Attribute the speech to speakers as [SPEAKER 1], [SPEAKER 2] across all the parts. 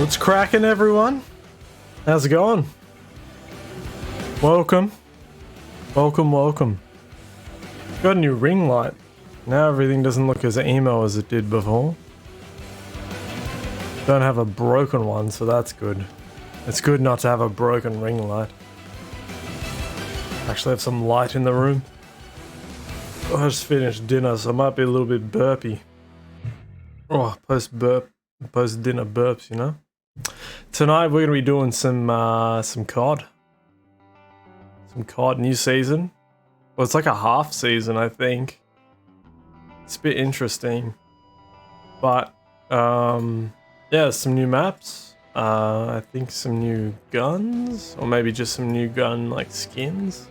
[SPEAKER 1] What's cracking, everyone? How's it going? Welcome. Welcome. Got a new ring light. Now everything doesn't look as emo as it did before. Don't have a broken one, so that's good. It's good not to have a broken ring light. Actually have some light in the room. I just finished dinner, so I might be a little bit burpy. Oh, post-dinner burps, you know? Tonight we're gonna be doing some COD. Some COD new season. Well, it's like a half season, I think. It's a bit interesting. But yeah, some new maps. I think some new guns, or maybe just some new gun like skins.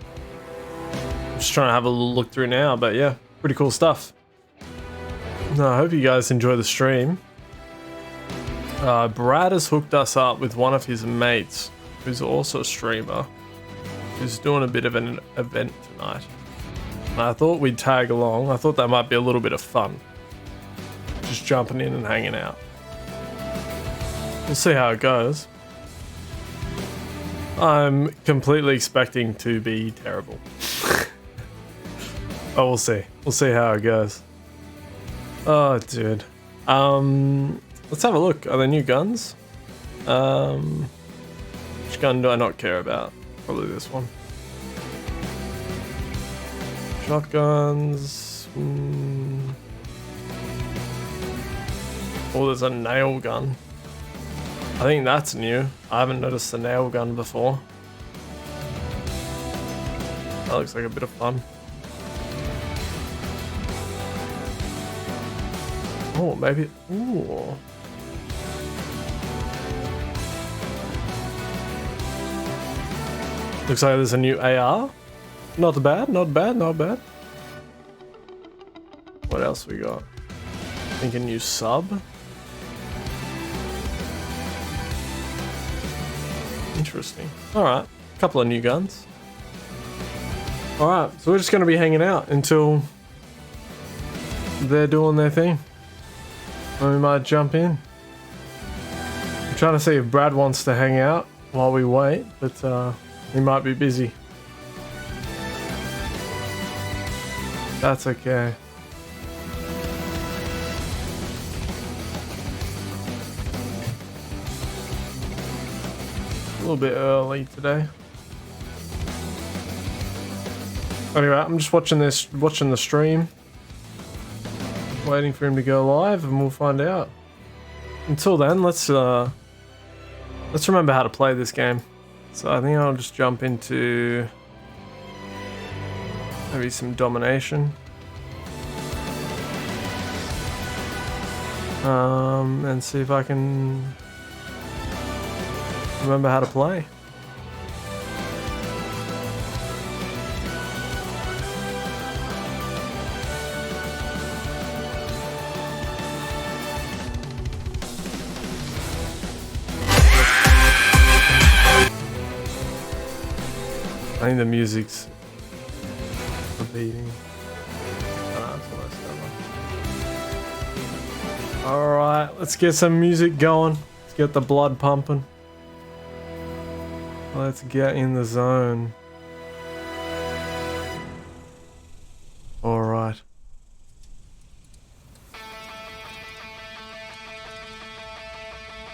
[SPEAKER 1] I'm just trying to have a little look through now, but yeah, pretty cool stuff. No, I hope you guys enjoy the stream. Brad has hooked us up with one of his mates, who's also a streamer, who's doing a bit of an event tonight. And I thought we'd tag along. I thought that might be a little bit of fun. Just jumping in and hanging out. We'll see how it goes. I'm completely expecting to be terrible. But we'll see. We'll see how it goes. Oh, dude. Let's have a look. Are there new guns? Which gun do I not care about? Probably this one. Shotguns. Oh, there's a nail gun. I think that's new. I haven't noticed the nail gun before. That looks like a bit of fun. Oh, maybe. Ooh. Looks like there's a new AR. Not bad. What else we got? I think a new sub. Interesting. Alright, a couple of new guns. Alright, so we're just going to be hanging out until they're doing their thing. And we might jump in. I'm trying to see if Brad wants to hang out while we wait, but he might be busy. That's okay. A little bit early today. Anyway, I'm just watching the stream. Waiting for him to go live and we'll find out. Until then, let's remember how to play this game. So I think I'll just jump into maybe some domination. And see if I can remember how to play. I think the music's beating. Alright, let's get some music going. Let's get the blood pumping. Let's get in the zone. Alright.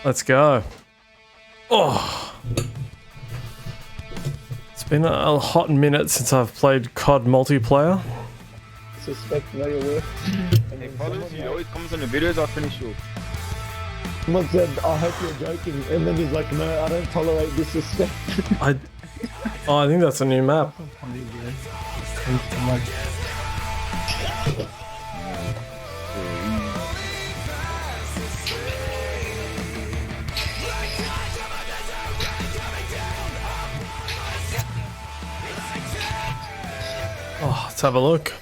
[SPEAKER 1] Let's go. Oh! It's been a hot minute since I've played COD multiplayer.
[SPEAKER 2] Suspect know your work.
[SPEAKER 3] Hey, fellas, he always comes on the videos, I'll finish you.
[SPEAKER 2] Someone said, I hope you're joking. And then he's like, no, I don't tolerate disrespect.
[SPEAKER 1] I think that's a new map. Oh, let's have a look.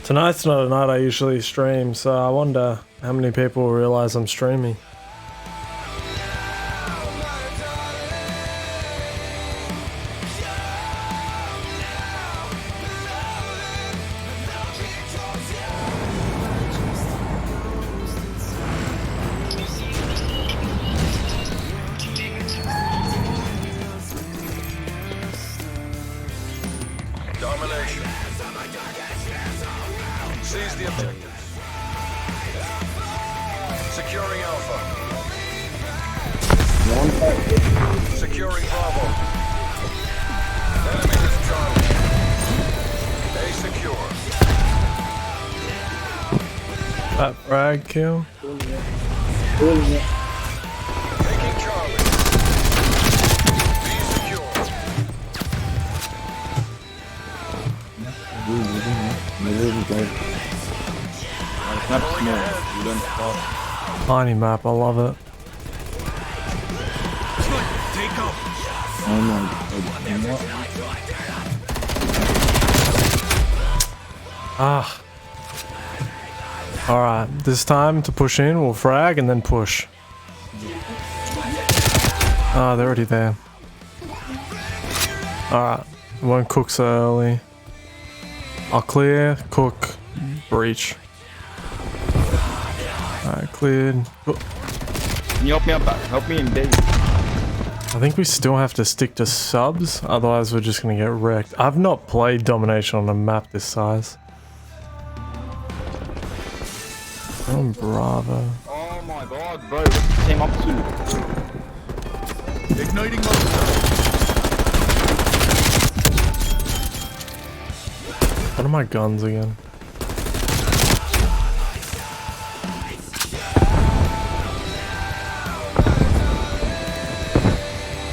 [SPEAKER 1] Tonight's not a night I usually stream, so I wonder how many people will realize I'm streaming.
[SPEAKER 4] assimilation. Seize the objectives. Securing Alpha. Securing Bravo. Enemy is Charlie. A secure.
[SPEAKER 1] That frag kill.
[SPEAKER 2] Calling it.
[SPEAKER 4] Taking Charlie. Be secure.
[SPEAKER 3] Snap small. You don't stop.
[SPEAKER 1] Tiny map, I love it.
[SPEAKER 2] Oh my god.
[SPEAKER 1] Ah. Alright, this time to push in, we'll frag and then push. Ah, they're already there. Alright, won't cook so early. I'll clear, cook, breach. Alright, cleared. Oh,
[SPEAKER 3] Can you help me out back? Help me in base.
[SPEAKER 1] I think we still have to stick to subs, otherwise we're just gonna get wrecked. I've not played domination on a map this size. Oh, Bravo.
[SPEAKER 3] Oh my god, bro. What's the team up to?
[SPEAKER 4] Igniting motor.
[SPEAKER 1] What are my guns again?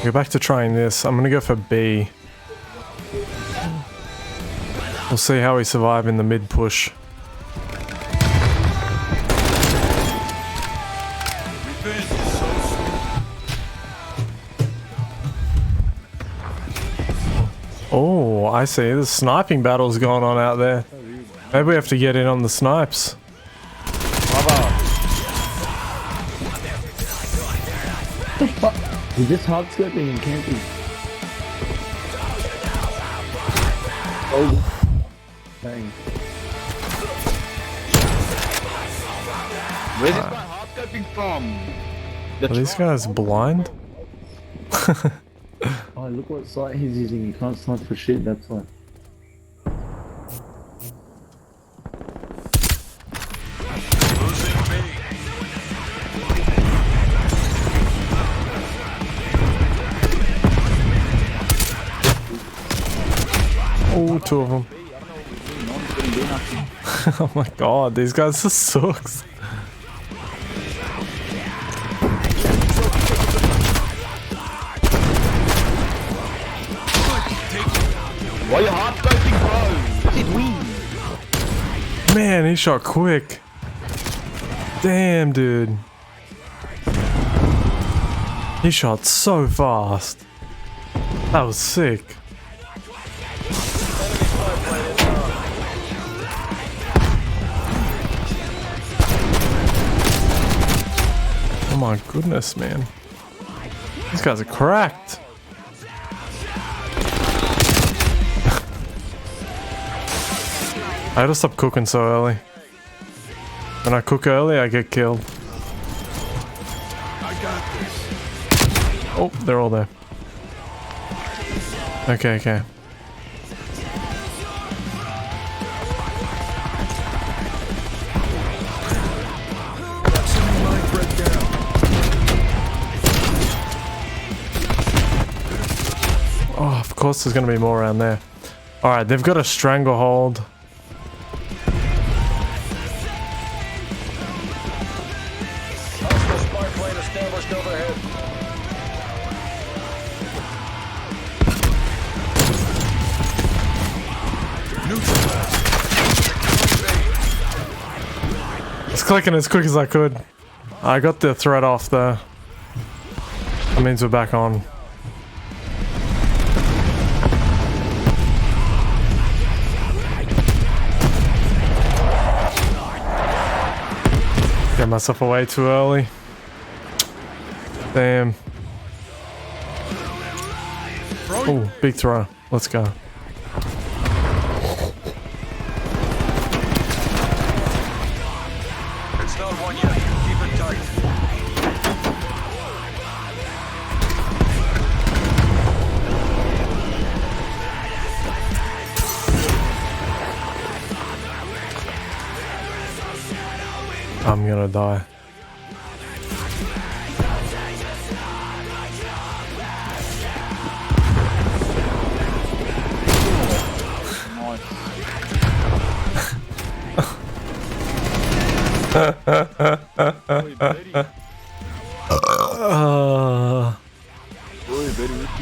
[SPEAKER 1] Go back to trying this. I'm gonna go for B. We'll see how we survive in the mid push. Oh, I see. There's sniping battles going on out there. Maybe we have to get in on the snipes.
[SPEAKER 2] He's just hard scoping and camping. Oh. Dang.
[SPEAKER 3] Where's this guy hard scoping from?
[SPEAKER 1] Are these guys blind?
[SPEAKER 2] Oh, look what sight he's using. He can't snipe for shit, that's why.
[SPEAKER 4] Losing B.
[SPEAKER 1] Oh, two of them. Oh my god, these guys just sucks.
[SPEAKER 3] Why are you hard scoping, bro? Is it weed?
[SPEAKER 1] Man, he shot quick. Damn, dude. He shot so fast. That was sick. Oh my goodness, man. These guys are cracked. I gotta stop cooking so early. When I cook early, I get killed.
[SPEAKER 4] I got this.
[SPEAKER 1] Oh, they're all there. Okay, okay.
[SPEAKER 4] Sending my threat down.
[SPEAKER 1] Oh, of course there's gonna be more around there. Alright, they've got a stranglehold.
[SPEAKER 4] Hostile spy plane established overhead. Neutralized.
[SPEAKER 1] It's clicking as quick as I could. I got the threat off though. That means we're back on. Get myself away too early. Damn. Oh, big throw. Let's go.
[SPEAKER 4] It's not one yet. Keep it tight.
[SPEAKER 1] gonna die.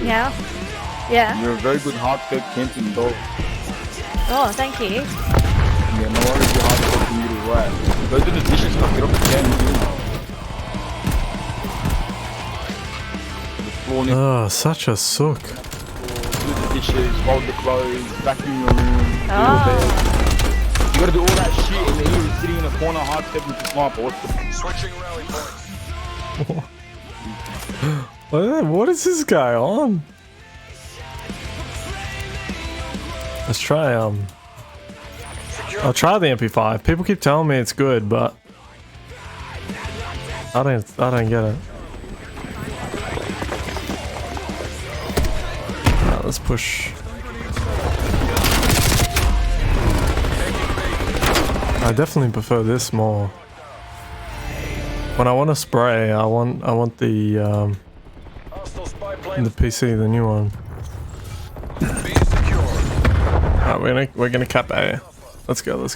[SPEAKER 5] Yeah. Yeah.
[SPEAKER 3] You're a very good hardcore camping dog.
[SPEAKER 5] Oh, thank you.
[SPEAKER 3] Yeah, no worries, you're hardcore can get it right. Go do the dishes stuff, get off the can, the floor next
[SPEAKER 1] Oh, such a sook.
[SPEAKER 3] do the dishes, fold the clothes, vacuum your room, do your bed. You gotta do all that shit and then you're sitting in a corner hard stepping with the sniper. What's the
[SPEAKER 4] Switching rally points.
[SPEAKER 1] What is this guy on? Let's try I'll try the MP5. People keep telling me it's good, but I don't get it. Alright, let's push. I definitely prefer this more. When I want to spray, I want the
[SPEAKER 4] Hostile spy plane.
[SPEAKER 1] the PC, the new one.
[SPEAKER 4] Be secure.
[SPEAKER 1] Alright, we're gonna cap A. Let's go.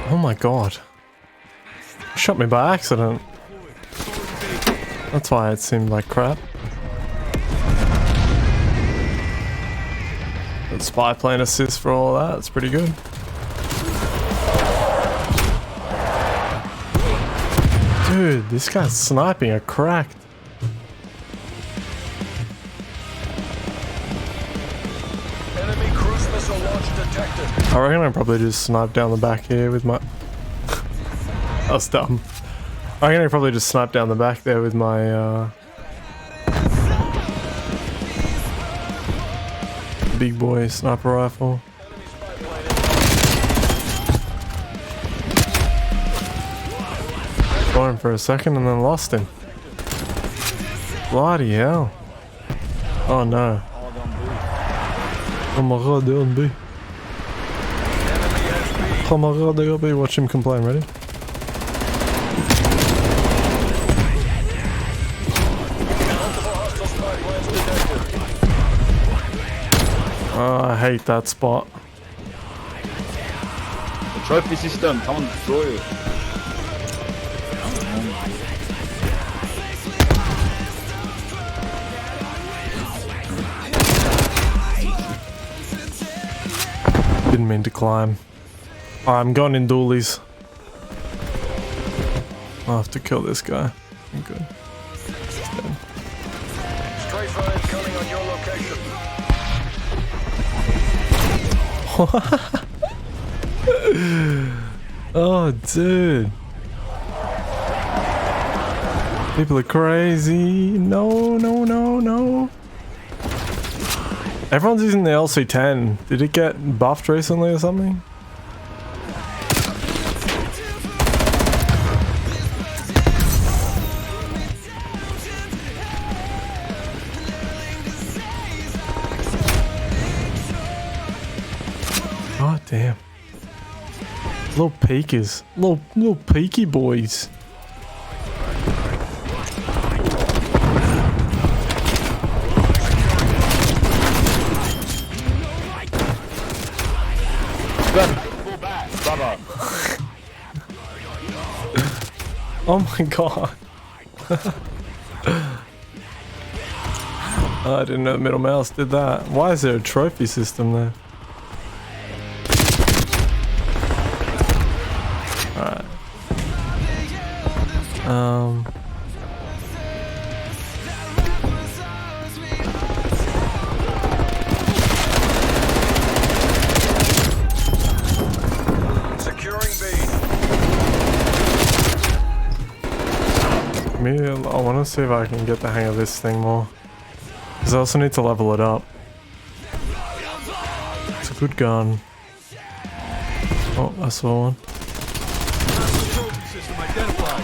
[SPEAKER 1] Oh my god. Shot me by accident. That's why it seemed like crap. Good spy plane assist for all of that. It's pretty good. Dude, this guy's sniping a cracked.
[SPEAKER 4] Enemy cruise missile launch detected.
[SPEAKER 1] I reckon I probably just sniped down the back here with my... That was dumb. I reckon I probably just sniped down the back there with my big boy sniper rifle. Saw him for a second and then lost him. Bloody hell. Oh no. Oh my god, they're on B. Oh my god, they got B. Watch him complain, ready? Oh, I hate that spot.
[SPEAKER 3] the trophy system? Come on, destroy it.
[SPEAKER 1] Didn't mean to climb. Alright, I'm going in dualies. I'll have to kill this guy. I'm good.
[SPEAKER 4] Stray fire coming on your location.
[SPEAKER 1] Oh, dude. People are crazy. No. Everyone's using the LC10. Did it get buffed recently or something? God damn. Little peekers. Little peaky boys.
[SPEAKER 3] Fall back, brother.
[SPEAKER 1] Oh my god. Oh, I didn't know middle mouse did that. Why is there a trophy system there? Alright.
[SPEAKER 4] Securing B.
[SPEAKER 1] Maybe I want to see if I can get the hang of this thing more. Because I also need to level it up. It's a good gun. Oh, I saw one.
[SPEAKER 4] System identified.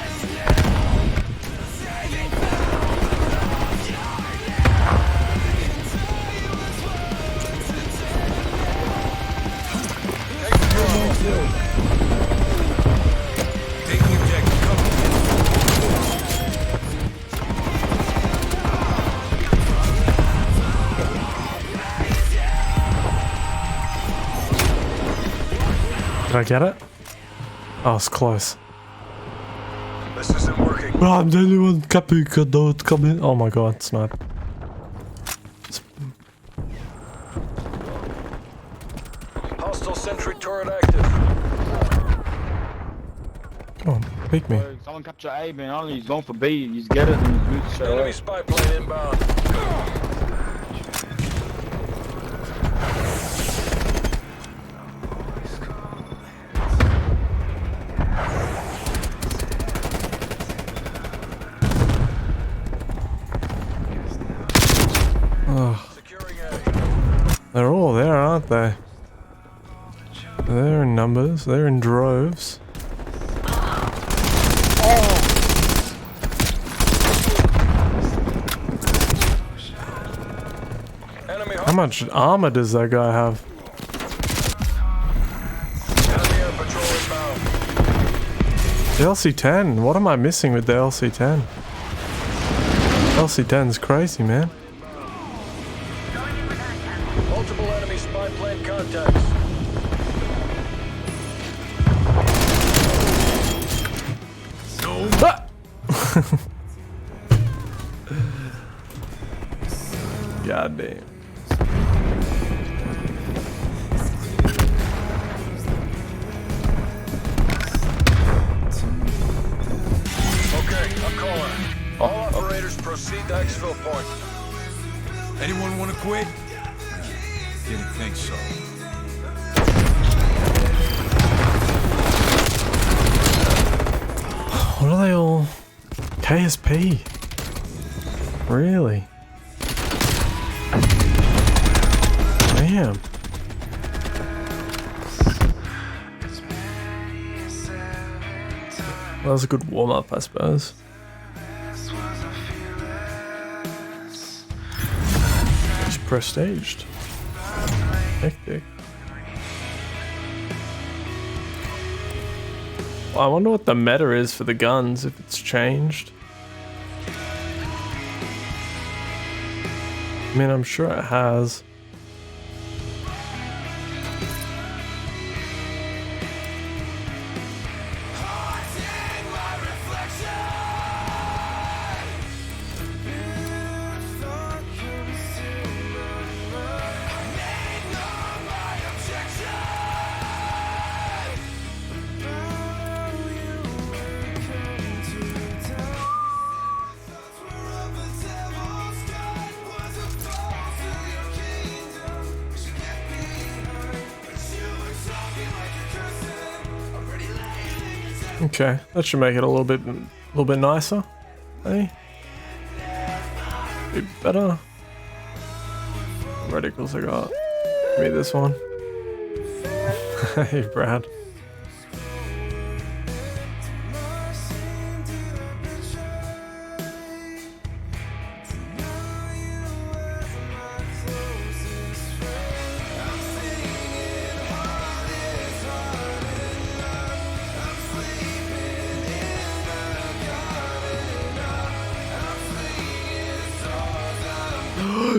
[SPEAKER 1] Did I get it? Oh, it's close.
[SPEAKER 4] This isn't working.
[SPEAKER 1] Oh, I'm the only one. Capica, don't come in. Oh my god, snipe.
[SPEAKER 4] Hostile sentry turret active.
[SPEAKER 1] Come on, pick me.
[SPEAKER 3] Bro, someone capture A, man. Only he's going for B. He's get it and he's moved straight
[SPEAKER 4] Enemy
[SPEAKER 3] away.
[SPEAKER 4] spy plane inbound. Securing A.
[SPEAKER 1] They're all there, aren't they? They're in numbers. They're in droves.
[SPEAKER 4] Enemy
[SPEAKER 1] How much armor does that guy have?
[SPEAKER 4] enemy air patrol inbound.
[SPEAKER 1] The LC-10. What am I missing with the LC-10? LC-10's crazy, man.
[SPEAKER 4] Multiple enemy spy plane contacts.
[SPEAKER 1] Ah! God damn.
[SPEAKER 4] Okay, I'm calling. All operators proceed to exfil point.
[SPEAKER 6] Anyone want to quit? Didn't think so.
[SPEAKER 1] What are they all? KSP? Really? Damn. That was a good warm-up, I suppose. It's prestiged. Hectic. I wonder what the meta is for the guns, if it's changed. I mean, I'm sure it has. Okay, that should make it a little bit nicer. Hey, bit better. Reticles I got. Give me this one. Hey, Brad.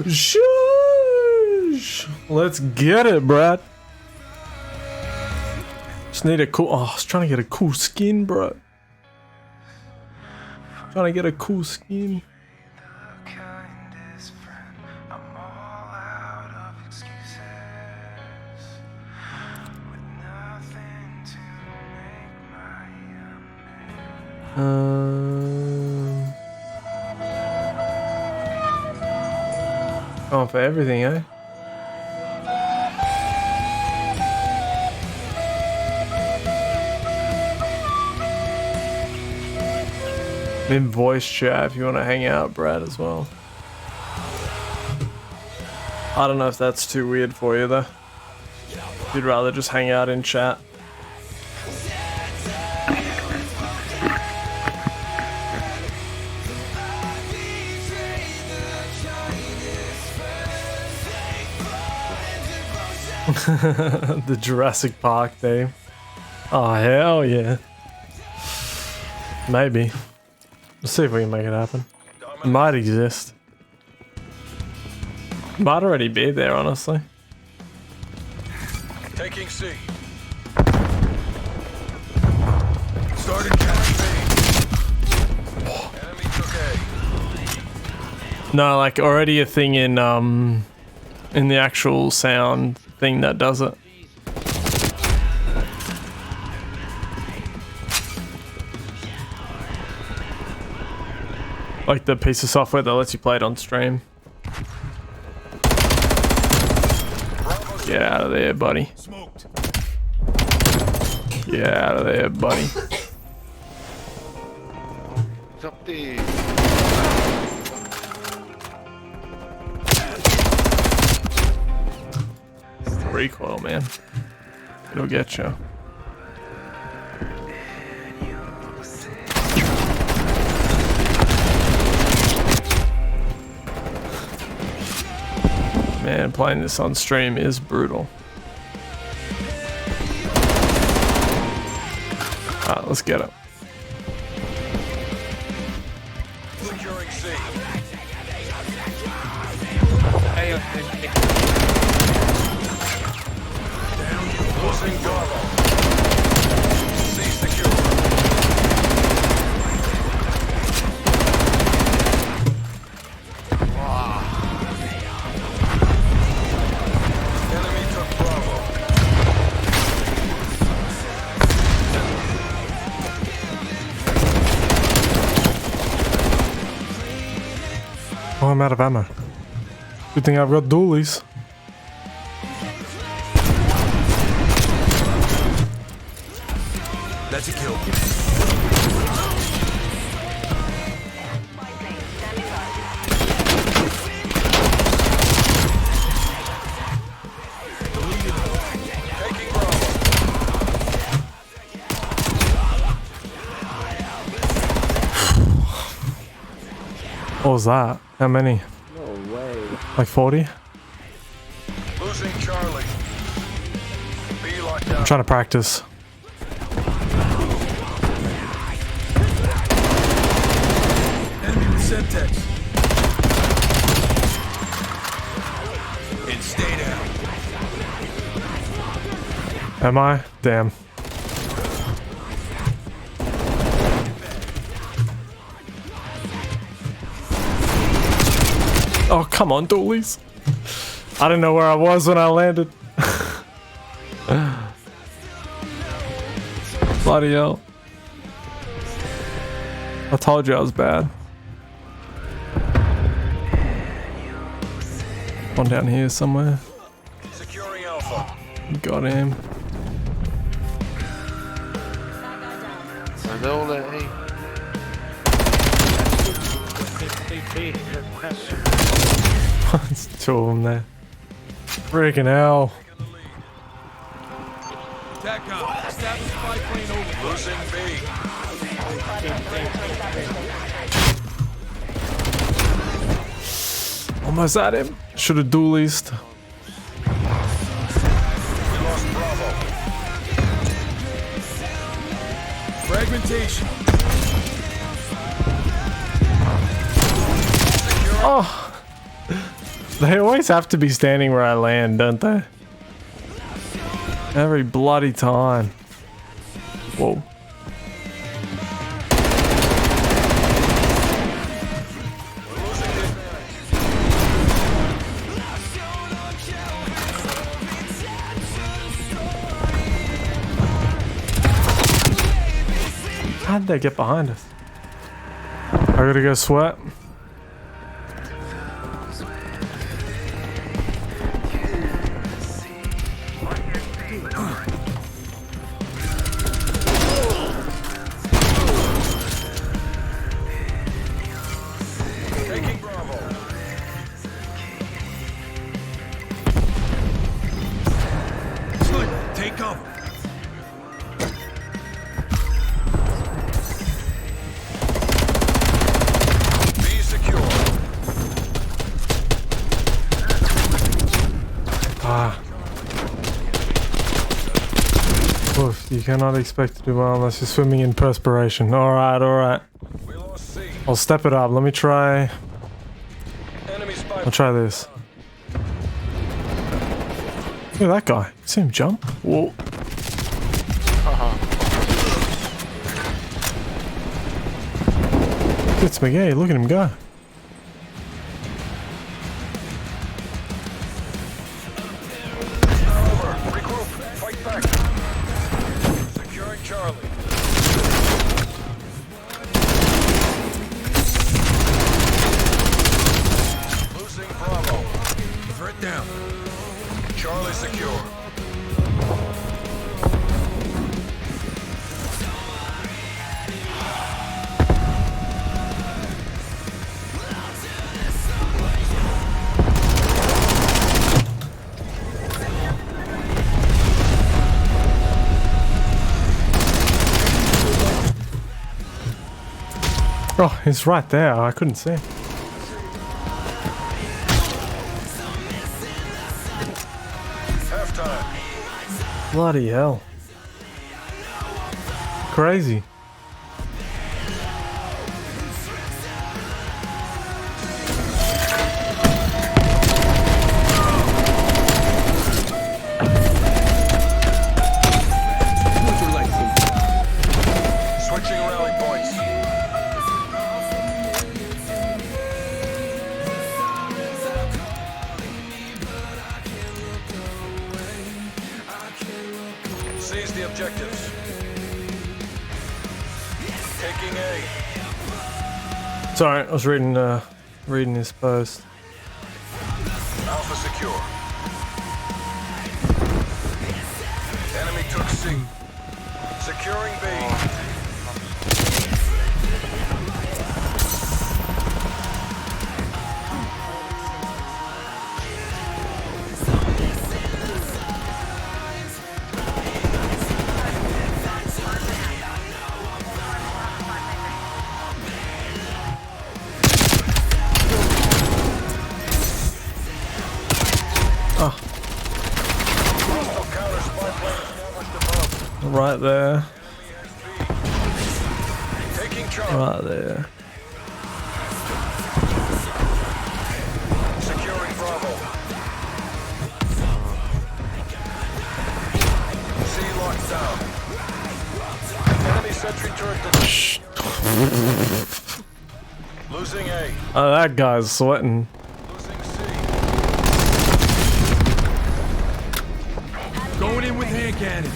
[SPEAKER 1] Shush! Let's get it, Brad. Just need a cool. Oh, I was trying to get a cool skin, bro. Trying to get a cool skin. Oh, for everything, eh? I'm in voice chat if you want to hang out, Brad, as well. I don't know if that's too weird for you, though. You'd rather just hang out in chat. The Jurassic Park theme. Oh, hell yeah. Maybe. Let's see if we can make it happen. Might exist. Might already be there, honestly.
[SPEAKER 4] Taking C.
[SPEAKER 6] Started catching.
[SPEAKER 4] Enemy took A.
[SPEAKER 1] No, like already a thing in the actual sound thing that does it. Like the piece of software that lets you play it on stream. Get out of there, buddy.
[SPEAKER 6] Smoked.
[SPEAKER 1] Get out of there, buddy.
[SPEAKER 3] It's up there.
[SPEAKER 1] Recoil, man. It'll get you. Man, playing this on stream is brutal. Alright, let's get it.
[SPEAKER 4] Securing C. Losing Bravo. C secure. Enemy took Bravo.
[SPEAKER 1] Oh, I'm out of ammo. Good thing I've got dualies.
[SPEAKER 6] That's a kill.
[SPEAKER 4] Taking Bravo.
[SPEAKER 1] What was that? How many?
[SPEAKER 2] No way.
[SPEAKER 1] Like 40?
[SPEAKER 4] Losing Charlie. B locked down.
[SPEAKER 1] I'm trying to practice.
[SPEAKER 6] Enemy with Semtex. And stay down.
[SPEAKER 1] Am I? Damn. Oh, come on, dualies. I didn't know where I was when I landed. Bloody hell. I told you I was bad. One down here somewhere.
[SPEAKER 4] Securing Alpha.
[SPEAKER 1] Got him.
[SPEAKER 3] I know that, hey.
[SPEAKER 1] It's two of them there. Freaking hell.
[SPEAKER 6] TACCOM. Establish spy plane over.
[SPEAKER 4] Losing B.
[SPEAKER 1] Almost at him. Should have dualised.
[SPEAKER 4] We lost Bravo.
[SPEAKER 6] Fragmentation.
[SPEAKER 1] Oh. They always have to be standing where I land, don't they? Every bloody time. Whoa. How did they get behind us? I gotta go sweat.
[SPEAKER 4] Taking Bravo.
[SPEAKER 6] Good. Take cover.
[SPEAKER 4] B secure.
[SPEAKER 1] Ah. Oof, you cannot expect to do well unless you're swimming in perspiration. Alright, alright.
[SPEAKER 4] We lost C.
[SPEAKER 1] I'll step it up. Let me try.
[SPEAKER 4] Enemy spy.
[SPEAKER 1] I'll try this. Look at that guy. See him jump? Whoa. It's McGee, look at him go.
[SPEAKER 4] Over. Regroup. Fight back. Securing Charlie. Losing Bravo.
[SPEAKER 6] Threat down.
[SPEAKER 4] Charlie secure.
[SPEAKER 1] Oh, he's right there. I couldn't see him.
[SPEAKER 4] Halftime.
[SPEAKER 1] Bloody hell. Crazy.
[SPEAKER 4] Switching rally points. Seize the objectives. Taking A.
[SPEAKER 1] Sorry, I was reading his post.
[SPEAKER 4] Alpha secure. Enemy took C. Securing B. Hostile counter spy plane established above.
[SPEAKER 1] Right there.
[SPEAKER 4] Taking charge.
[SPEAKER 1] Right there.
[SPEAKER 4] Securing Bravo. C locked down. Enemy sentry turret. Losing A.
[SPEAKER 1] Oh, that guy's sweating.
[SPEAKER 4] Losing C.
[SPEAKER 6] Going in with hand cannon.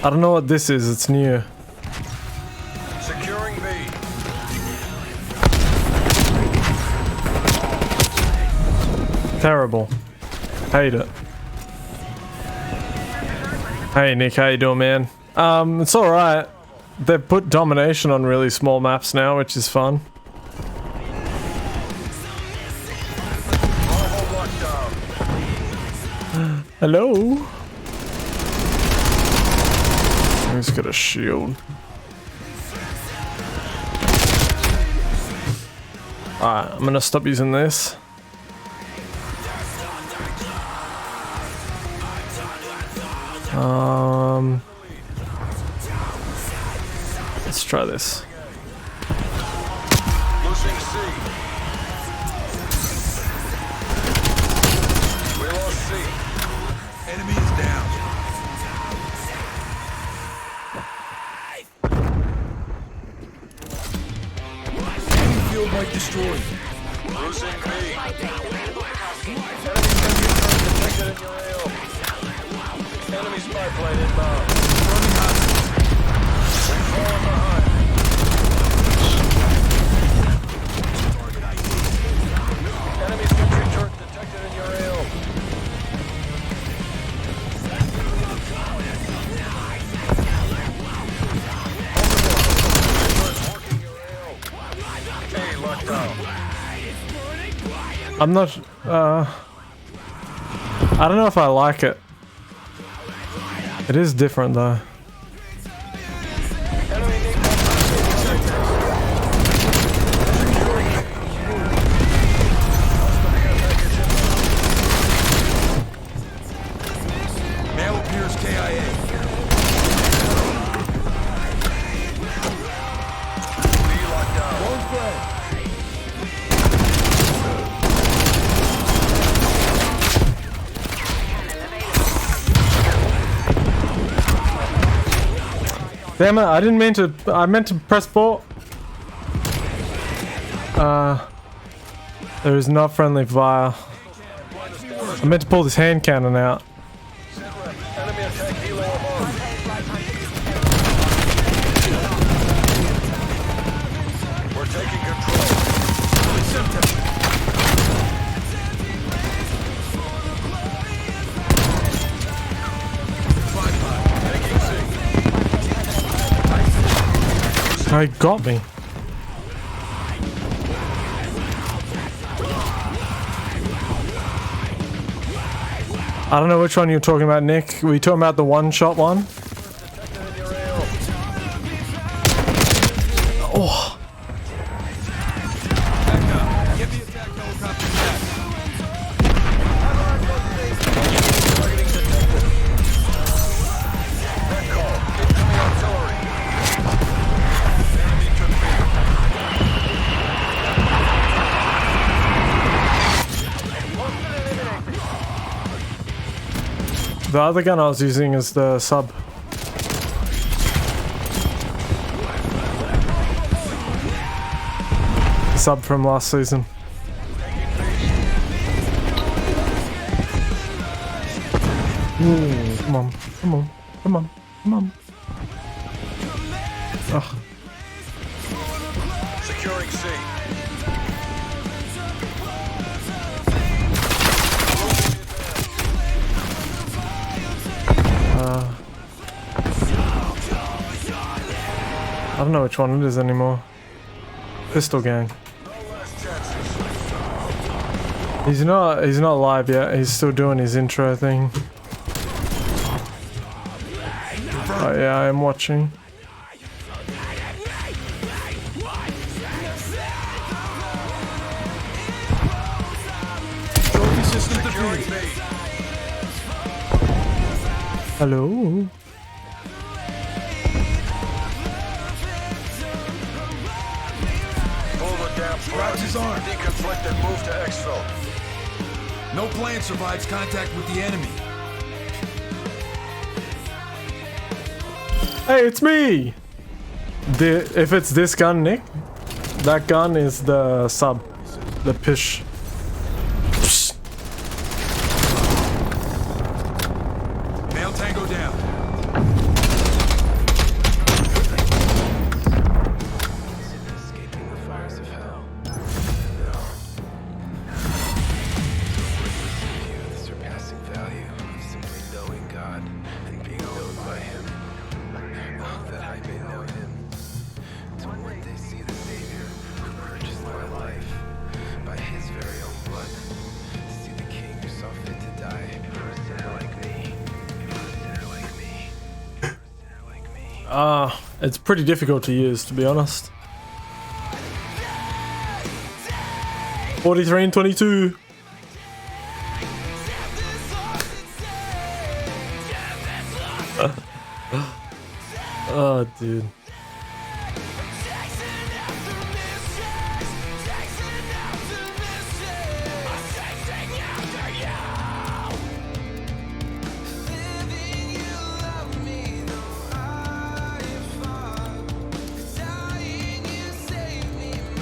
[SPEAKER 1] I don't know what this is. It's new.
[SPEAKER 4] Securing B.
[SPEAKER 1] Terrible. Hate it. Hey Nick, how you doing, man? It's alright. They've put domination on really small maps now, which is fun.
[SPEAKER 4] Bravo locked down.
[SPEAKER 1] Hello? He's got a shield. Alright, I'm gonna stop using this. Let's try this.
[SPEAKER 4] Losing C. We lost C.
[SPEAKER 6] Enemy is down. Enemy field might destroy.
[SPEAKER 4] Losing B. Enemy sentry turret detected in your AO. Enemy spy plane inbound. We've fallen behind. Enemy sentry turret detected in your AO. A locked down.
[SPEAKER 1] I'm not, I don't know if I like it. It is different though.
[SPEAKER 4] Enemy need
[SPEAKER 6] Male appears KIA.
[SPEAKER 4] B locked down.
[SPEAKER 1] Damn it, I didn't mean to, I meant to press 4. There is not friendly fire. I meant to pull this hand cannon out.
[SPEAKER 4] Enemy attack helo above. We're taking control.
[SPEAKER 1] Oh, he got me. I don't know which one you're talking about, Nick. Were you talking about the one-shot one? Oh.
[SPEAKER 6] Get the attack helicopter back.
[SPEAKER 4] Red call. Incoming artillery. Enemy took me.
[SPEAKER 1] The other gun I was using is the sub. Sub from last season. Come on, come on, come on, come on. Ugh.
[SPEAKER 4] Securing C.
[SPEAKER 1] I don't know which one it is anymore. Pistol gang. He's not live yet. He's still doing his intro thing. Oh yeah, I am watching.
[SPEAKER 6] Trophy system
[SPEAKER 4] Securing
[SPEAKER 6] defeated.
[SPEAKER 4] B.
[SPEAKER 1] Hello.
[SPEAKER 4] Pull the damn
[SPEAKER 6] Scratch his arm.
[SPEAKER 4] Deconflict and move to exfil.
[SPEAKER 6] No plane survives contact with the enemy.
[SPEAKER 1] Hey, it's me! If it's this gun, Nick, that gun is the sub. The pish.
[SPEAKER 6] Male tango down.
[SPEAKER 7] Escaping the fires of hell. The surpassing value of simply knowing God and being known by Him. That I may know Him. To one day see the Savior who purchased my life by His very own blood. See the King who saw fit to die for a sinner like me. For a sinner like me. For a sinner like me.
[SPEAKER 1] It's pretty difficult to use, to be honest. 43 and 22. Oh, dude.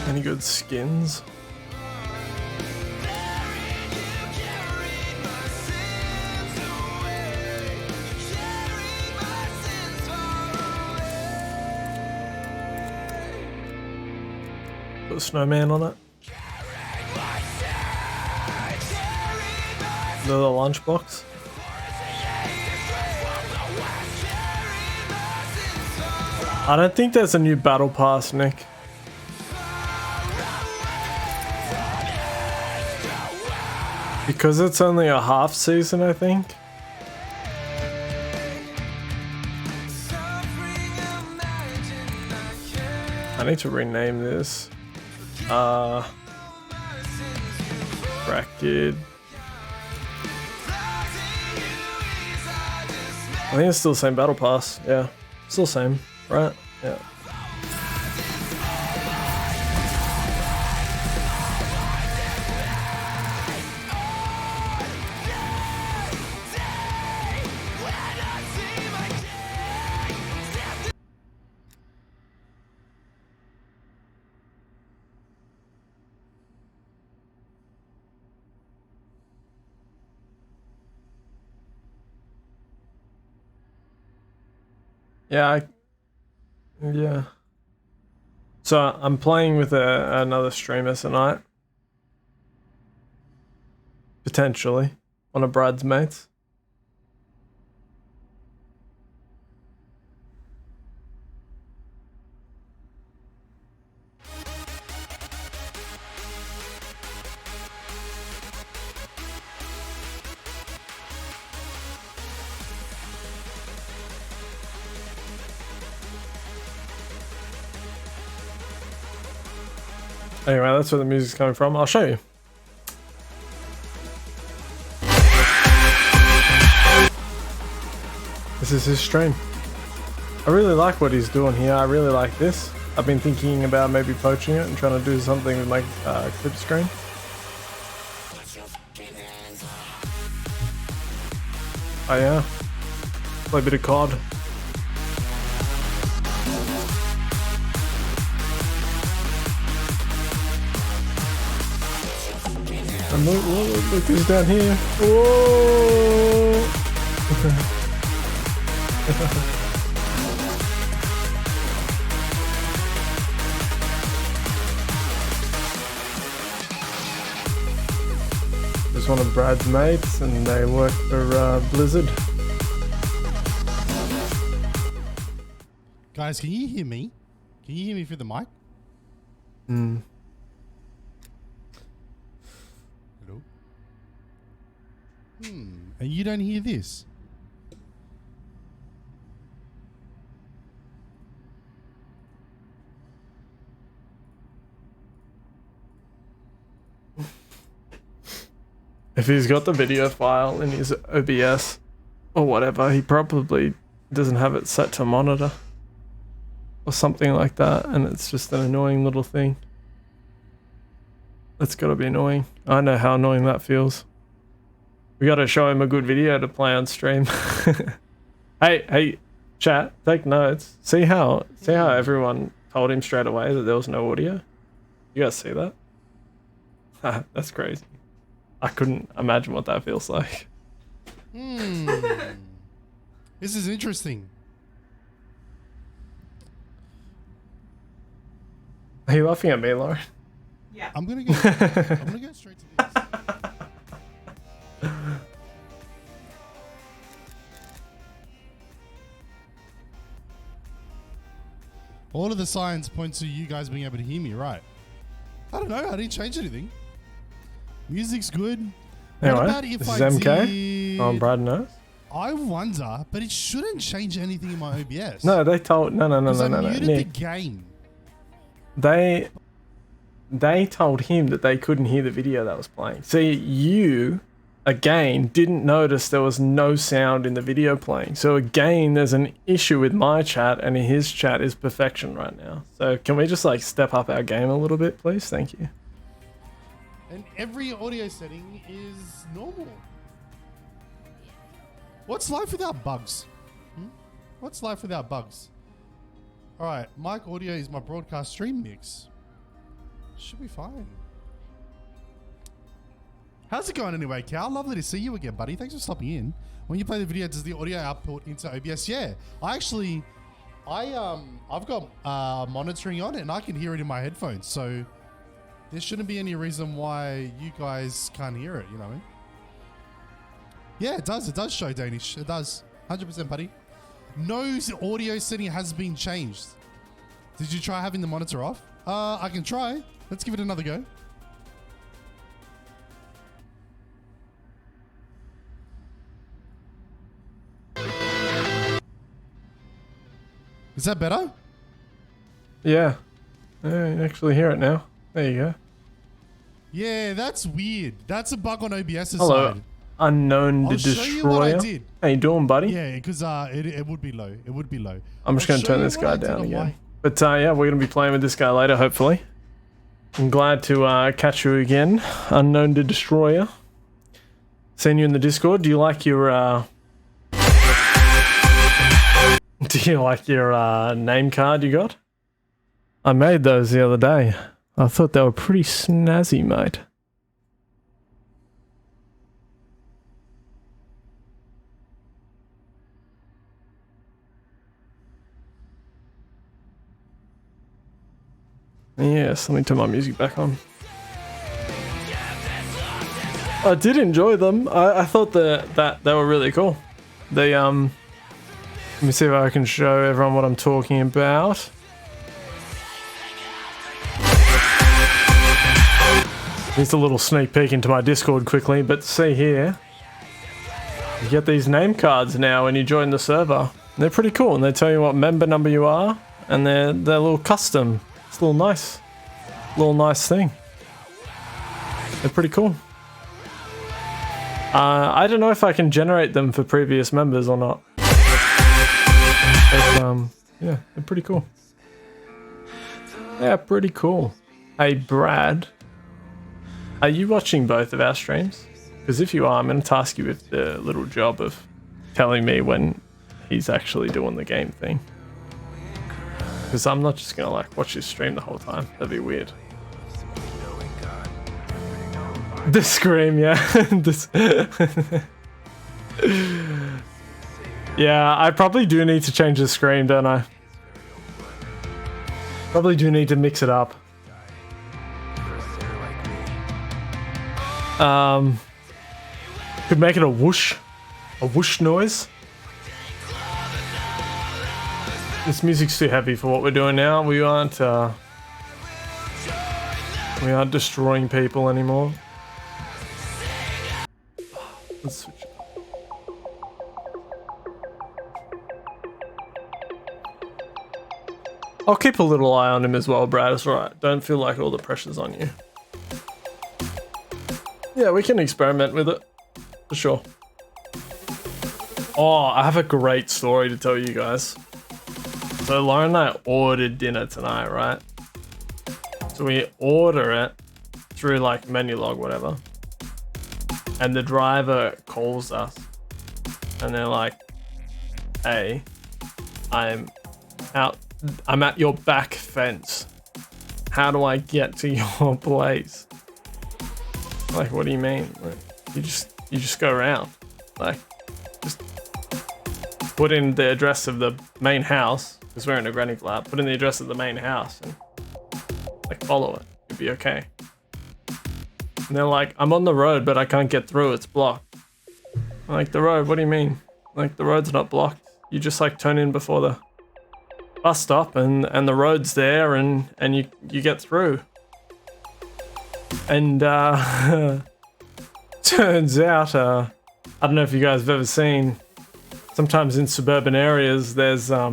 [SPEAKER 1] Any good skins? Put a snowman on it. The lunchbox. I don't think there's a new battle pass, Nick. Because it's only a half season, I think. I need to rename this. Bracket. I think it's still the same battle pass. Yeah, still same, right? Yeah. Yeah, yeah. So I'm playing with another streamer tonight. Potentially. One of Brad's mates. Anyway, that's where the music's coming from. I'll show you. This is his stream. I really like what he's doing here. I really like this. I've been thinking about maybe poaching it and trying to do something with my clip screen. Oh yeah. Play a bit of COD. And look who's down here. Whoa! There's one of Brad's mates, and they work for Blizzard.
[SPEAKER 8] Guys, can you hear me? Can you hear me through the mic?
[SPEAKER 1] Hmm.
[SPEAKER 8] Hello? And you don't hear this?
[SPEAKER 1] If he's got the video file in his OBS or whatever, he probably doesn't have it set to monitor or something like that, and it's just an annoying little thing. That's gotta be annoying. I know how annoying that feels. We gotta show him a good video to play on stream. Hey, chat, take notes. See how everyone told him straight away that there was no audio? You guys see that? That's crazy. I couldn't imagine what that feels like.
[SPEAKER 8] This is interesting.
[SPEAKER 1] Are you laughing at me, Lauren?
[SPEAKER 8] I'm gonna go straight to this. All of the signs point to you guys being able to hear me, right? I don't know. I didn't change anything. Music's good.
[SPEAKER 1] Anyway,
[SPEAKER 8] what about if
[SPEAKER 1] this is
[SPEAKER 8] I
[SPEAKER 1] MK
[SPEAKER 8] did...
[SPEAKER 1] on Brad knows.
[SPEAKER 8] I wonder, but it shouldn't change anything in my OBS.
[SPEAKER 1] No, they told no.
[SPEAKER 8] I muted the
[SPEAKER 1] Nick,
[SPEAKER 8] game.
[SPEAKER 1] they told him that they couldn't hear the video that was playing. See, you again didn't notice there was no sound in the video playing. So again, there's an issue with my chat, and his chat is perfection right now. So can we just like step up our game a little bit, please? Thank you.
[SPEAKER 8] And every audio setting is normal. What's life without bugs? What's life without bugs? Alright, mic audio is my broadcast stream mix. Should be fine. How's it going anyway, Cal? Lovely to see you again, buddy. Thanks for stopping in. When you play the video, does the audio output into OBS? Yeah. I've got monitoring on it and I can hear it in my headphones. So there shouldn't be any reason why you guys can't hear it, you know what I mean? Yeah, it does. It does show Danish. It does. 100%, buddy. No audio setting has been changed. Did you try having the monitor off? I can try. Let's give it another go. Is that better?
[SPEAKER 1] Yeah, you actually hear it now. There you go.
[SPEAKER 8] Yeah, that's weird. That's a bug on OBS's
[SPEAKER 1] Hello,
[SPEAKER 8] side.
[SPEAKER 1] Unknown
[SPEAKER 8] I'll
[SPEAKER 1] Destroyer.
[SPEAKER 8] show you what I did.
[SPEAKER 1] How you doing, buddy?
[SPEAKER 8] Yeah, because it would be low. It would be low.
[SPEAKER 1] I'm just going to turn this guy down again. But yeah, we're going to be playing with this guy later, hopefully. I'm glad to catch you again, Unknown to Destroyer. Seen you in the Discord. Do you like your name card you got? I made those the other day. I thought they were pretty snazzy, mate. Yes, let me turn my music back on. I did enjoy them. I thought that they were really cool. They let me see if I can show everyone what I'm talking about. Here's a little sneak peek into my Discord quickly, but see here, you get these name cards now when you join the server. They're pretty cool, and they tell you what member number you are, and they're a little custom. It's a little nice thing. They're pretty cool. I don't know if I can generate them for previous members or not. But, yeah, they're pretty cool. Yeah, pretty cool. Hey, Brad, are you watching both of our streams? Because if you are, I'm going to task you with the little job of telling me when he's actually doing the game thing. Because I'm not just going to like watch his stream the whole time. That'd be weird. The scream, yeah. Yeah, I probably do need to change the scream, don't I? Probably do need to mix it up. Could make it a whoosh noise. This music's too heavy for what we're doing now. We aren't destroying people anymore. Let's switch it. I'll keep a little eye on him as well, Brad. It's alright. Don't feel like all the pressure's on you. Yeah, we can experiment with it. For sure. Oh, I have a great story to tell you guys. So Lauren and I ordered dinner tonight, right? So we order it through like Menulog, whatever. And the driver calls us and they're like, hey, I'm at your back fence. How do I get to your place? Like, what do you mean? Like, you just go around. Like, just put in the address of the main house, because we're in a granny flat, put in the address of the main house and like follow it. You'll be okay. And they're like, I'm on the road, but I can't get through. It's blocked. I'm like, the road? What do you mean? Like, the road's not blocked. You just like turn in before the bus stop, and the road's there, and you get through. And turns out, I don't know if you guys have ever seen. Sometimes in suburban areas, there's a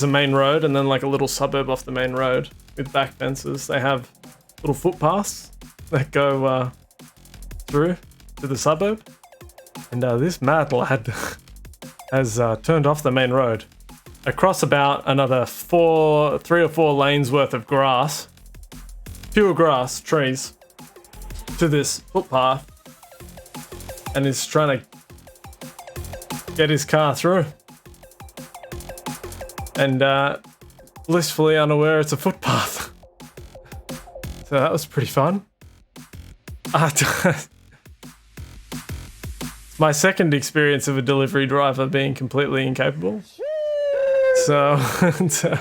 [SPEAKER 1] main road, and then like a little suburb off the main road with back fences. They have little footpaths that go through to the suburb, and this mad lad has turned off the main road across about another 3 or 4 lanes worth of grass, pure grass, trees, to this footpath, and is trying to get his car through, and blissfully unaware it's a footpath. So that was pretty fun. My second experience of a delivery driver being completely incapable. So I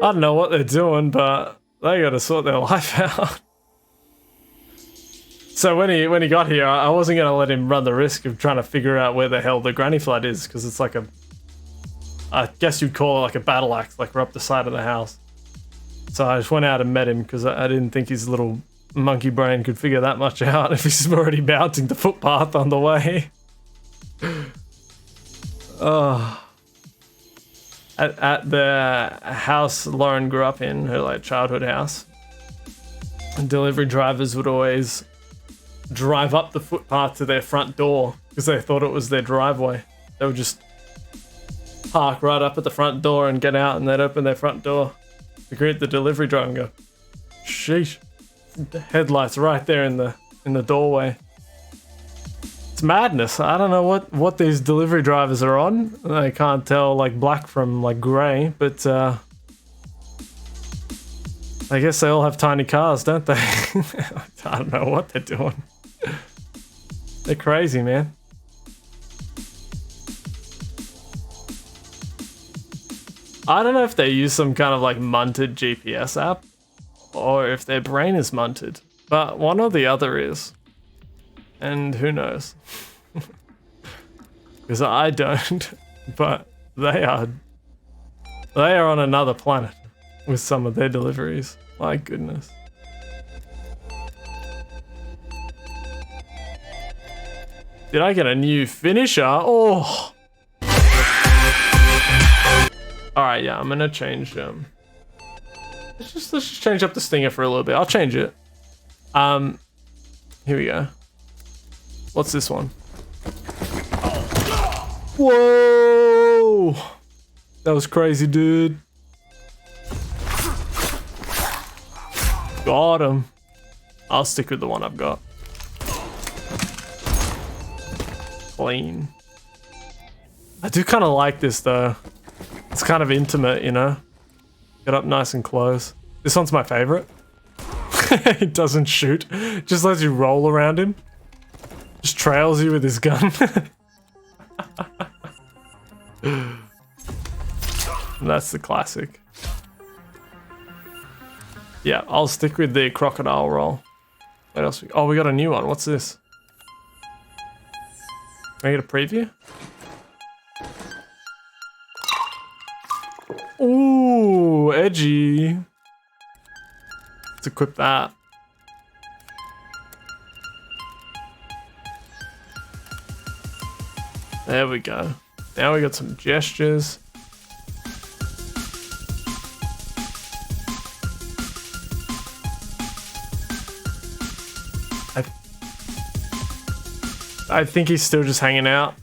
[SPEAKER 1] don't know what they're doing, but they gotta sort their life out. So when he got here, I wasn't gonna let him run the risk of trying to figure out where the hell the granny flat is, because it's like I guess you'd call it like a battle axe, like we're up the side of the house. So I just went out and met him, because I didn't think his little monkey brain could figure that much out if he's already mounting the footpath on the way. Oh. At the house Lauren grew up in, her like childhood house, delivery drivers would always drive up the footpath to their front door because they thought it was their driveway. They would just park right up at the front door and get out, and they'd open their front door to greet the delivery driver and go, sheesh, the headlights right there in the doorway. It's madness. I don't know what these delivery drivers are on. They can't tell like black from like grey, but I guess they all have tiny cars, don't they? I don't know what they're doing. They're crazy, man. I don't know if they use some kind of like munted GPS app or if their brain is munted, but one or the other is. And who knows? Because I don't, but they are on another planet with some of their deliveries. My goodness. Did I get a new finisher? Oh. All right, yeah, I'm gonna change let's just change up the stinger for a little bit. I'll change it. Here we go. What's this one? Whoa! That was crazy, dude. Got him. I'll stick with the one I've got. Clean. I do kind of like this though. It's kind of intimate, you know? Get up nice and close. This one's my favorite. It doesn't shoot. Just lets you roll around him. Just trails you with his gun. That's the classic. Yeah, I'll stick with the crocodile roll. What else? Oh, we got a new one. What's this? Can I get a preview? Ooh, edgy. Let's equip that. There we go. Now we got some gestures. I think he's still just hanging out.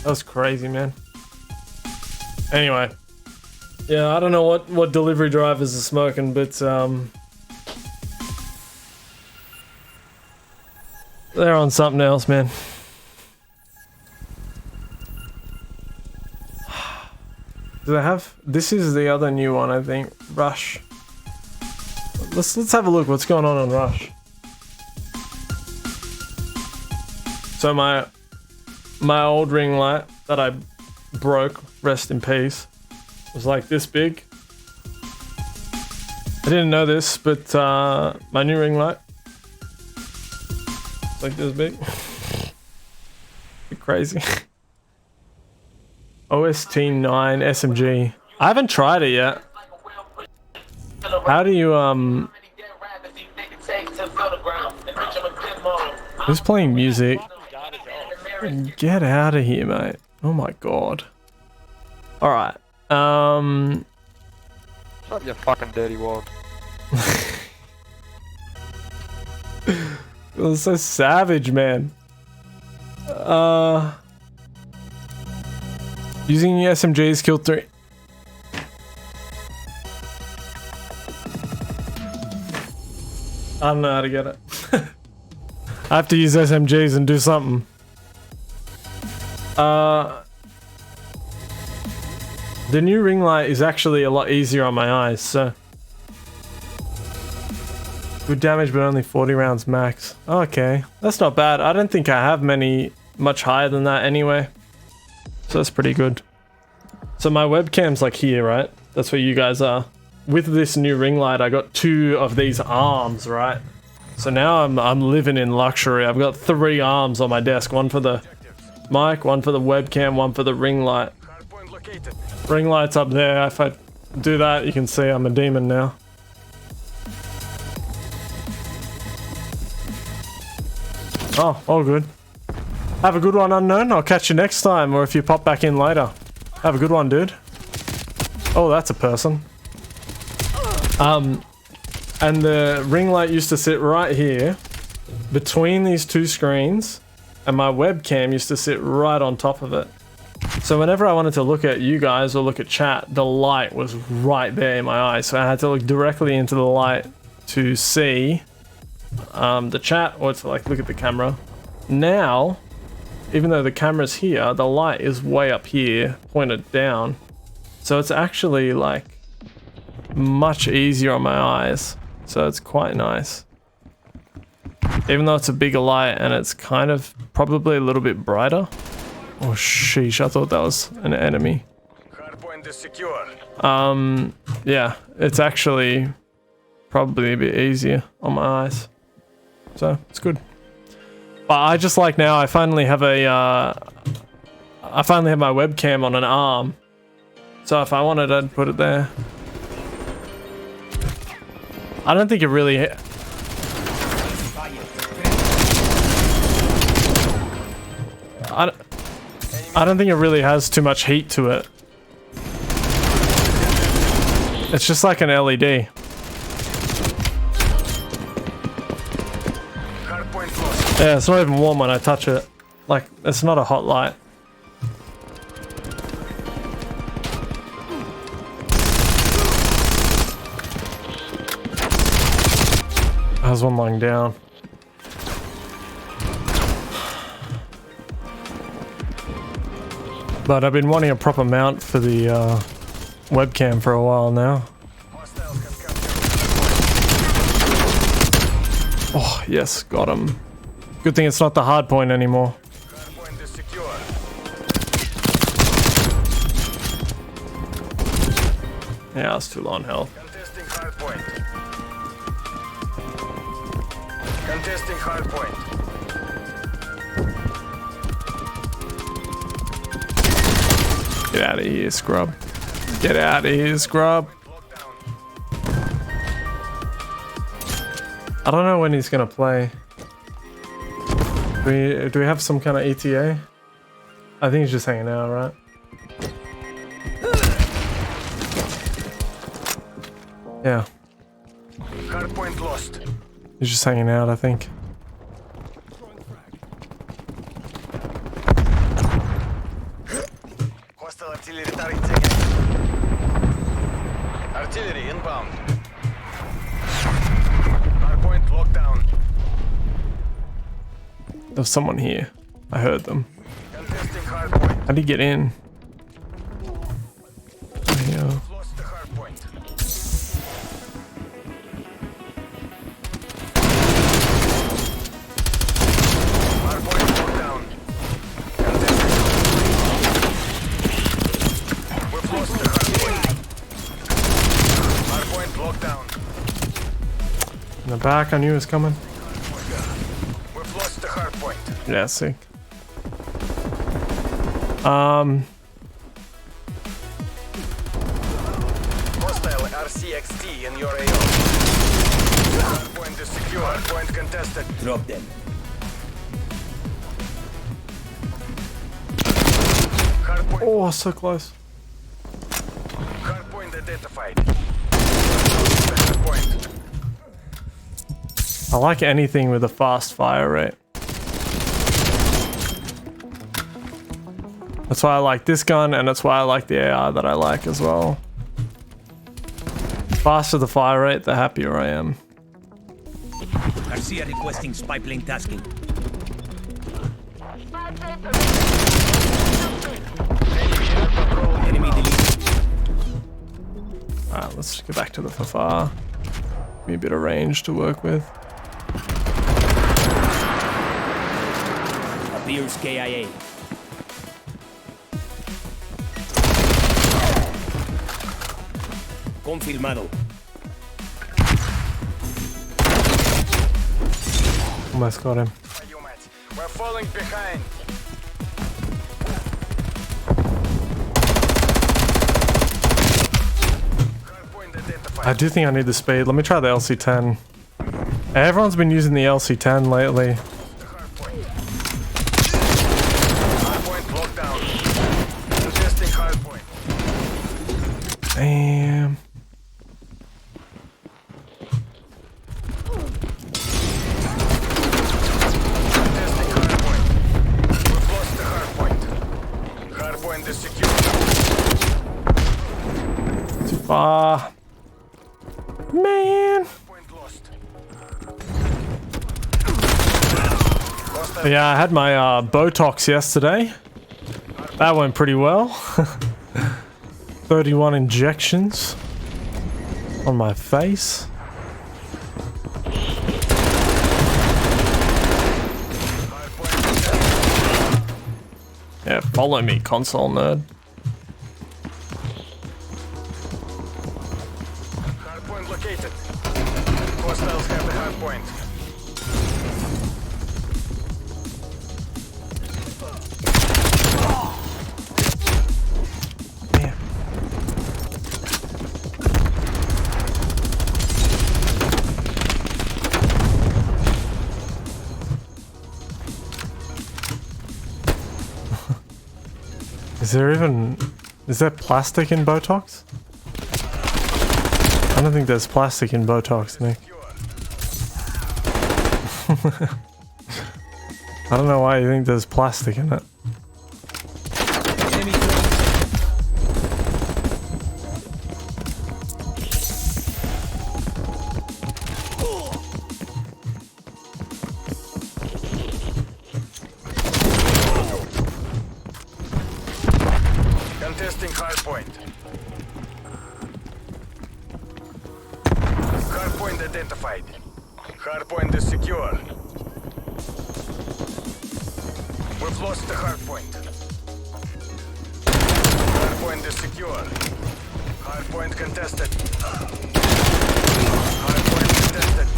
[SPEAKER 1] That was crazy, man. Anyway. Yeah, I don't know what delivery drivers are smoking, but they're on something else, man. Do they have? This is the other new one, I think. Rush. Let's have a look. What's going on Rush? So my old ring light that I broke, rest in peace, was like this big. I didn't know this, but my new ring light, it's like this big. Crazy. OST 9 SMG. I haven't tried it yet. How do you Who's playing music? Get out of here, mate. Oh my god. Alright.
[SPEAKER 9] Shut your fucking dirty wog.
[SPEAKER 1] It was so savage, man. Using SMGs killed 3. I don't know how to get it. I have to use SMGs and do something. The new ring light is actually a lot easier on my eyes, so. Good damage, but only 40 rounds max. Okay, that's not bad. I don't think I have much higher than that anyway. So that's pretty good. So my webcam's like here, right? That's where you guys are. With this new ring light, I got 2 of these arms, right? So now I'm living in luxury. I've got 3 arms on my desk. One for the mic, one for the webcam, one for the ring light. Ring light's up there. If I do that, you can see I'm a demon now. Oh, all good. Have a good one, Unknown. I'll catch you next time, or if you pop back in later. Have a good one, dude. Oh, that's a person. And the ring light used to sit right here, between these 2 screens, and my webcam used to sit right on top of it. So whenever I wanted to look at you guys or look at chat, the light was right there in my eyes. So I had to look directly into the light to see the chat, or to like look at the camera. Now, even though the camera's here, the light is way up here, pointed down. So it's actually like much easier on my eyes. so it's quite nice. Even though it's a bigger light and it's kind of probably a little bit brighter. Oh sheesh, I thought that was an enemy.
[SPEAKER 4] Hardpoint is secure.
[SPEAKER 1] Yeah, it's actually probably a bit easier on my eyes. So, it's good. But I just like now, I finally have a, I finally have my webcam on an arm. So if I wanted, I'd put it there. I don't think it really... I don't think it really has too much heat to it. It's just like an LED. Yeah, it's not even warm when I touch it. Like, it's not a hot light. There's one lying down. But I've been wanting a proper mount for the webcam for a while now. Oh, yes, got him. Good thing it's not the hard point anymore.
[SPEAKER 4] Hardpoint is secure.
[SPEAKER 1] Yeah, I was too low on health.
[SPEAKER 4] Contesting hardpoint. Contesting hardpoint.
[SPEAKER 1] Get out of here, scrub. Get out of here, scrub. I don't know when he's gonna play. Do we have some kind of ETA? I think he's just hanging out, right? Yeah.
[SPEAKER 4] Hardpoint lost.
[SPEAKER 1] He's just hanging out, I think.
[SPEAKER 4] Hostile artillery turrets again. Artillery inbound. Hardpoint locked down.
[SPEAKER 1] There's someone here. I heard them.
[SPEAKER 4] Contesting hardpoint.
[SPEAKER 1] How'd he get in? Yeah.
[SPEAKER 4] Lost the hardpoint. Hardpoint locked down. We've lost the hardpoint. Hardpoint locked down.
[SPEAKER 1] In the back, I knew it was coming.
[SPEAKER 4] We've lost the hardpoint.
[SPEAKER 1] Yeah, sick.
[SPEAKER 4] Hostile RCXT in your AO. Hardpoint is secure. Hardpoint contested.
[SPEAKER 10] Drop them.
[SPEAKER 4] Hardpoint.
[SPEAKER 1] Oh, so close.
[SPEAKER 4] Hardpoint identified. Hardpoint.
[SPEAKER 1] I like anything with a fast fire rate. That's why I like this gun, and that's why I like the AR that I like as well. Faster the fire rate, the happier I am.
[SPEAKER 10] Garcia requesting spy plane tasking. Enemy deleted.
[SPEAKER 1] Alright, let's go back to the Fafar. Give me a bit of range to work with.
[SPEAKER 10] Appears KIA. Confirmado.
[SPEAKER 1] Almost got him.
[SPEAKER 4] We're falling behind. Hardpoint identified.
[SPEAKER 1] I do think I need the speed. Let me try the LC10. Everyone's been using the LC10 lately.
[SPEAKER 4] Hardpoint locked down. Contesting hardpoint.
[SPEAKER 1] Damn.
[SPEAKER 4] Contesting hardpoint. We've lost the hardpoint. Hardpoint is secure.
[SPEAKER 1] Too far. Man.
[SPEAKER 4] Point lost.
[SPEAKER 1] Yeah, I had my Botox yesterday. That went pretty well. 31 injections on my face. Follow me, console nerd.
[SPEAKER 4] Hardpoint located. Hostiles have the hardpoint.
[SPEAKER 1] Man. Is there plastic in Botox? I don't think there's plastic in Botox, Nick. I don't know why you think there's plastic in it.
[SPEAKER 4] Contesting hardpoint. Hardpoint identified. Hardpoint is secure. We've lost the hardpoint. Hardpoint is secure. Hardpoint contested. Hardpoint contested.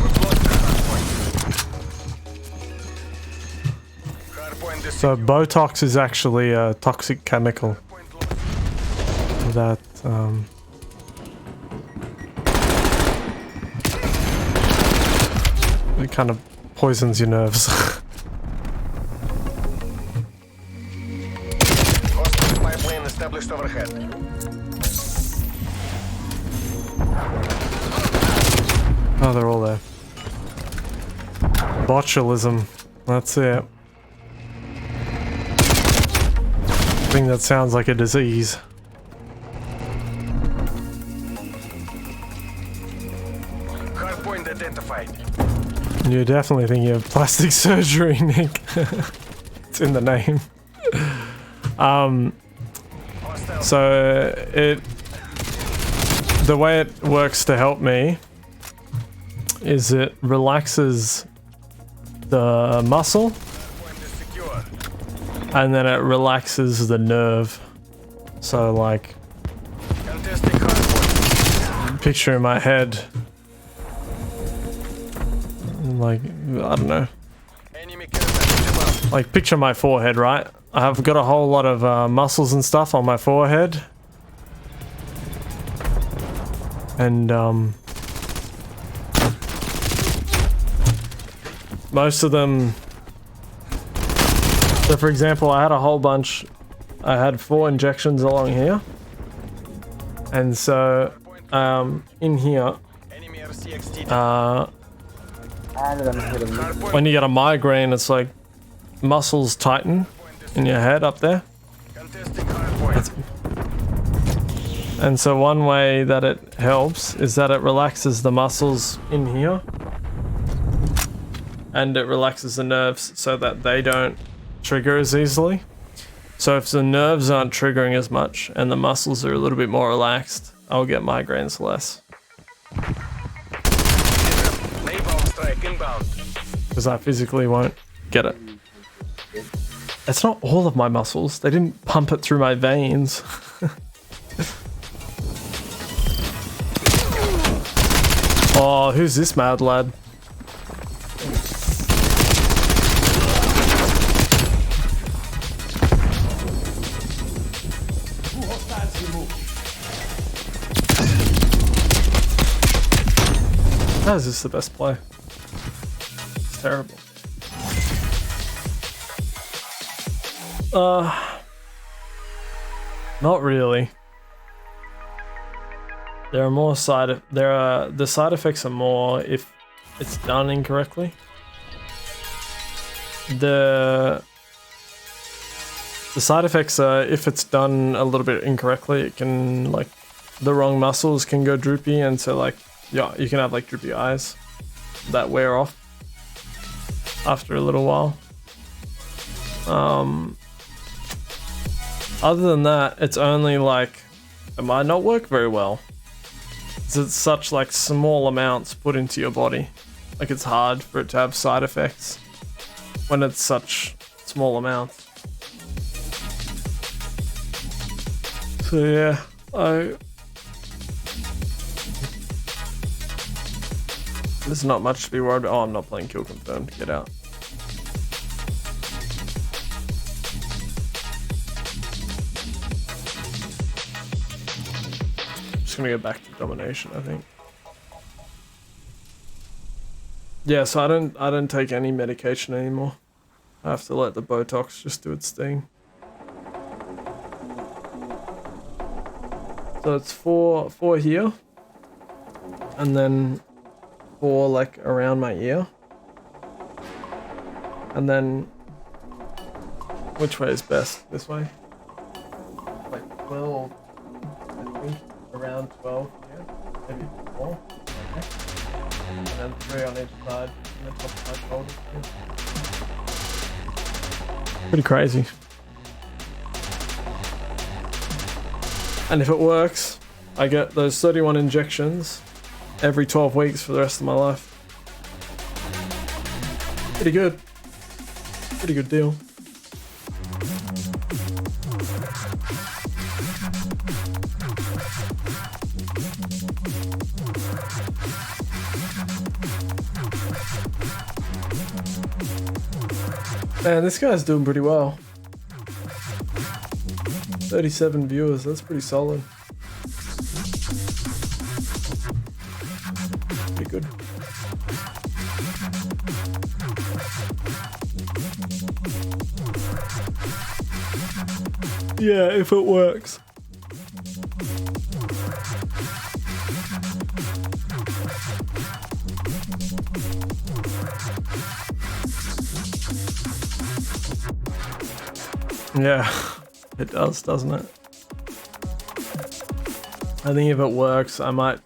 [SPEAKER 4] We've lost the hardpoint. Hardpoint is
[SPEAKER 1] So
[SPEAKER 4] secure.
[SPEAKER 1] Botox is actually a toxic chemical that it kind of poisons your nerves.
[SPEAKER 4] Hostile spy plane established overhead.
[SPEAKER 1] Oh, they're all there. Botulism. That's it. I think that sounds like a disease.
[SPEAKER 4] Hardpoint identified.
[SPEAKER 1] You're definitely thinking of plastic surgery, Nick. It's in the name. So the way it works to help me is it relaxes the muscle
[SPEAKER 4] Hardpoint is secure.
[SPEAKER 1] and then it relaxes the nerve. So like
[SPEAKER 4] Contesting hardpoint.
[SPEAKER 1] picture in my head, like I don't know,
[SPEAKER 4] Enemy care package above.
[SPEAKER 1] like picture my forehead, right? I've got a whole lot of muscles and stuff on my forehead, and most of them. So for example, I had a whole bunch. I had 4 injections along here, and so in here,
[SPEAKER 4] Enemy RCXD.
[SPEAKER 1] when you get a migraine, it's like muscles tighten in your head up there.
[SPEAKER 4] Contesting hardpoint.
[SPEAKER 1] And so one way that it helps is that it relaxes the muscles in here. And it relaxes the nerves so that they don't trigger as easily. So if the nerves aren't triggering as much and the muscles are a little bit more relaxed, I'll get migraines less.
[SPEAKER 4] Napalm strike inbound.
[SPEAKER 1] Because I physically won't get it. It's not all of my muscles. They didn't pump it through my veins. Oh, who's this mad lad? How is this the best play? It's terrible. Not really. There are more the side effects are more if it's done incorrectly. The side effects are if it's done a little bit incorrectly, it can like the wrong muscles can go droopy, and so like yeah, you can have like droopy eyes that wear off after a little while. Other than that, it's only like it might not work very well. It's such like small amounts put into your body. Like it's hard for it to have side effects when it's such small amounts. So yeah, there's not much to be worried about. Oh, I'm not playing kill confirmed. Get out. Just gonna go back to domination, I think. Yeah, so I don't take any medication anymore. I have to let the Botox just do its thing. So it's four here, and then 4 like around my ear, and then which way is best? This way? Like 12, I think, around 12 here, maybe 4. Okay. And then 3 on each side, and the top of my shoulders. Pretty crazy. And if it works, I get those 31 injections every 12 weeks for the rest of my life. Pretty good. Pretty good deal. Man, this guy's doing pretty well. 37 viewers, that's pretty solid. Pretty good. Yeah, if it works. Yeah, it does, doesn't it? I think if it works, I might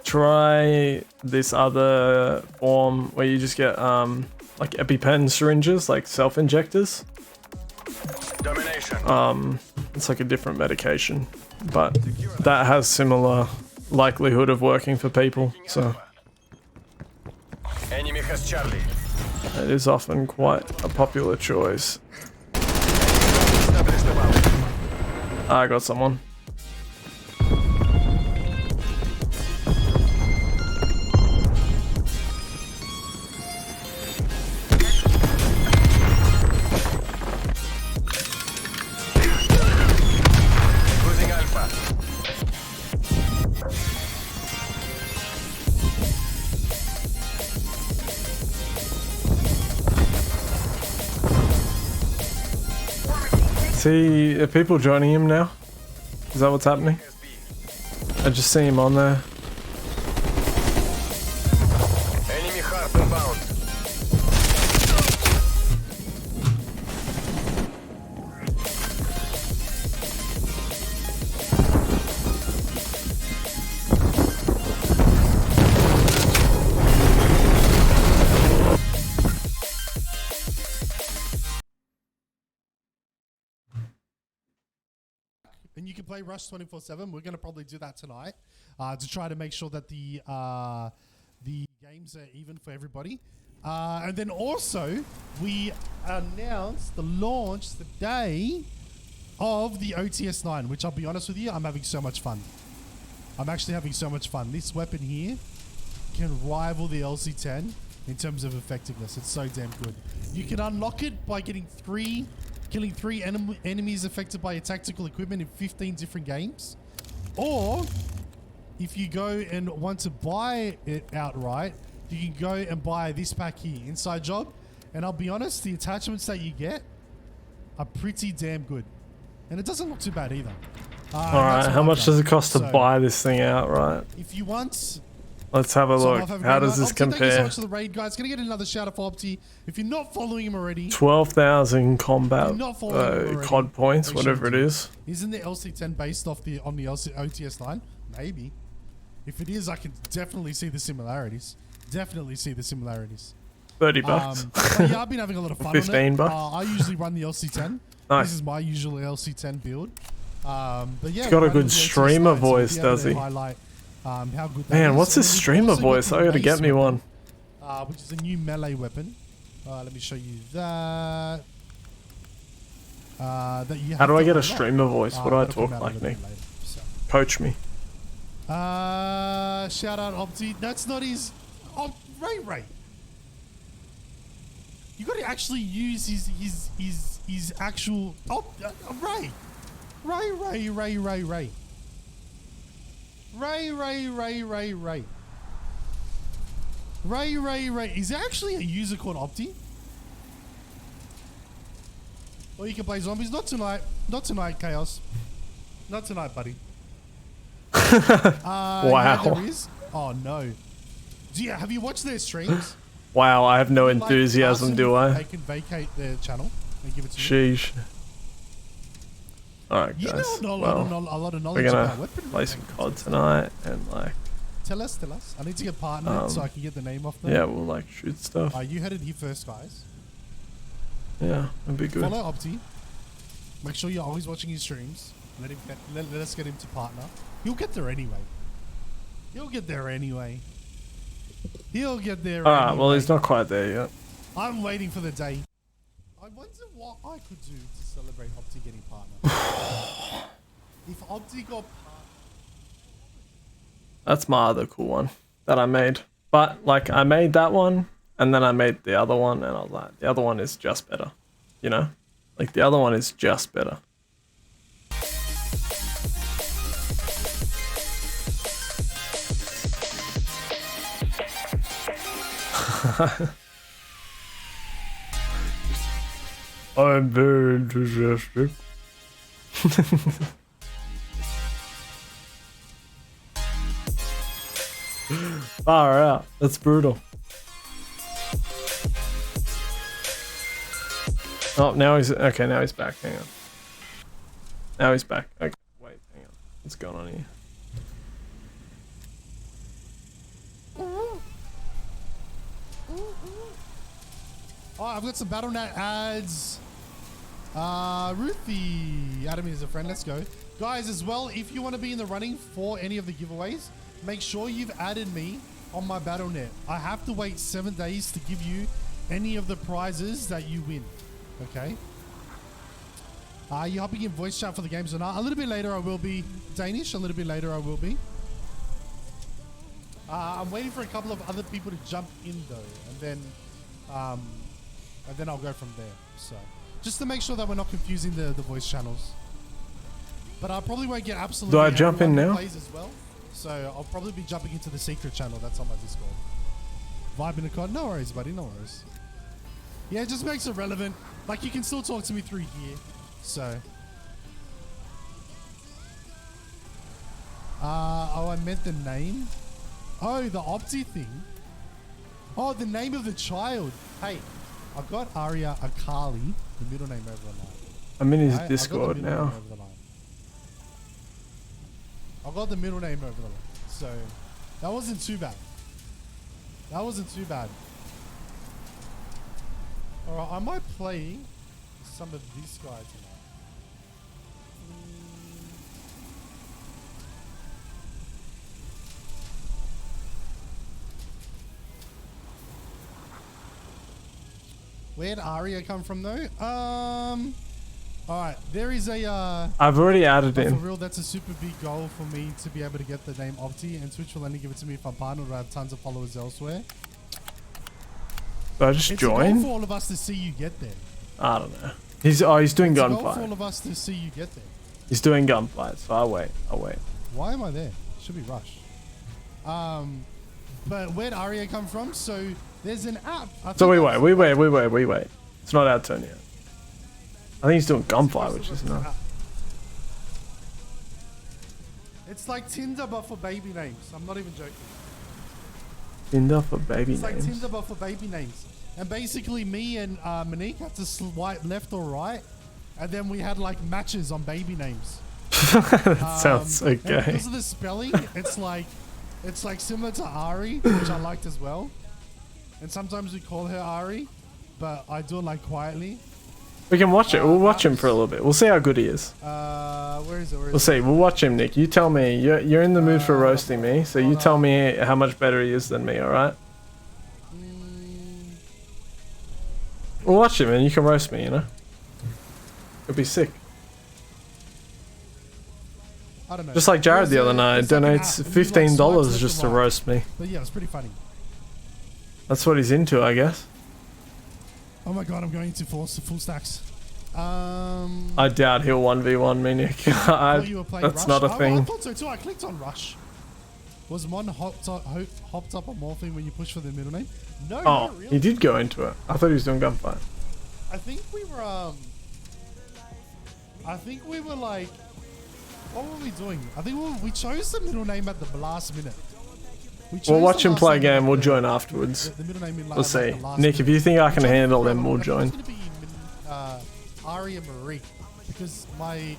[SPEAKER 1] try this other form where you just get like EpiPen syringes, like self-injectors.
[SPEAKER 4] Domination.
[SPEAKER 1] It's like a different medication, but that has similar likelihood of working for people, so
[SPEAKER 4] Enemy has Charlie.
[SPEAKER 1] it is often quite a popular choice. I got someone.
[SPEAKER 4] Losing Alpha.
[SPEAKER 1] See, are people joining him now? Is that what's happening? I just see him on there.
[SPEAKER 4] Enemy hard inbound.
[SPEAKER 8] And you can play Rush 24/7. We're going to probably do that tonight to try to make sure that the games are even for everybody. And then also, we announced the launch today of the OTS 9, which I'll be honest with you, I'm having so much fun. I'm actually having so much fun. This weapon here can rival the LC10 in terms of effectiveness. It's so damn good. You can unlock it by killing 3 enemies affected by your tactical equipment in 15 different games. Or, if you go and want to buy it outright, you can go and buy this pack here, Inside Job. And I'll be honest, the attachments that you get are pretty damn good. And it doesn't look too bad either.
[SPEAKER 1] Alright, how much does it cost to buy this thing outright?
[SPEAKER 8] If you want...
[SPEAKER 1] Let's have a look. How does this
[SPEAKER 8] Opti, thank you so
[SPEAKER 1] compare?
[SPEAKER 8] much for the raid, guys. Gonna get another shout out for Opti. If you're not following him already,
[SPEAKER 1] 12,000 combat
[SPEAKER 8] You're not following him already.
[SPEAKER 1] COD points,
[SPEAKER 8] We
[SPEAKER 1] whatever it
[SPEAKER 8] should do.
[SPEAKER 1] is.
[SPEAKER 8] Isn't the LC10 based off the OTS 9? Maybe. If it is, I can definitely see the similarities. Definitely see the similarities.
[SPEAKER 1] 30 bucks.
[SPEAKER 8] But yeah, I've been having a lot of fun
[SPEAKER 1] 15
[SPEAKER 8] on it.
[SPEAKER 1] bucks.
[SPEAKER 8] I usually run the LC10.
[SPEAKER 1] Nice.
[SPEAKER 8] This is my usual LC10 build. But yeah,
[SPEAKER 1] He's got a
[SPEAKER 8] running
[SPEAKER 1] good
[SPEAKER 8] the OTS
[SPEAKER 1] streamer
[SPEAKER 8] 9, so
[SPEAKER 1] voice,
[SPEAKER 8] if you have
[SPEAKER 1] does
[SPEAKER 8] to
[SPEAKER 1] he?
[SPEAKER 8] highlight, how good that
[SPEAKER 1] Man,
[SPEAKER 8] is.
[SPEAKER 1] what's
[SPEAKER 8] And
[SPEAKER 1] his
[SPEAKER 8] then we've
[SPEAKER 1] streamer
[SPEAKER 8] also got
[SPEAKER 1] voice?
[SPEAKER 8] the
[SPEAKER 1] I gotta get
[SPEAKER 8] mace
[SPEAKER 1] me
[SPEAKER 8] weapon,
[SPEAKER 1] one.
[SPEAKER 8] which is a new melee weapon. Let me show you that. that you.
[SPEAKER 1] How
[SPEAKER 8] have
[SPEAKER 1] do I
[SPEAKER 8] to
[SPEAKER 1] get a
[SPEAKER 8] unlock.
[SPEAKER 1] streamer voice? What do I
[SPEAKER 8] That'll come
[SPEAKER 1] talk
[SPEAKER 8] out a
[SPEAKER 1] like,
[SPEAKER 8] little
[SPEAKER 1] Nick?
[SPEAKER 8] bit later, so.
[SPEAKER 1] Coach me.
[SPEAKER 8] Shout out Opti. That's not his. Oh, Ray. You got to actually use his actual. Oh, Ray. Ray. Is there actually a user called Opti? Or you can play zombies. Not tonight. Not tonight, Chaos. Not tonight, buddy.
[SPEAKER 1] Wow.
[SPEAKER 8] Yeah, there is. Oh no. Have you watched their streams?
[SPEAKER 1] Wow, I have no
[SPEAKER 8] Would you like
[SPEAKER 1] enthusiasm,
[SPEAKER 8] us
[SPEAKER 1] do
[SPEAKER 8] if
[SPEAKER 1] I?
[SPEAKER 8] They can vacate their channel and give it to you.
[SPEAKER 1] Sheesh. Alright,
[SPEAKER 8] You
[SPEAKER 1] guys.
[SPEAKER 8] know a
[SPEAKER 1] Well,
[SPEAKER 8] lot of knowledge
[SPEAKER 1] we're gonna
[SPEAKER 8] about weapon
[SPEAKER 1] play some
[SPEAKER 8] manufacturing.
[SPEAKER 1] COD tonight and like,
[SPEAKER 8] Tell us. I need to get partnered so I can get the name off them.
[SPEAKER 1] yeah, we'll like shoot stuff.
[SPEAKER 8] You heard it here first, guys.
[SPEAKER 1] Yeah, that'd be good.
[SPEAKER 8] Follow Opti. Make sure you're always watching his streams. Let us get him to partner. He'll get there anyway.
[SPEAKER 1] Alright, well, he's not quite there yet.
[SPEAKER 8] I'm waiting for the day. I wonder what I could do to celebrate Opti getting partner. If Opti got partner.
[SPEAKER 1] That's my other cool one that I made. But like, I made that one and then I made the other one and I was like, the other one is just better. You know? Like, the other one is just better. I'm very enthusiastic. Far out. That's brutal. Oh, now he's okay. Now he's back. Hang on. Now he's back. Okay, wait. Hang on. What's going on here?
[SPEAKER 8] Oh, I've got some BattleNet ads. Ruthie added me as a friend. Let's go. Guys, as well, if you want to be in the running for any of the giveaways, make sure you've added me on my BattleNet. I have to wait 7 days to give you any of the prizes that you win. Okay? Are you hopping in voice chat for the games or not? A little bit later I will be. Danish, a little bit later I will be. I'm waiting for a couple of other people to jump in though, and then I'll go from there. So, just to make sure that we're not confusing the voice channels. But I probably won't get absolutely.
[SPEAKER 1] Do I jump in
[SPEAKER 8] everyone who
[SPEAKER 1] now?
[SPEAKER 8] plays as well. So I'll probably be jumping into the secret channel that's on my Discord. Vibe in the COD, no worries, buddy, no worries. Yeah, it just makes it relevant. Like, you can still talk to me through here. So. Oh, I meant the name. Oh, the Opti thing. Oh, the name of the child. Hey, I got Arya Akali, the middle name over the line.
[SPEAKER 1] I'm in his
[SPEAKER 8] I got the
[SPEAKER 1] Discord
[SPEAKER 8] middle name
[SPEAKER 1] now.
[SPEAKER 8] over the line. I got the middle name over the line. So, that wasn't too bad. Alright, I might play some of this guy tonight. Where'd Arya come from though? Alright, there is a
[SPEAKER 1] I've already added
[SPEAKER 8] for
[SPEAKER 1] in.
[SPEAKER 8] real, that's a super big goal for me to be able to get the name Opti, and Twitch will only give it to me if I'm partnered or I have tons of followers elsewhere.
[SPEAKER 1] Do I just
[SPEAKER 8] It's a goal
[SPEAKER 1] join?
[SPEAKER 8] for all of us to see you get there.
[SPEAKER 1] I don't know. He's doing
[SPEAKER 8] It's a goal for all
[SPEAKER 1] gunfight.
[SPEAKER 8] of us to see you get there.
[SPEAKER 1] He's doing gunfight, so I'll wait.
[SPEAKER 8] Why am I there? Should be Rush. But where'd Arya come from? So there's an app.
[SPEAKER 1] So we wait. It's not our turn yet. I think he's doing gunfight, which is not.
[SPEAKER 8] It's like Tinder but for baby names. I'm not even joking.
[SPEAKER 1] Tinder for baby
[SPEAKER 8] It's like
[SPEAKER 1] names.
[SPEAKER 8] Tinder but for baby names. And basically me and Monique had to swipe left or right, and then we had like matches on baby names.
[SPEAKER 1] That sounds so
[SPEAKER 8] and
[SPEAKER 1] gay.
[SPEAKER 8] because of the spelling, it's like similar to Ari, which I liked as well. And sometimes we call her Ari, but I do it like quietly.
[SPEAKER 1] We can watch it. We'll watch him for a little bit. We'll see how good he is.
[SPEAKER 8] Where is it?
[SPEAKER 1] We'll see. We'll watch him, Nick. You tell me. You're in the mood for roasting me, so you tell me how much better he is than me. All right? We'll watch him, and you can roast me. You know. It'd be sick.
[SPEAKER 8] I don't know.
[SPEAKER 1] Just like Jared the other night,
[SPEAKER 8] There's like an
[SPEAKER 1] donates
[SPEAKER 8] app, and you, like,
[SPEAKER 1] $15
[SPEAKER 8] swipe left
[SPEAKER 1] just to
[SPEAKER 8] and right.
[SPEAKER 1] roast me.
[SPEAKER 8] But yeah, it was pretty funny.
[SPEAKER 1] That's what he's into, I guess.
[SPEAKER 8] Oh my god, I'm going to full stacks.
[SPEAKER 1] I doubt he'll 1v1 me, Nick.
[SPEAKER 8] thought you were playing
[SPEAKER 1] That's
[SPEAKER 8] Rush.
[SPEAKER 1] not a
[SPEAKER 8] I
[SPEAKER 1] thing.
[SPEAKER 8] thought so too. I clicked on Rush. Was Mon hopped up on Morphine when you push for the middle name? No,
[SPEAKER 1] Oh,
[SPEAKER 8] not really.
[SPEAKER 1] he did go into it. I thought he was doing gunfight.
[SPEAKER 8] I think we were like, what were we doing? I think we chose the middle name at the last minute.
[SPEAKER 1] We'll watch him play a game. We'll join afterwards.
[SPEAKER 8] The middle name in
[SPEAKER 1] We'll see.
[SPEAKER 8] the last
[SPEAKER 1] Nick, if
[SPEAKER 8] minute.
[SPEAKER 1] you think I can
[SPEAKER 8] Which
[SPEAKER 1] handle
[SPEAKER 8] think
[SPEAKER 1] them, we'll
[SPEAKER 8] I think
[SPEAKER 1] join.
[SPEAKER 8] It's gonna be Aria Marie because my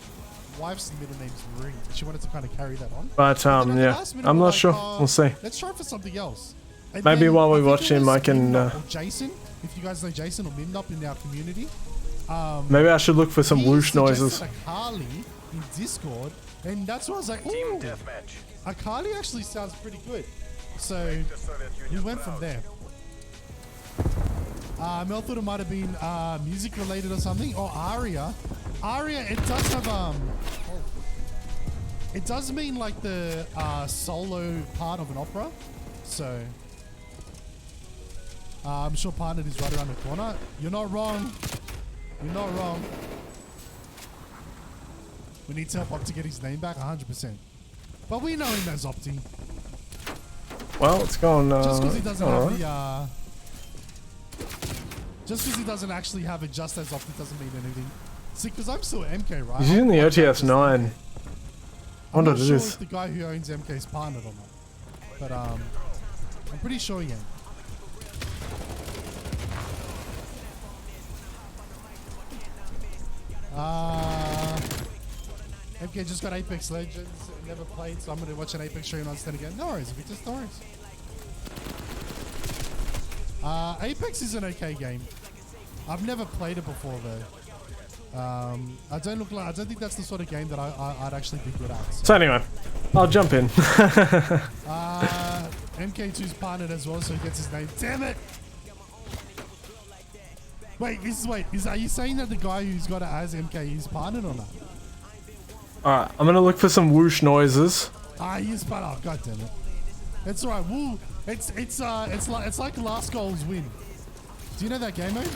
[SPEAKER 8] wife's middle name's Marie. She wanted to kind of carry that on.
[SPEAKER 1] But
[SPEAKER 8] And then at the
[SPEAKER 1] yeah,
[SPEAKER 8] last minute,
[SPEAKER 1] I'm
[SPEAKER 8] we're
[SPEAKER 1] not
[SPEAKER 8] like,
[SPEAKER 1] sure. We'll see.
[SPEAKER 8] Let's try for something else. And
[SPEAKER 1] Maybe
[SPEAKER 8] then
[SPEAKER 1] while we
[SPEAKER 8] I think
[SPEAKER 1] watch
[SPEAKER 8] it
[SPEAKER 1] him,
[SPEAKER 8] was
[SPEAKER 1] I can,
[SPEAKER 8] Mimnop or Jason, if you guys know Jason or Mimnop in our community.
[SPEAKER 1] Maybe I should look for some
[SPEAKER 8] he
[SPEAKER 1] whoosh noises.
[SPEAKER 8] suggested Akali in Discord, and that's why I was like, ooh, Akali actually sounds pretty good. So we went from there. Mel thought it might have been music related or something, or Aria. Aria, it does have it does mean like the solo part of an opera. So I'm sure Partnered is right around the corner. You're not wrong. You're not wrong. We need to help Opti get his name back 100%. But we know him as Opti.
[SPEAKER 1] Well, it's going.
[SPEAKER 8] Just because he doesn't have
[SPEAKER 1] alright.
[SPEAKER 8] the just because he doesn't actually have it just as Opti doesn't mean anything. See, because I'm still MK, right?
[SPEAKER 1] He's using the OTS 9.
[SPEAKER 8] I'm
[SPEAKER 1] Wonder
[SPEAKER 8] not
[SPEAKER 1] what it
[SPEAKER 8] sure
[SPEAKER 1] is.
[SPEAKER 8] if the guy who owns MK is partnered or not. But I'm pretty sure he ain't. MK just got Apex Legends, never played, so I'm gonna watch an Apex stream on Stand again. No worries, Victor, no worries. Apex is an okay game. I've never played it before though. I don't think that's the sort of game that I'd actually be good at.
[SPEAKER 1] So anyway, I'll jump in.
[SPEAKER 8] MK2's partnered as well, so he gets his name. Damn it! Wait, are you saying that the guy who's got it as MK is partnered or not?
[SPEAKER 1] Alright, I'm gonna look for some whoosh noises.
[SPEAKER 8] He's partnered. Oh, god damn it! It's alright. Woo! It's like Last Goals Win. Do you know that game mode?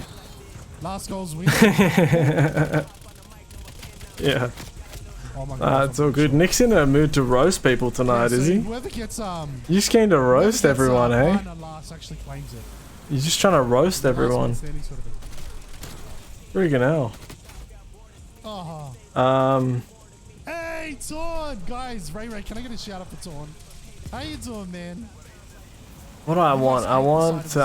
[SPEAKER 8] Last Goals Win.
[SPEAKER 1] Yeah.
[SPEAKER 8] Oh my god.
[SPEAKER 1] It's all good. Nick's in a mood to roast people tonight,
[SPEAKER 8] Yeah,
[SPEAKER 1] is
[SPEAKER 8] so
[SPEAKER 1] he?
[SPEAKER 8] Whoever gets
[SPEAKER 1] You just came to roast everyone, hey?
[SPEAKER 8] partner last actually claims it.
[SPEAKER 1] You're just trying to roast everyone.
[SPEAKER 8] Last one standing sort of thing.
[SPEAKER 1] Friggin' hell.
[SPEAKER 8] Oh. Hey, Torn! Guys, Ray, can I get a shout out for Torn? How you doing, man?
[SPEAKER 1] What do I want? I want,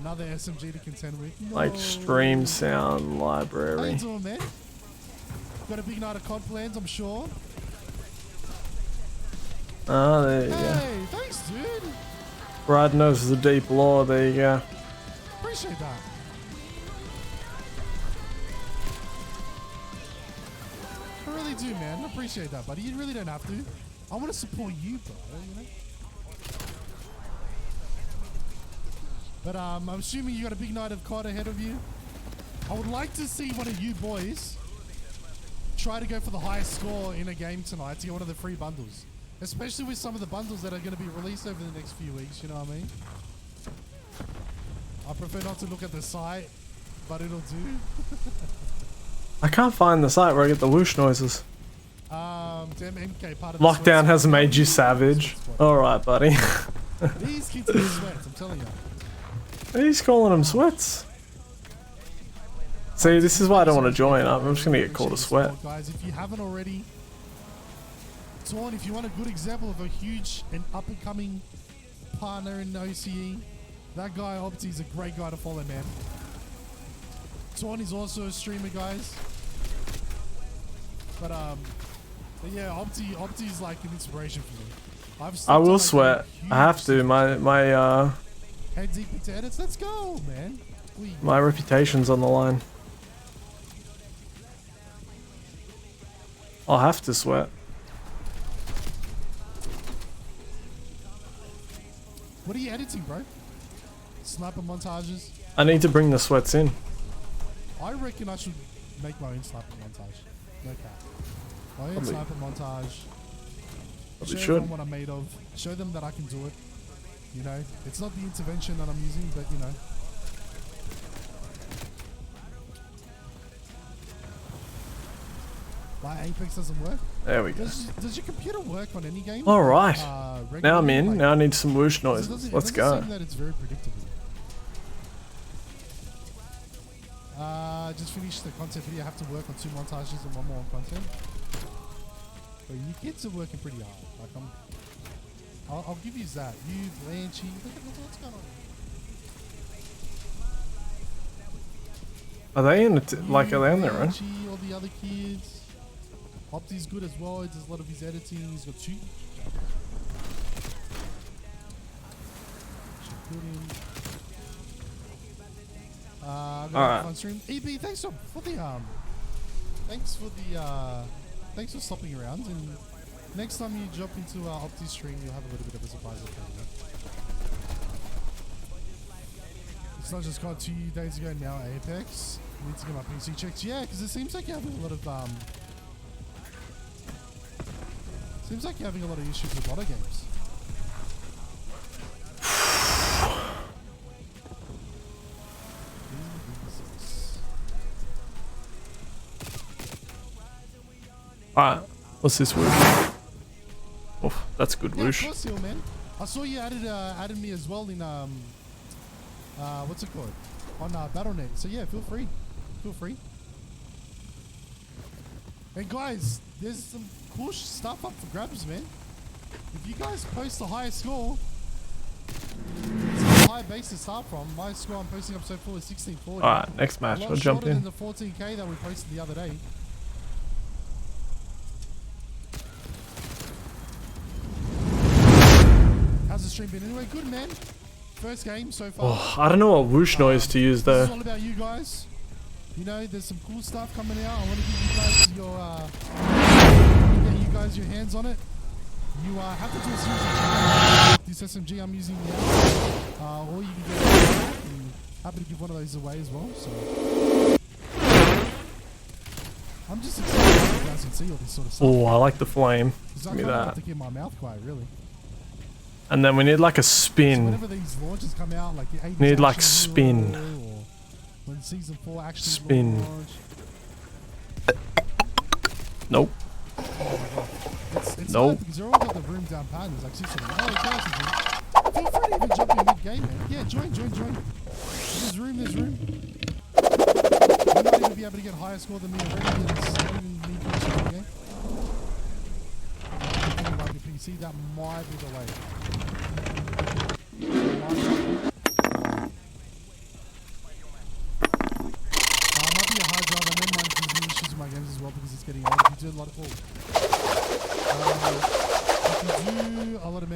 [SPEAKER 8] Another SMG to contend with.
[SPEAKER 1] like, stream sound
[SPEAKER 8] How you
[SPEAKER 1] library.
[SPEAKER 8] doing, man? Got a big night of COD plans, I'm sure.
[SPEAKER 1] Ah, there you go.
[SPEAKER 8] Hey, thanks, dude.
[SPEAKER 1] Brad knows the deep lore, there you go.
[SPEAKER 8] Appreciate that. I really do, man. I appreciate that, buddy. You really don't have to. I want to support you, bro. You know? But I'm assuming you got a big night of COD ahead of you. I would like to see one of you boys try to go for the highest score in a game tonight to get one of the free bundles. Especially with some of the bundles that are going to be released over the next few weeks, you know what I mean? I prefer not to look at the site, but it'll do.
[SPEAKER 1] I can't find the site where I get the whoosh noises.
[SPEAKER 8] Damn MK, part of the
[SPEAKER 1] Lockdown
[SPEAKER 8] sweat
[SPEAKER 1] has
[SPEAKER 8] squad.
[SPEAKER 1] made you savage. Alright, buddy.
[SPEAKER 8] These kids are sweats, I'm telling you.
[SPEAKER 1] He's calling them sweats. See, this is why I don't want to join. I'm just gonna get called a sweat.
[SPEAKER 8] Guys, if you haven't already, Torn, if you want a good example of a huge and up-and-coming partner in OCE, that guy Opti is a great guy to follow, man. Torn is also a streamer, guys. But yeah, Opti is like an inspiration for me.
[SPEAKER 1] I will sweat. I have to. My
[SPEAKER 8] head deep into edits. Let's go, man.
[SPEAKER 1] my reputation's on the line. I'll have to sweat.
[SPEAKER 8] What are you editing, bro? Sniper montages.
[SPEAKER 1] I need to bring the sweats in.
[SPEAKER 8] I reckon I should make my own sniper montage. No cap. My own sniper montage.
[SPEAKER 1] Probably
[SPEAKER 8] Show
[SPEAKER 1] should.
[SPEAKER 8] them what I'm made of. Show them that I can do it. You know, it's not the intervention that I'm using, but you know. My Apex doesn't work.
[SPEAKER 1] There we go.
[SPEAKER 8] Does your computer work on any game?
[SPEAKER 1] All right.
[SPEAKER 8] Regularly?
[SPEAKER 1] Now I'm in.
[SPEAKER 8] Like,
[SPEAKER 1] Now I need some whoosh
[SPEAKER 8] it
[SPEAKER 1] noises.
[SPEAKER 8] doesn't-
[SPEAKER 1] Let's
[SPEAKER 8] it
[SPEAKER 1] go.
[SPEAKER 8] doesn't seem that it's very predictable. Just finished the content video. I have to work on 2 montages and 1 more on content. But you kids are working pretty hard. Like I'll give you that. You, Blanchie, look at what's going on.
[SPEAKER 1] Are they in it? Like, are they on their own?
[SPEAKER 8] Blanchie, all the other kids. Opti's good as well. He does a lot of his editing. He's got 2.
[SPEAKER 1] Alright.
[SPEAKER 8] On stream. EB, thanks for stopping around. And next time you jump into Opti's stream, you'll have a little bit of a surprise for you. It's not just got 2 days ago now. Apex. I need to get my PC checked. Yeah, because it seems like you're having a lot of issues with a lot of games.
[SPEAKER 1] Alright. What's this whoosh? Oh, that's good
[SPEAKER 8] Yeah, of
[SPEAKER 1] whoosh.
[SPEAKER 8] course, man. I saw you added me as well in what's it called? On Battle.net. So yeah, feel free. Feel free. And guys, there's some cool stuff up for grabs, man. If you guys post the highest score, it's a high base to start from. My score I'm posting up so far is 1640.
[SPEAKER 1] Alright, next match. I'll jump
[SPEAKER 8] Than
[SPEAKER 1] in.
[SPEAKER 8] the 14k that we posted the other day. How's the stream been? Anyway, good, man. First game so far.
[SPEAKER 1] Oh, I don't know what whoosh noise to use
[SPEAKER 8] This is
[SPEAKER 1] though.
[SPEAKER 8] all about you guys. You know, there's some cool stuff coming out. I want to give you guys your, get you guys your hands on it. You have to do a series of this SMG I'm using now, or you can get it. I'm happy to give one of those away as well. So I'm just excited that you guys can see all this sort of stuff.
[SPEAKER 1] Oh, I like the flame.
[SPEAKER 8] 'Cause I
[SPEAKER 1] Give me
[SPEAKER 8] kind of have
[SPEAKER 1] that.
[SPEAKER 8] to keep my mouth quiet, really.
[SPEAKER 1] And then we need like a
[SPEAKER 8] So
[SPEAKER 1] spin.
[SPEAKER 8] whenever these launches come out, like the 80s
[SPEAKER 1] Need like
[SPEAKER 8] Action
[SPEAKER 1] spin.
[SPEAKER 8] Hero, or when season 4 actually
[SPEAKER 1] Spin.
[SPEAKER 8] launch.
[SPEAKER 1] Nope.
[SPEAKER 8] It's
[SPEAKER 1] Nope.
[SPEAKER 8] hard because they're all got the room down pat. There's like 6 of them. Oh, guys, feel free to even jump in mid-game, man. Yeah, join. There's room. You might even be able to get a higher score than me already. And it's not even me pushing the game. Like your PC, that might be the way. Might be a hard drive. I know mine gives me issues with my games as well because it's getting old. If you do a lot of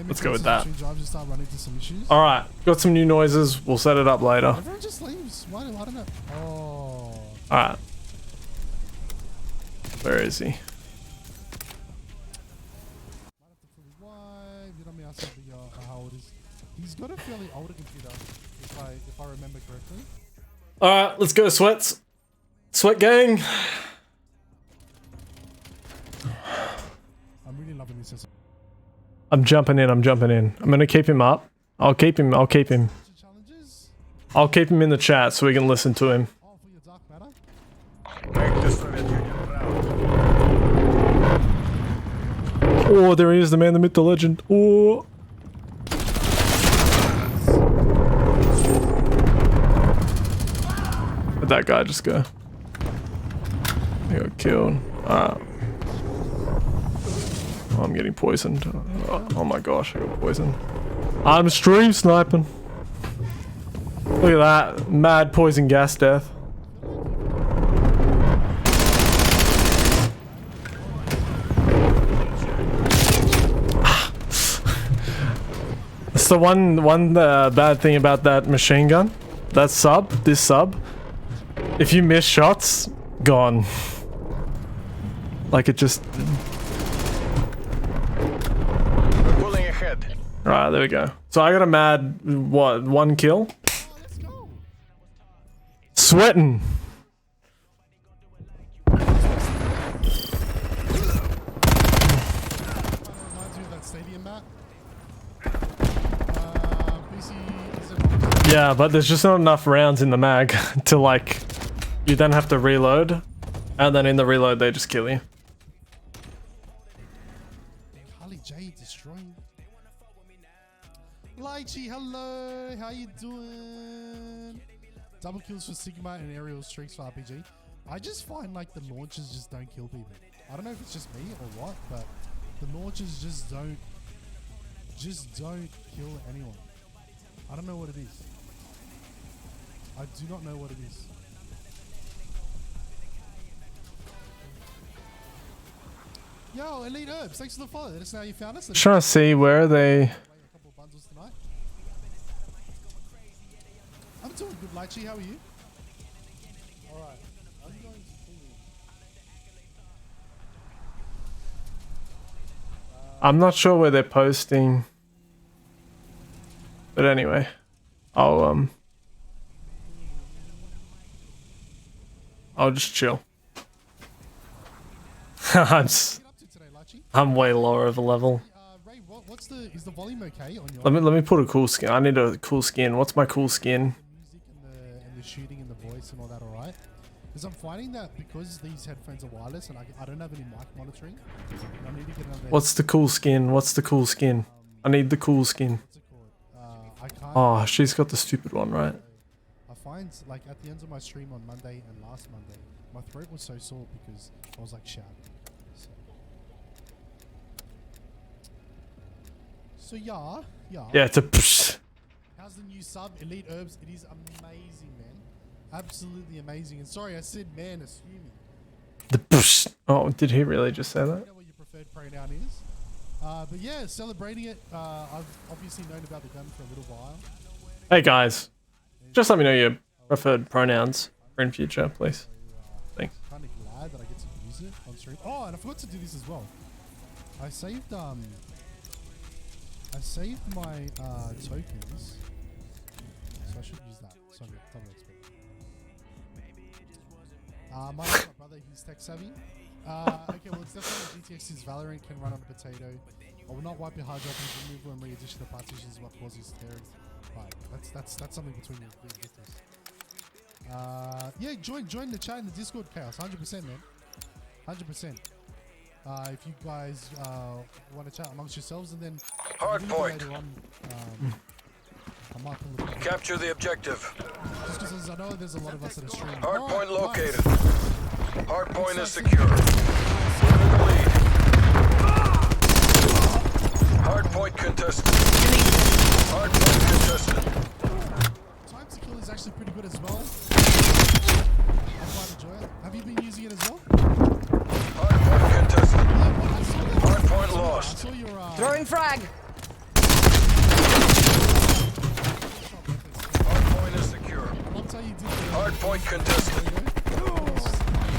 [SPEAKER 1] Let's go with that.
[SPEAKER 8] drives, you start running into some issues.
[SPEAKER 1] Alright, got some new noises. We'll set it up later.
[SPEAKER 8] Everyone just leaves. Why? I don't know. Oh.
[SPEAKER 1] Alright. Where is he?
[SPEAKER 8] Why? You don't me ask how old is. He's got a fairly older computer, if I remember correctly.
[SPEAKER 1] Alright, let's go, Sweats. Sweat gang.
[SPEAKER 8] I'm really loving this.
[SPEAKER 1] I'm jumping in. I'm gonna keep him up. I'll keep him. I'll keep him in the chat so we can listen to him.
[SPEAKER 8] Oh, for your dark matter?
[SPEAKER 1] Oh, there he is, the man, the myth, the legend. Oh. Where'd that guy just go? He got killed. Oh, I'm getting poisoned. Oh my gosh, I got poisoned. I'm stream sniping. Look at that. Mad poison gas death. So one bad thing about that machine gun, that sub, this sub, if you miss shots, gone. Like it just...
[SPEAKER 4] Pulling ahead.
[SPEAKER 1] Alright, there we go. So I got a mad, what, 1 kill? Sweating. Yeah, but there's just not enough rounds in the mag to like, you then have to reload, and then in the reload they just kill you.
[SPEAKER 8] Harley J destroying. Lychee, hello, how you doing? Double kills for Sigma and aerial streaks for RPG. I just find like the launches just don't kill people. I don't know if it's just me or what, but the launches just don't kill anyone. I don't know what it is. I do not know what it is. Yo, Elite Herbs, thanks for the follow. Let us know how you found us.
[SPEAKER 1] Just trying to see where they.
[SPEAKER 8] A couple of bundles tonight. I'm doing good, Lychee. How are you? Alright. I'm going to
[SPEAKER 1] I'm not sure where they're posting. But anyway, I'll just chill. I'm way lower of a level.
[SPEAKER 8] Ray, is the volume okay on your
[SPEAKER 1] Let me put a cool skin. I need a cool skin. What's my cool skin?
[SPEAKER 8] and the shooting and the voice and all that, alright? Because I'm finding that because these headphones are wireless and I don't have any mic monitoring, I need to get another.
[SPEAKER 1] What's the cool skin? What's the cool skin? I need the cool skin.
[SPEAKER 8] I can't.
[SPEAKER 1] Oh, she's got the stupid one, right?
[SPEAKER 8] I find like at the end of my stream on Monday and last Monday, my throat was so sore because I was like shouting. So yeah.
[SPEAKER 1] Yeah, it's a psh.
[SPEAKER 8] How's the new sub, Elite Herbs? It is amazing, man. Absolutely amazing. And sorry, I said man, assuming.
[SPEAKER 1] The psh. Oh, did he really just say that?
[SPEAKER 8] I don't know what your preferred pronoun is. But yeah, celebrating it. I've obviously known about the gun for a little while.
[SPEAKER 1] Hey guys, just let me know your preferred pronouns for in future, please. Thanks.
[SPEAKER 8] Kind of glad that I get to use it on stream. Oh, and I forgot to do this as well. I saved my tokens, so I should use that. So I'm double expert. My brother, he's tech savvy. Okay, well, it's definitely GTX's Valorant can run on a potato. I will not wipe your hard drive and removal and re-addition of partitions is what causes tears. Right, that's something between the victors. Yeah, join the chat in the Discord, Chaos. 100%, man. 100%. If you guys want to chat amongst yourselves, and then
[SPEAKER 4] Hardpoint.
[SPEAKER 8] later on, I might pull it.
[SPEAKER 4] Capture the objective.
[SPEAKER 8] Just because I know there's a lot of us that are streaming.
[SPEAKER 4] Hardpoint
[SPEAKER 8] Alright,
[SPEAKER 4] located.
[SPEAKER 8] nice.
[SPEAKER 4] Hardpoint is secure. We're in the lead. Hardpoint contested. Hardpoint contested.
[SPEAKER 8] Time to kill is actually pretty good as well. I quite enjoy it. Have you been using it as well?
[SPEAKER 4] Hardpoint contested.
[SPEAKER 8] Yeah,
[SPEAKER 4] Hardpoint
[SPEAKER 8] I
[SPEAKER 4] lost.
[SPEAKER 8] saw your
[SPEAKER 5] Throwing frag.
[SPEAKER 4] Hardpoint is secure.
[SPEAKER 8] I'll tell you did
[SPEAKER 4] Hardpoint contested.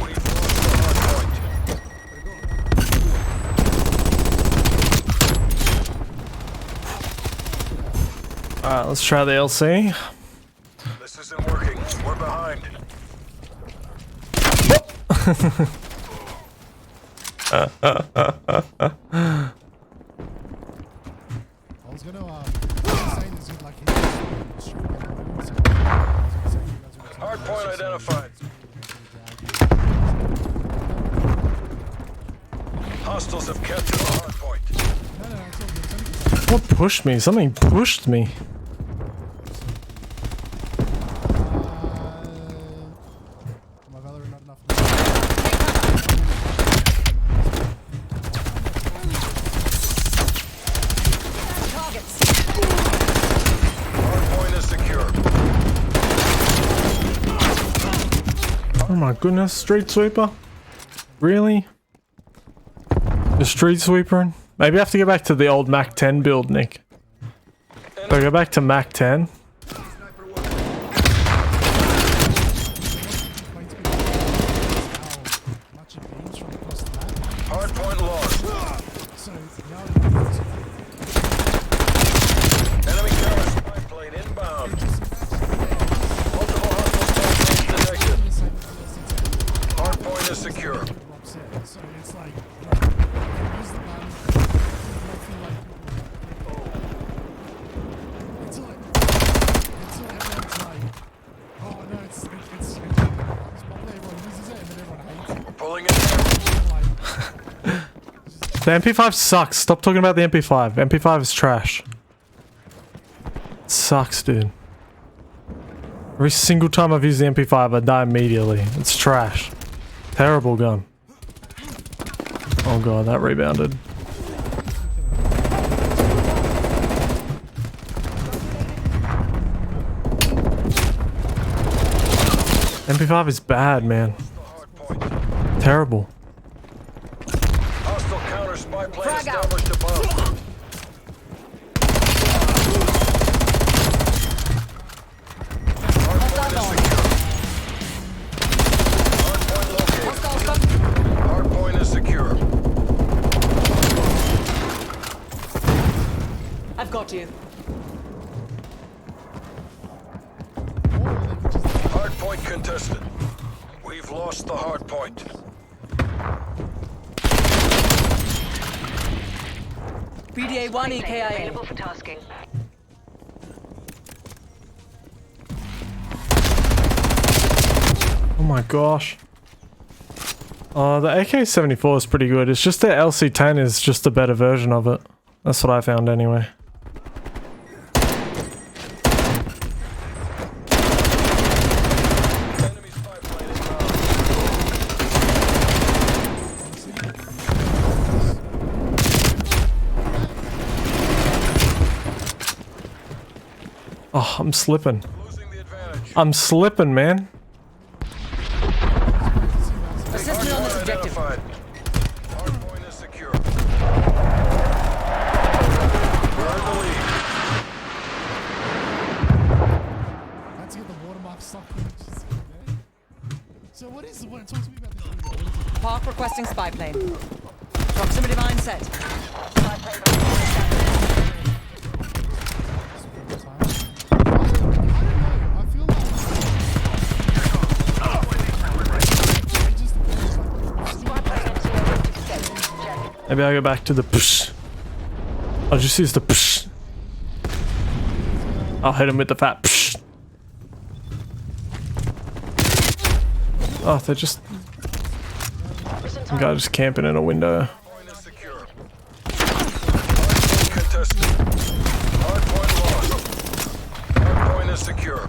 [SPEAKER 4] We've lost the hardpoint.
[SPEAKER 1] Alright, let's try the LC.
[SPEAKER 4] This isn't working. We're behind.
[SPEAKER 8] I was gonna say this is like
[SPEAKER 4] Hardpoint identified. Hostiles have captured the hardpoint.
[SPEAKER 1] What pushed me? Something pushed me.
[SPEAKER 8] my Valorant not enough.
[SPEAKER 5] Targets.
[SPEAKER 4] Hardpoint is secure.
[SPEAKER 1] Oh my goodness, Street Sweeper? Really? The Street Sweeper? Maybe I have to go back to the old Mac 10 build, Nick. So I go back to Mac 10.
[SPEAKER 4] Hardpoint lost.
[SPEAKER 8] So
[SPEAKER 4] Enemy counter spy plane inbound. Multiple hostile spy planes detected. Hardpoint is secure.
[SPEAKER 8] So it's like use the gun. Until
[SPEAKER 1] The MP5 sucks. Stop talking about the MP5. MP5 is trash. It sucks, dude. Every single time I've used the MP5, I die immediately. It's trash. Terrible gun. Oh god, that rebounded. MP5 is bad, man. Terrible.
[SPEAKER 4] Hostile counter spy plane
[SPEAKER 5] Frag out.
[SPEAKER 4] established above. Hardpoint is secure.
[SPEAKER 5] I've got you.
[SPEAKER 4] Hardpoint contested. We've lost the hardpoint.
[SPEAKER 5] BDA 1 EKIA.
[SPEAKER 11] Available for tasking.
[SPEAKER 1] Oh my gosh. The AK-74 is pretty good. It's just the LC-10 is just a better version of it. That's what I found anyway.
[SPEAKER 4] Enemy spy plane inbound.
[SPEAKER 1] Oh, I'm slipping.
[SPEAKER 4] Losing the advantage.
[SPEAKER 1] I'm slipping, man.
[SPEAKER 5] Assist me on this objective.
[SPEAKER 4] Identified. Hardpoint is secure. We're in the lead.
[SPEAKER 8] Had to get the watermark stuck in. So what is what? Talk to me about this video. What is it?
[SPEAKER 5] Park requesting spy plane. Proximity mine set.
[SPEAKER 8] I feel like
[SPEAKER 1] Maybe I'll go back to the push. I'll just use the push. I'll hit him with the fat push. Oh, they're just... Some guy just camping in a window.
[SPEAKER 4] Hardpoint is secure. Hardpoint contested. Hardpoint lost. Hardpoint is secure.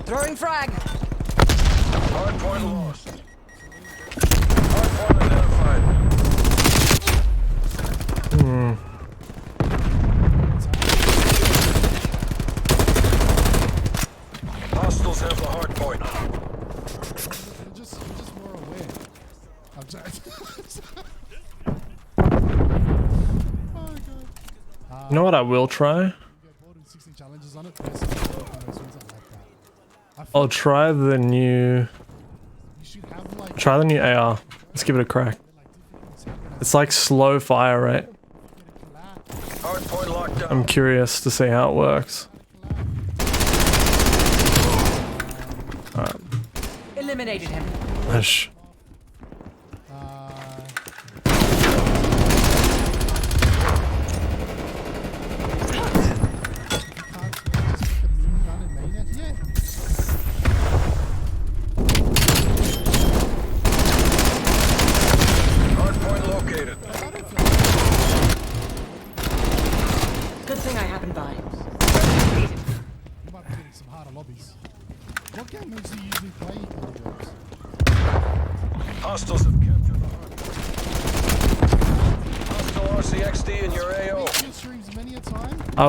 [SPEAKER 5] Throwing frag.
[SPEAKER 4] Hardpoint lost. Hardpoint identified. Hostiles have the hardpoint.
[SPEAKER 8] you're just more aware. I'm just. Oh god.
[SPEAKER 1] You know what I will try?
[SPEAKER 8] You get bored with 16 challenges on it. There's some those ones I like that. I feel
[SPEAKER 1] I'll try the new...
[SPEAKER 8] you should have like
[SPEAKER 1] Try the new AR. Let's give it a crack. It's like slow fire rate.
[SPEAKER 4] Hardpoint locked down.
[SPEAKER 1] I'm curious to see how it works.
[SPEAKER 5] Eliminated him.
[SPEAKER 1] Hush.
[SPEAKER 4] Hardpoint located.
[SPEAKER 5] Good thing I happened by.
[SPEAKER 8] You might be getting some harder lobbies. What game modes do you usually play, Jokes?
[SPEAKER 4] Hostiles have captured the hardpoint. Hostile RCXD in your AO.
[SPEAKER 8] Two streams many a time.
[SPEAKER 1] I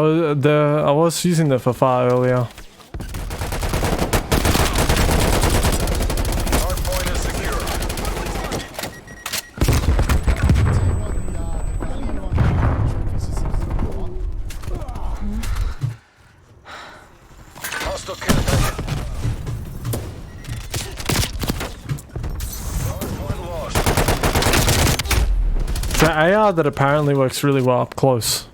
[SPEAKER 1] was using the Fafa earlier.
[SPEAKER 4] Hardpoint is secure.
[SPEAKER 8] Tell you what, the value on trophy systems is number one.
[SPEAKER 4] Hostile care package. Hardpoint lost.
[SPEAKER 1] It's an AR that apparently works really well up close.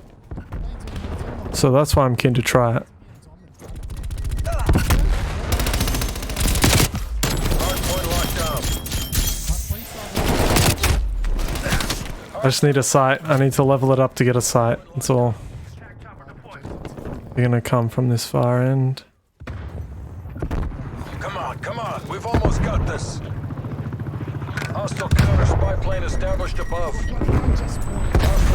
[SPEAKER 1] So that's why I'm keen to try it.
[SPEAKER 4] Hardpoint locked down.
[SPEAKER 1] I just need a sight. I need to level it up to get a sight. That's all. You're gonna come from this far end.
[SPEAKER 4] Come on, come on. We've almost got this. Hostile counter spy plane established above. Hostile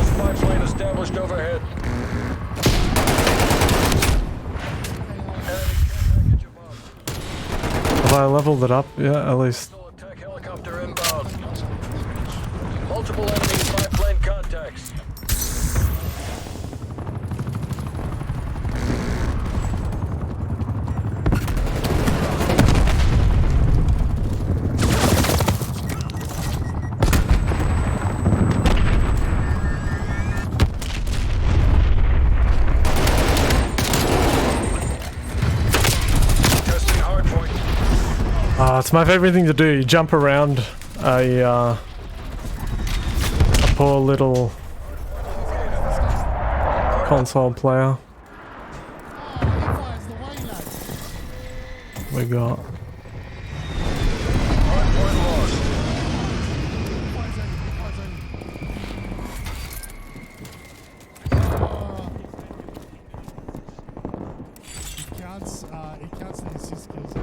[SPEAKER 4] spy plane established overhead.
[SPEAKER 1] Have I leveled it up? Yeah, at least.
[SPEAKER 4] Hostile attack helicopter inbound. Multiple enemy spy plane contacts. Testing hardpoint.
[SPEAKER 1] It's my favorite thing to do. You jump around a poor little console player. We got.
[SPEAKER 4] Hardpoint lost.
[SPEAKER 8] It counts the assist kills.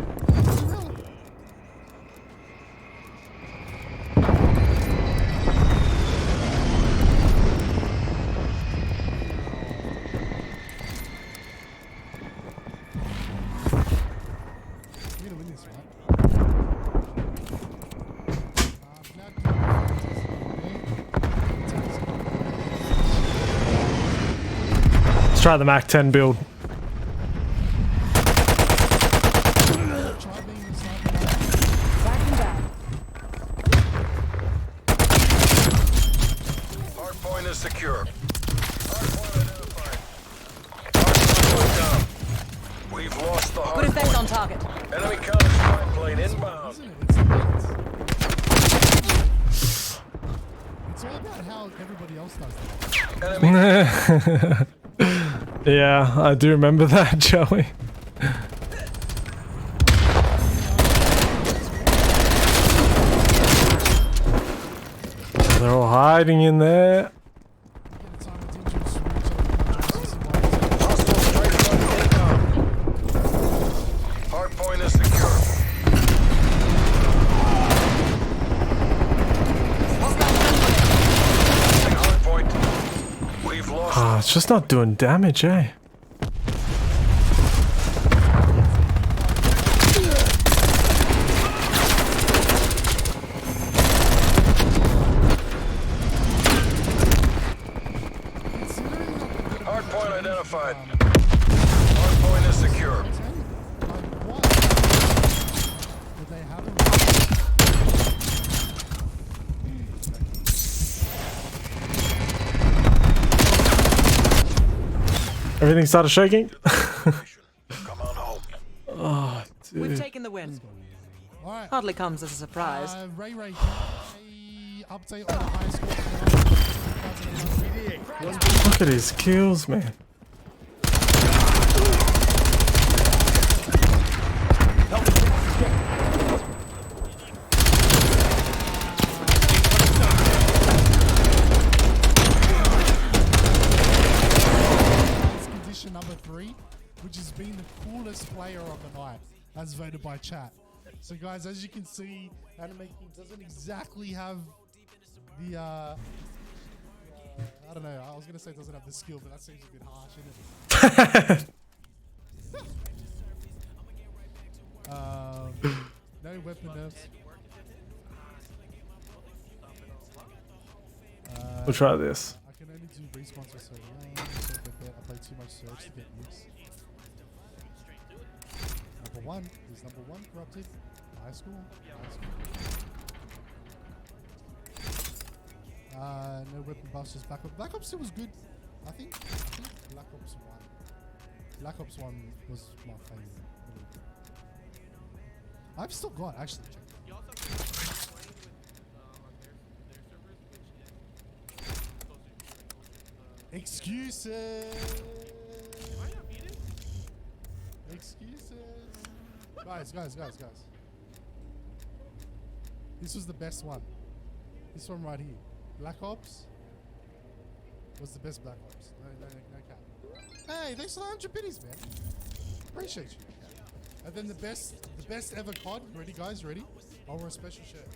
[SPEAKER 8] We're gonna win this, right?
[SPEAKER 1] Let's try the Mac 10 build.
[SPEAKER 4] Hardpoint is secure. Hardpoint identified. Hardpoint down. We've lost the
[SPEAKER 5] Good effect on
[SPEAKER 4] hardpoint.
[SPEAKER 5] target.
[SPEAKER 4] Enemy counter spy plane inbound.
[SPEAKER 8] It's all about how everybody else does that.
[SPEAKER 4] Enemy
[SPEAKER 1] Yeah, I do remember that, Joey. They're all hiding in there.
[SPEAKER 4] hostile strike plane inbound. Hardpoint is secure. Hardpoint. We've lost.
[SPEAKER 1] It's just not doing damage, eh?
[SPEAKER 4] Hardpoint identified. Hardpoint is secure.
[SPEAKER 8] But they haven't.
[SPEAKER 1] Everything started shaking.
[SPEAKER 4] Come on home.
[SPEAKER 1] Oh,
[SPEAKER 5] We've
[SPEAKER 1] dude.
[SPEAKER 5] taken the win.
[SPEAKER 8] All right.
[SPEAKER 5] Hardly comes as a surprise.
[SPEAKER 8] Ray, can I update on the high score?
[SPEAKER 1] Look at his kills, man.
[SPEAKER 8] Condition number 3, which has been the coolest player of the night, as voted by chat. So, guys, as you can see, Anime King doesn't exactly have the. I don't know. I was gonna say doesn't have the skill, but that seems a bit harsh, isn't it? No weapon nerfs.
[SPEAKER 1] We'll try this.
[SPEAKER 8] I can only do respawns for so long, so I play too much Surge to get nukes. Number 1 is number 1 corrupted. High school. No weapon busters. Black Ops. Black Ops 2 was good. I think Black Ops 1. Black Ops 1 was my favorite. I've still got actually. Excuses. Excuses. Guys. This was the best one. This one right here. Black Ops was the best Black Ops. No cap. Hey, thanks for the 100 biddies, man. Appreciate you. And then the best ever COD. Ready, guys? Ready? I'll wear a special shirt.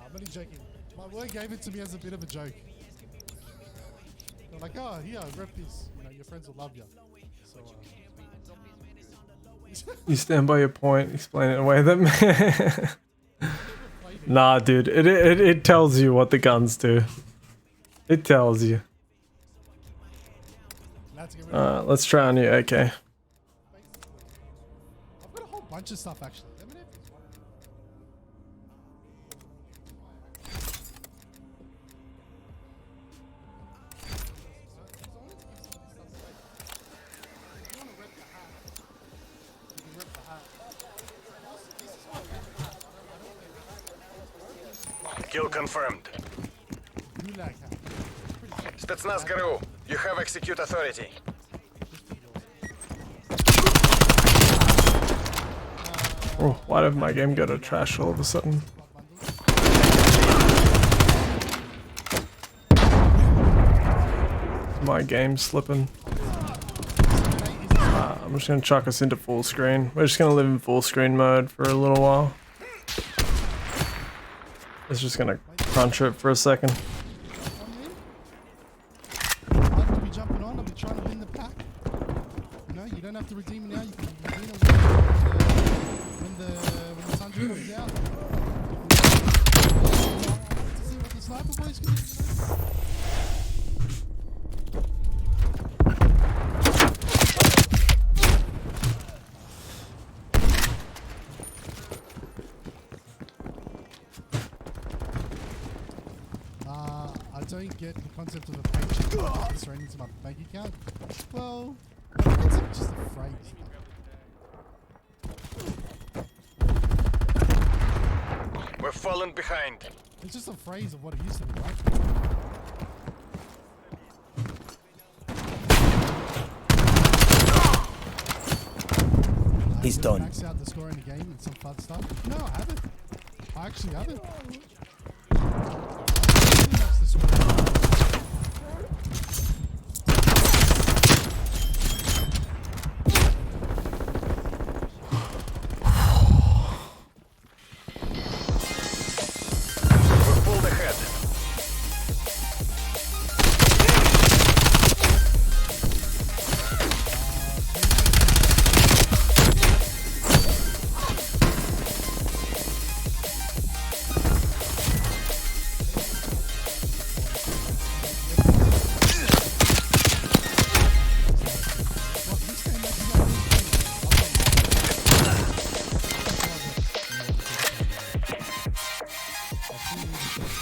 [SPEAKER 8] I'm only joking. My word gave it to me as a bit of a joke. They're like, oh, here, rep this. You know, your friends will love you. So,
[SPEAKER 1] You stand by your point, explain it away. That nah, dude, it tells you what the guns do. It tells you. Let's try on you. Okay.
[SPEAKER 8] I've got a whole bunch of stuff actually. Let me know if it's one.
[SPEAKER 4] Kill confirmed.
[SPEAKER 8] Gulag hat.
[SPEAKER 4] Spetsnaz GRU, you have execute authority.
[SPEAKER 1] Oh, why did my game go to trash all of a sudden? My game's slipping. I'm just gonna chuck us into full screen. We're just gonna live in full screen mode for a little while. It's just gonna crunch it for a second.
[SPEAKER 8] I'll be jumping on. I'll be trying to win the pack. You know, you don't have to redeem it now. You can redeem it when the sun comes out. To see what the sniper boys can do. I don't get the concept of a paycheck surrendering to my bank account. Well, it's just a phrase.
[SPEAKER 4] We've fallen behind.
[SPEAKER 8] It's just a phrase of what it used to be, right?
[SPEAKER 10] He's done.
[SPEAKER 8] Max out the score in the game and some fun stuff. No, I haven't. I actually haven't. Max the score.
[SPEAKER 4] We've pulled ahead.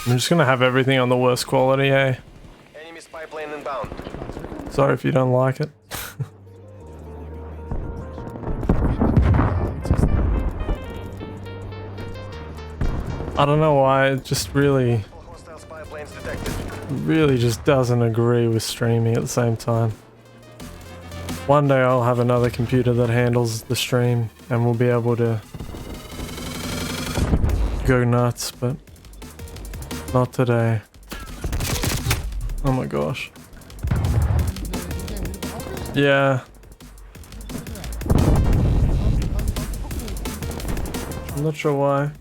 [SPEAKER 1] I'm just gonna have everything on the worst quality, hey?
[SPEAKER 4] Enemy spy plane inbound.
[SPEAKER 1] Sorry if you don't like it. I don't know why, it just really
[SPEAKER 4] Hostile spy planes detected.
[SPEAKER 1] just doesn't agree with streaming at the same time. One day I'll have another computer that handles the stream and we'll be able to go nuts, but not today. Oh my gosh. Yeah. I'm not sure why.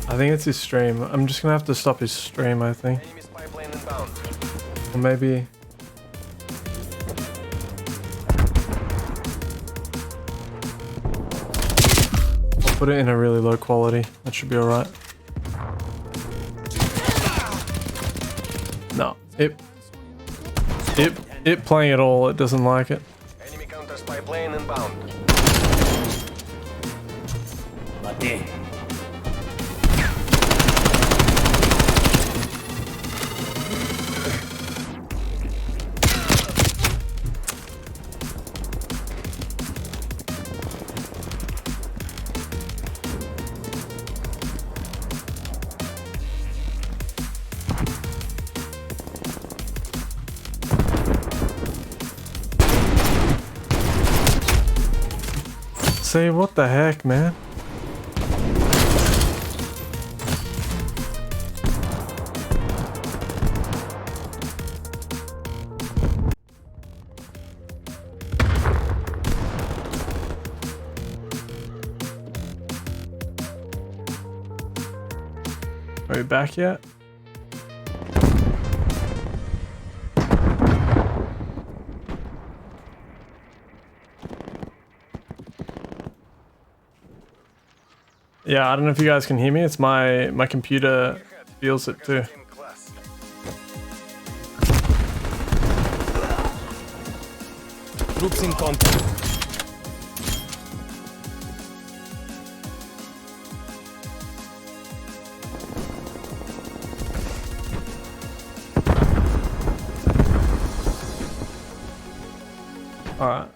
[SPEAKER 1] I think it's his stream. I'm just gonna have to stop his stream, I think.
[SPEAKER 4] Enemy spy plane inbound.
[SPEAKER 1] Or maybe... I'll put it in a really low quality. That should be alright. No. It playing at all, it doesn't like it.
[SPEAKER 4] Enemy counter spy plane inbound.
[SPEAKER 10] Mate.
[SPEAKER 1] Say, what the heck, man? Are we back yet? Yeah, I don't know if you guys can hear me. It's my computer feels it too.
[SPEAKER 4] In class.
[SPEAKER 10] Troops in contact.
[SPEAKER 1] All right.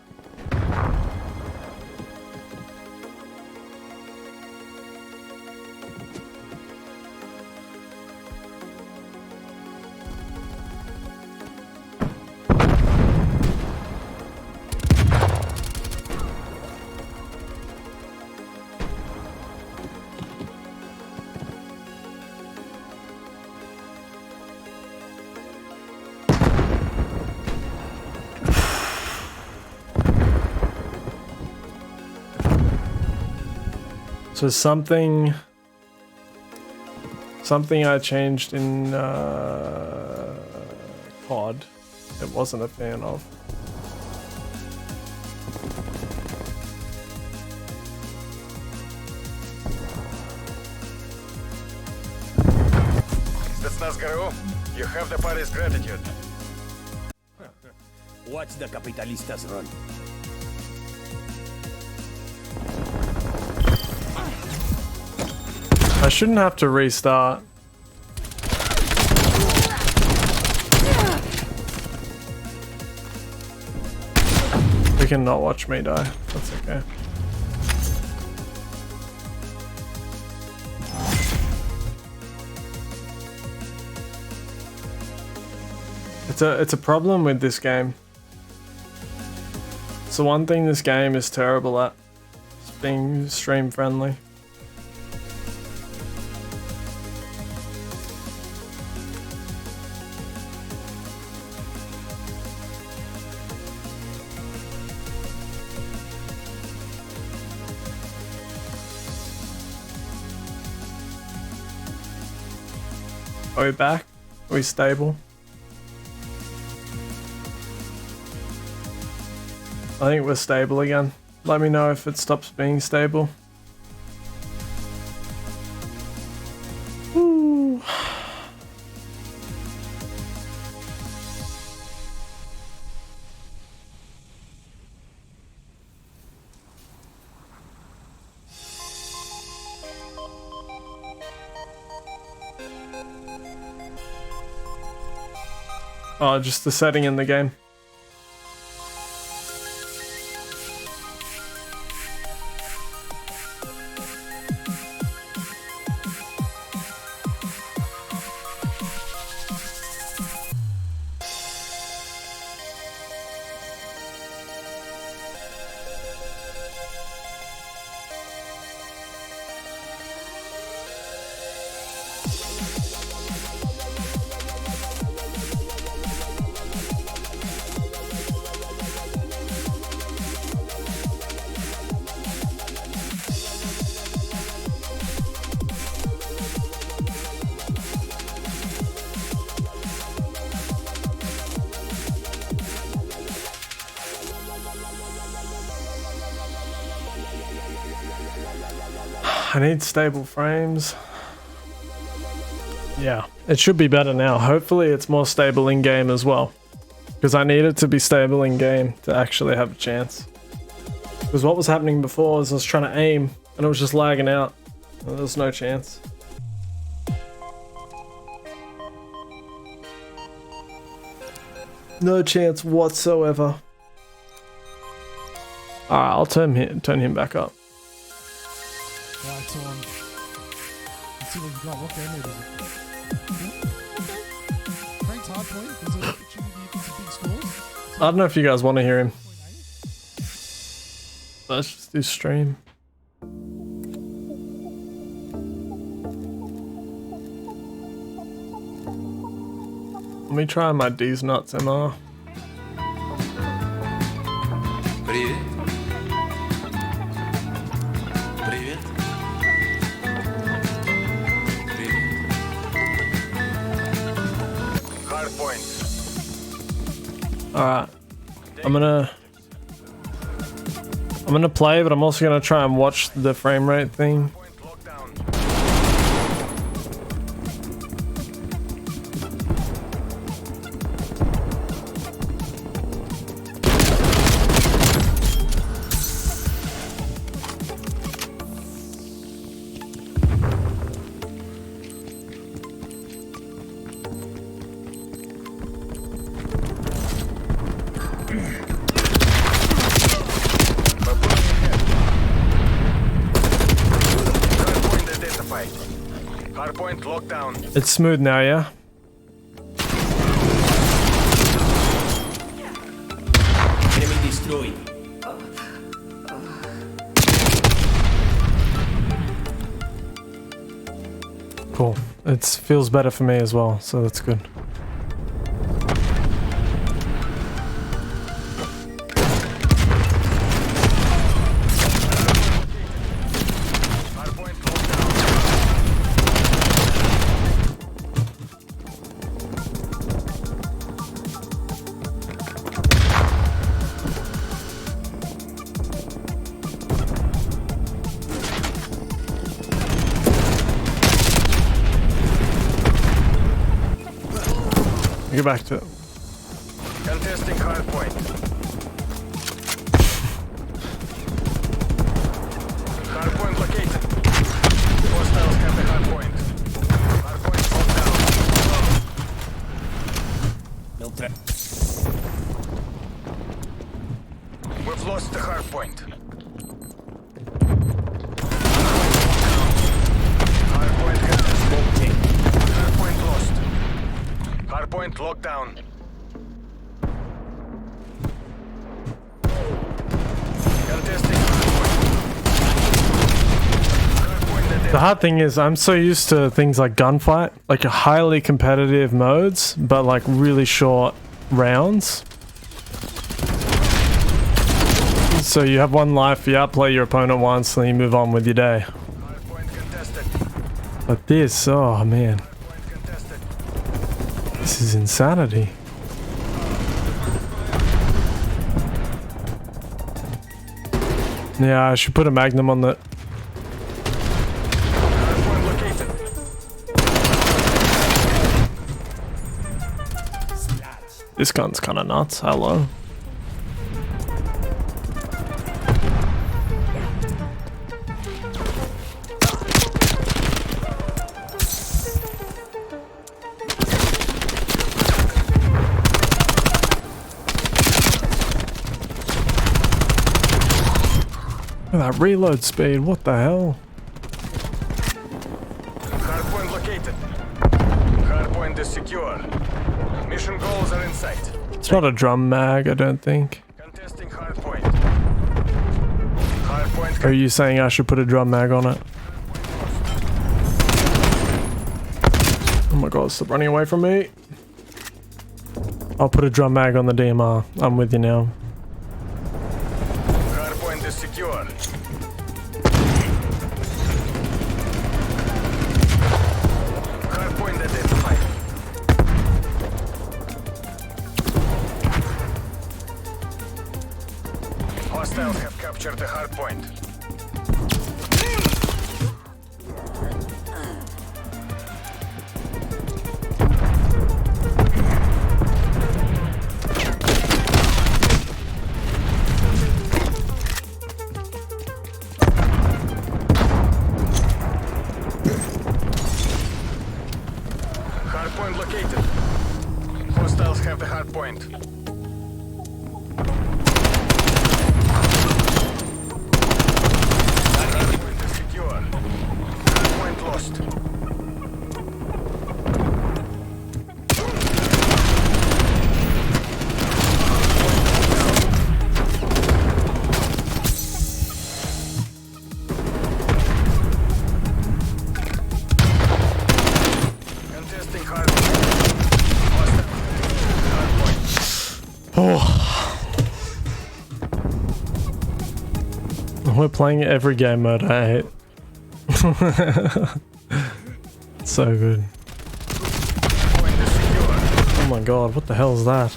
[SPEAKER 1] So something I changed in COD it wasn't a fan of.
[SPEAKER 4] Spetsnaz GRU, you have the party's gratitude.
[SPEAKER 10] Watch the capitalistas run.
[SPEAKER 1] I shouldn't have to restart. You can not watch me die. That's okay. It's a problem with this game. It's the one thing this game is terrible at. It's being stream friendly. Are we back? Are we stable? I think we're stable again. Let me know if it stops being stable. Woo. Oh, just the setting in the game. I need stable frames. Yeah, it should be better now. Hopefully it's more stable in game as well. Because I need it to be stable in game to actually have a chance. Because what was happening before is I was trying to aim and it was just lagging out. There was no chance. No chance whatsoever. Alright, I'll turn him back up.
[SPEAKER 8] Yeah, it's on. Let's see what we've got. What game mode is it? Okay. Frank's Hardpoint. Is it an opportunity for some big scores?
[SPEAKER 1] I don't know if you guys want to hear him. Let's just do stream. Let me try my D's nuts MR.
[SPEAKER 7] Привет. Привет. Привет.
[SPEAKER 1] Alright. I'm gonna play, but I'm also gonna try and watch the frame rate thing.
[SPEAKER 4] Hardpoint lockdown.
[SPEAKER 1] It's smooth now, yeah?
[SPEAKER 10] Enemy destroyed.
[SPEAKER 1] Cool. It feels better for me as well, so that's good. Get back to it.
[SPEAKER 4] Contesting hardpoint. Hardpoint located. Hostiles have the hardpoint. Hardpoint lockdown.
[SPEAKER 10] No threat.
[SPEAKER 4] We've lost the hardpoint. Hardpoint contested. Hardpoint lost. Hardpoint lockdown. Contesting hardpoint.
[SPEAKER 1] The hard thing is I'm so used to things like gunfight, like highly competitive modes, but like really short rounds. So you have one life, you outplay your opponent once, and you move on with your day. But this, oh man. This is insanity. Yeah, I should put a magnum on the... This gun's kind of nuts. Hello. Look at that reload speed, what the hell?
[SPEAKER 4] Hardpoint located. Hardpoint is secure. Mission goals are in sight.
[SPEAKER 1] It's not a drum mag, I don't think.
[SPEAKER 4] Contesting hardpoint. Hardpoint.
[SPEAKER 1] Are you saying I should put a drum mag on it? Oh my god, stop running away from me. I'll put a drum mag on the DMR. I'm with you now.
[SPEAKER 4] Hardpoint is secure. Hardpoint identified. Hostiles have captured the hardpoint. Hardpoint located. Hostiles have the hardpoint. Hardpoint is secure. Hardpoint lost. Contesting hardpoint.
[SPEAKER 1] We're playing every game mode I hate. So good. Oh my god, what the hell is that?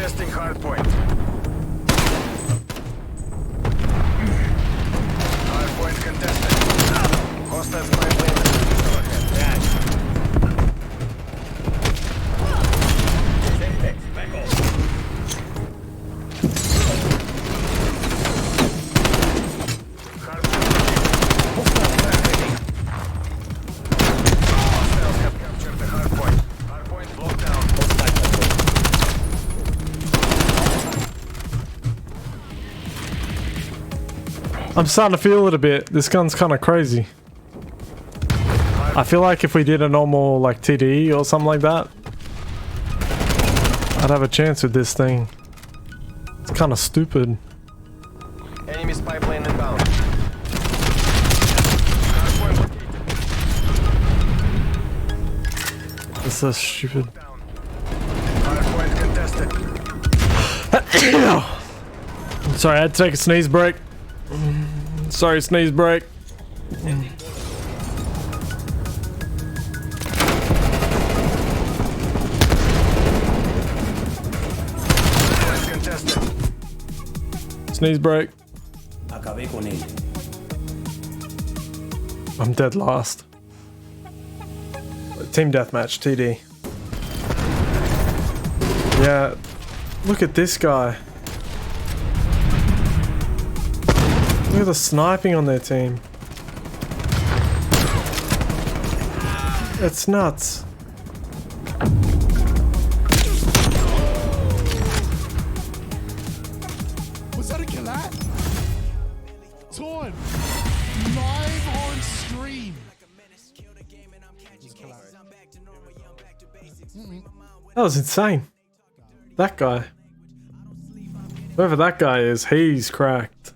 [SPEAKER 4] contesting hardpoint. Hardpoint contested. Hostile spy plane. Hostiles have captured the hardpoint. Hardpoint locked down.
[SPEAKER 1] I'm starting to feel it a bit. This gun's kind of crazy. I feel like if we did a normal like TDE or something like that, I'd have a chance with this thing. It's kind of stupid.
[SPEAKER 4] Enemy spy plane inbound.
[SPEAKER 1] It's so stupid.
[SPEAKER 4] Hardpoint contested.
[SPEAKER 1] Sorry, I had to take a sneeze break. Sorry, sneeze break.
[SPEAKER 4] Hardpoint contested.
[SPEAKER 1] Sneeze break.
[SPEAKER 10] Acabé con él.
[SPEAKER 1] I'm dead last. Team deathmatch, TD. Yeah, look at this guy. Look at the sniping on their team. It's nuts.
[SPEAKER 8] Was that a collat? Torn! Live on stream!
[SPEAKER 1] That was insane. That guy. Whoever that guy is, he's cracked.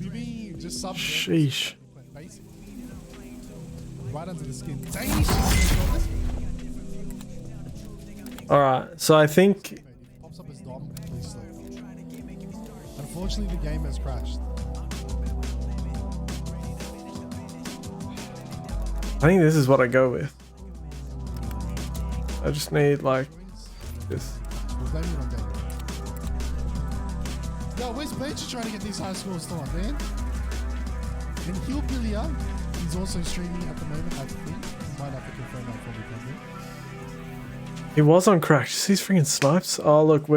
[SPEAKER 8] Maybe just sub.
[SPEAKER 1] Sheesh.
[SPEAKER 8] Right under the skin.
[SPEAKER 1] Alright, so I think...
[SPEAKER 8] Pops up as Dom, please slow. Unfortunately, the game has crashed.
[SPEAKER 1] I think this is what I go with. I just need like this.
[SPEAKER 8] We'll blame it on David. Yo, where's Bleacher trying to get these high scores still on, man? And Hillbillier, he's also streaming at the moment, I think. He might have to confirm that for me, probably.
[SPEAKER 1] He was on crash. See these freaking snipes? Oh look,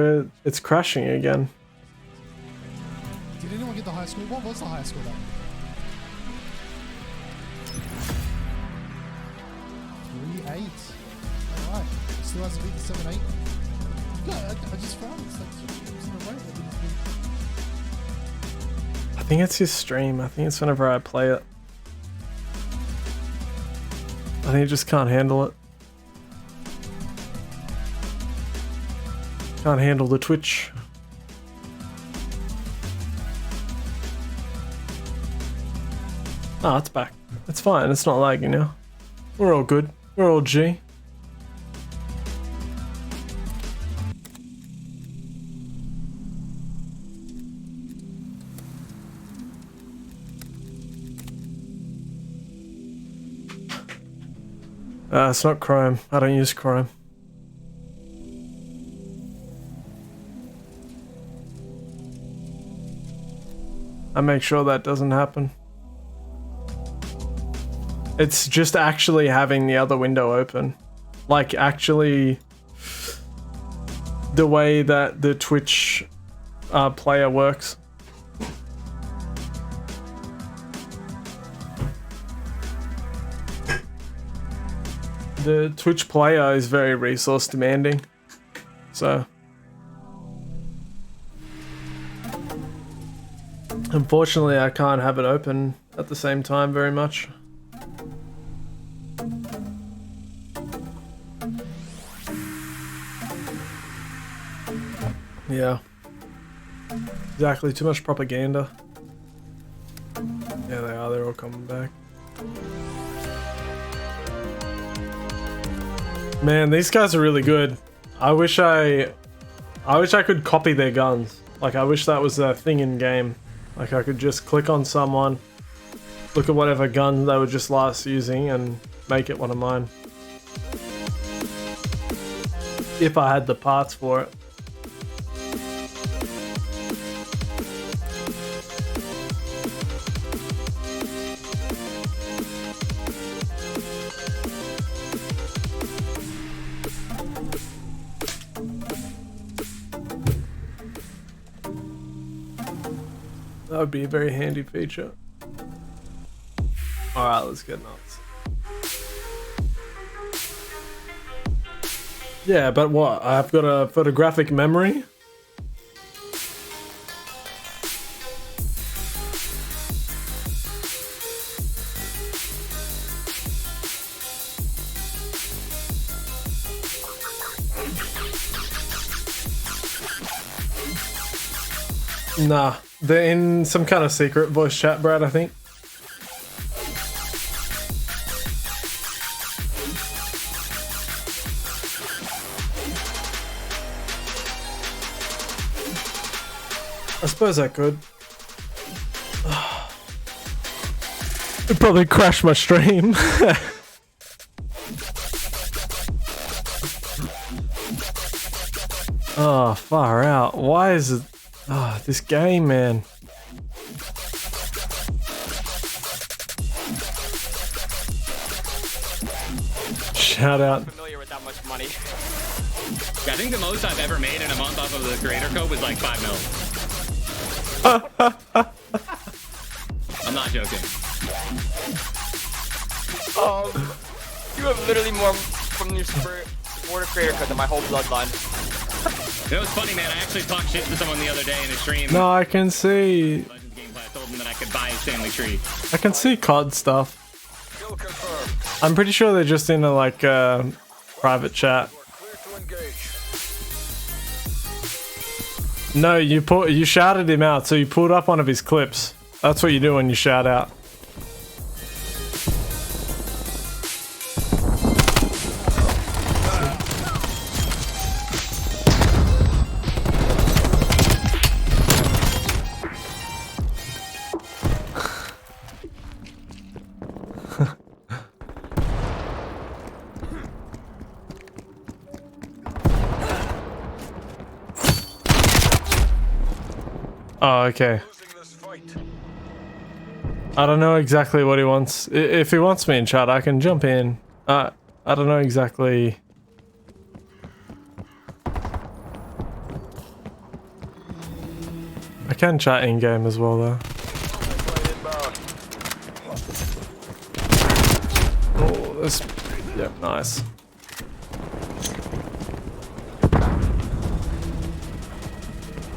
[SPEAKER 1] it's crashing again.
[SPEAKER 8] Did anyone get the high score? What was the high score that? 3-8. Alright. Still hasn't beat the 7-8. Yeah, I just found it's like 2 games in a row that didn't beat.
[SPEAKER 1] I think it's his stream. I think it's whenever I play it. I think he just can't handle it. Can't handle the Twitch. Ah, it's back. It's fine. It's not lagging now. We're all good. We're all G. It's not Chrome. I don't use Chrome. I make sure that doesn't happen. It's just actually having the other window open. Like actually the way that the Twitch player works. The Twitch player is very resource demanding. So unfortunately I can't have it open at the same time very much. Yeah. Exactly, too much propaganda. Yeah, they are, they're all coming back. Man, these guys are really good. I wish I could copy their guns. Like, I wish that was a thing in game. Like, I could just click on someone, look at whatever gun they were just last using, and make it one of mine. if I had the parts for it. That would be a very handy feature. Alright, let's get nuts. Yeah, but what? I've got a photographic memory? Nah, they're in some kind of secret voice chat, Brad, I think. I suppose I could. It'd probably crash my stream. Oh, far out. Why is it... Oh, this game, man. Shout out.
[SPEAKER 11] Familiar with that much money. I think the most I've ever made in a month off of the creator code was like 5 mil. I'm not joking.
[SPEAKER 9] You have literally more from your supporter creator code than my whole bloodline.
[SPEAKER 11] It was funny, man. I actually talked shit to someone the other day in a stream.
[SPEAKER 1] No, I can see.
[SPEAKER 11] Legends gameplay. I told them that I could buy a Stanley Tree.
[SPEAKER 1] I can see COD stuff. I'm pretty sure they're just in a like private chat. No, you shouted him out, so you pulled up one of his clips. That's what you do when you shout out. Oh, okay. I don't know exactly what he wants. If he wants me in chat, I can jump in. I don't know exactly. I can chat in game as well, though. Oh, this. Yep, nice.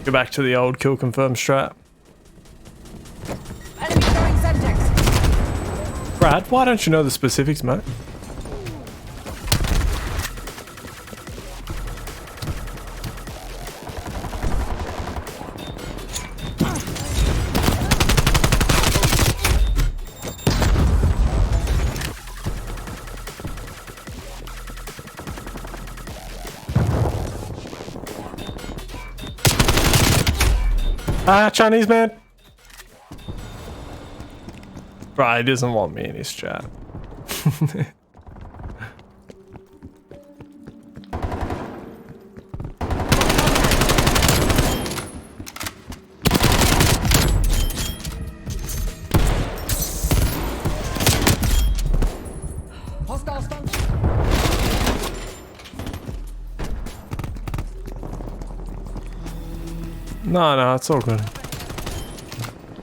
[SPEAKER 1] Go back to the old kill confirm strat.
[SPEAKER 5] Enemy throwing Semtex.
[SPEAKER 1] Brad, why don't you know the specifics, mate? Chinese man. Right, he doesn't want me in his chat. No, it's all good.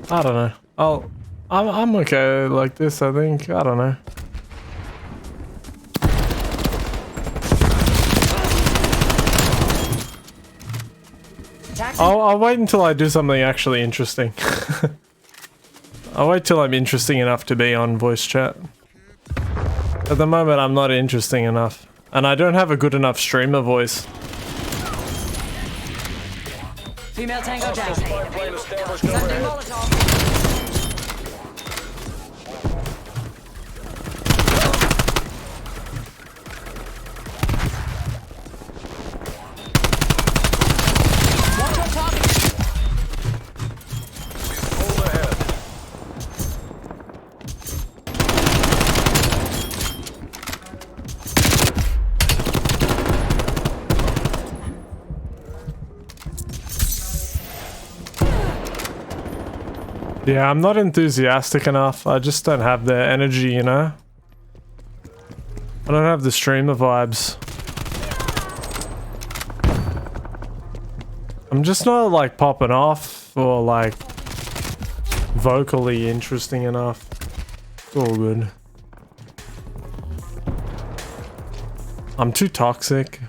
[SPEAKER 1] I don't know. I'm okay like this, I think. I don't know. I'll wait until I do something actually interesting. I'll wait till I'm interesting enough to be on voice chat. At the moment, I'm not interesting enough. And I don't have a good enough streamer voice.
[SPEAKER 5] Female tango down. Sending Molotov. Watch your target.
[SPEAKER 4] Hold ahead.
[SPEAKER 1] Yeah, I'm not enthusiastic enough. I just don't have the energy, you know? I don't have the streamer vibes. I'm just not like popping off or like vocally interesting enough. It's all good. I'm too toxic.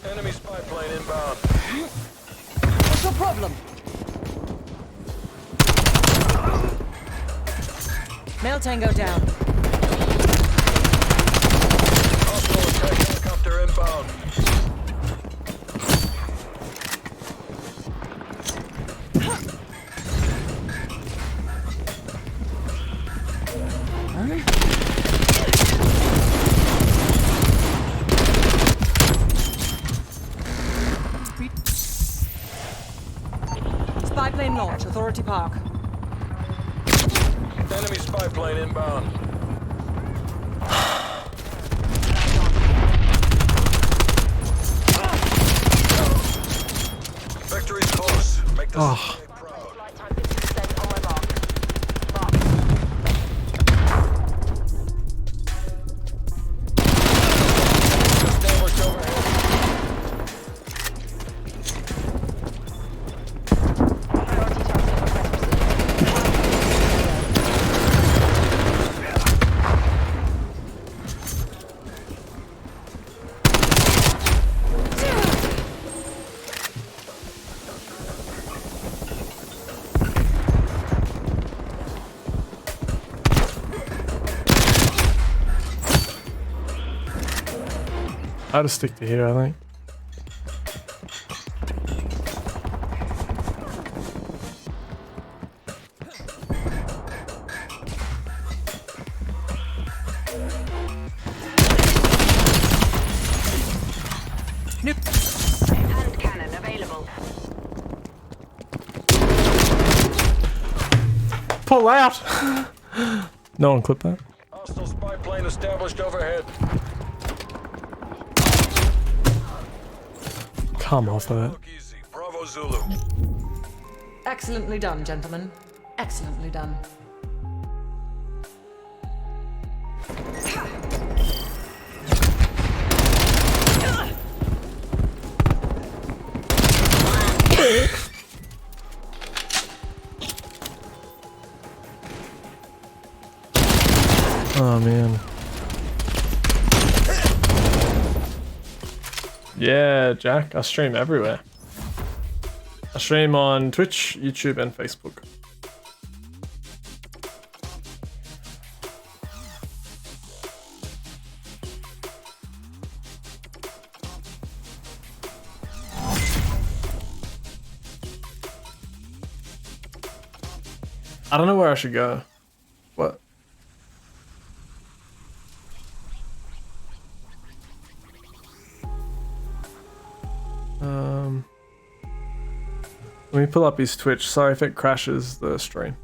[SPEAKER 4] Enemy spy plane inbound.
[SPEAKER 5] What's your problem? Male Tango down.
[SPEAKER 4] Hostile attack helicopter inbound.
[SPEAKER 5] Spy plane launch, Authority Park.
[SPEAKER 4] Enemy spy plane inbound. Victory's close. Make the
[SPEAKER 1] Oh. I'll just stick to here, I think.
[SPEAKER 12] Hand cannon available.
[SPEAKER 1] Pull out! No one clipped that.
[SPEAKER 4] Hostile spy plane established overhead.
[SPEAKER 1] Come off of it.
[SPEAKER 4] Look easy. Bravo Zulu.
[SPEAKER 5] Excellently done, gentlemen. Excellently done.
[SPEAKER 1] Oh man. Yeah, Jack, I stream everywhere. I stream on Twitch, YouTube, and Facebook. I don't know where I should go. What? Let me pull up his Twitch. Sorry if it crashes the stream.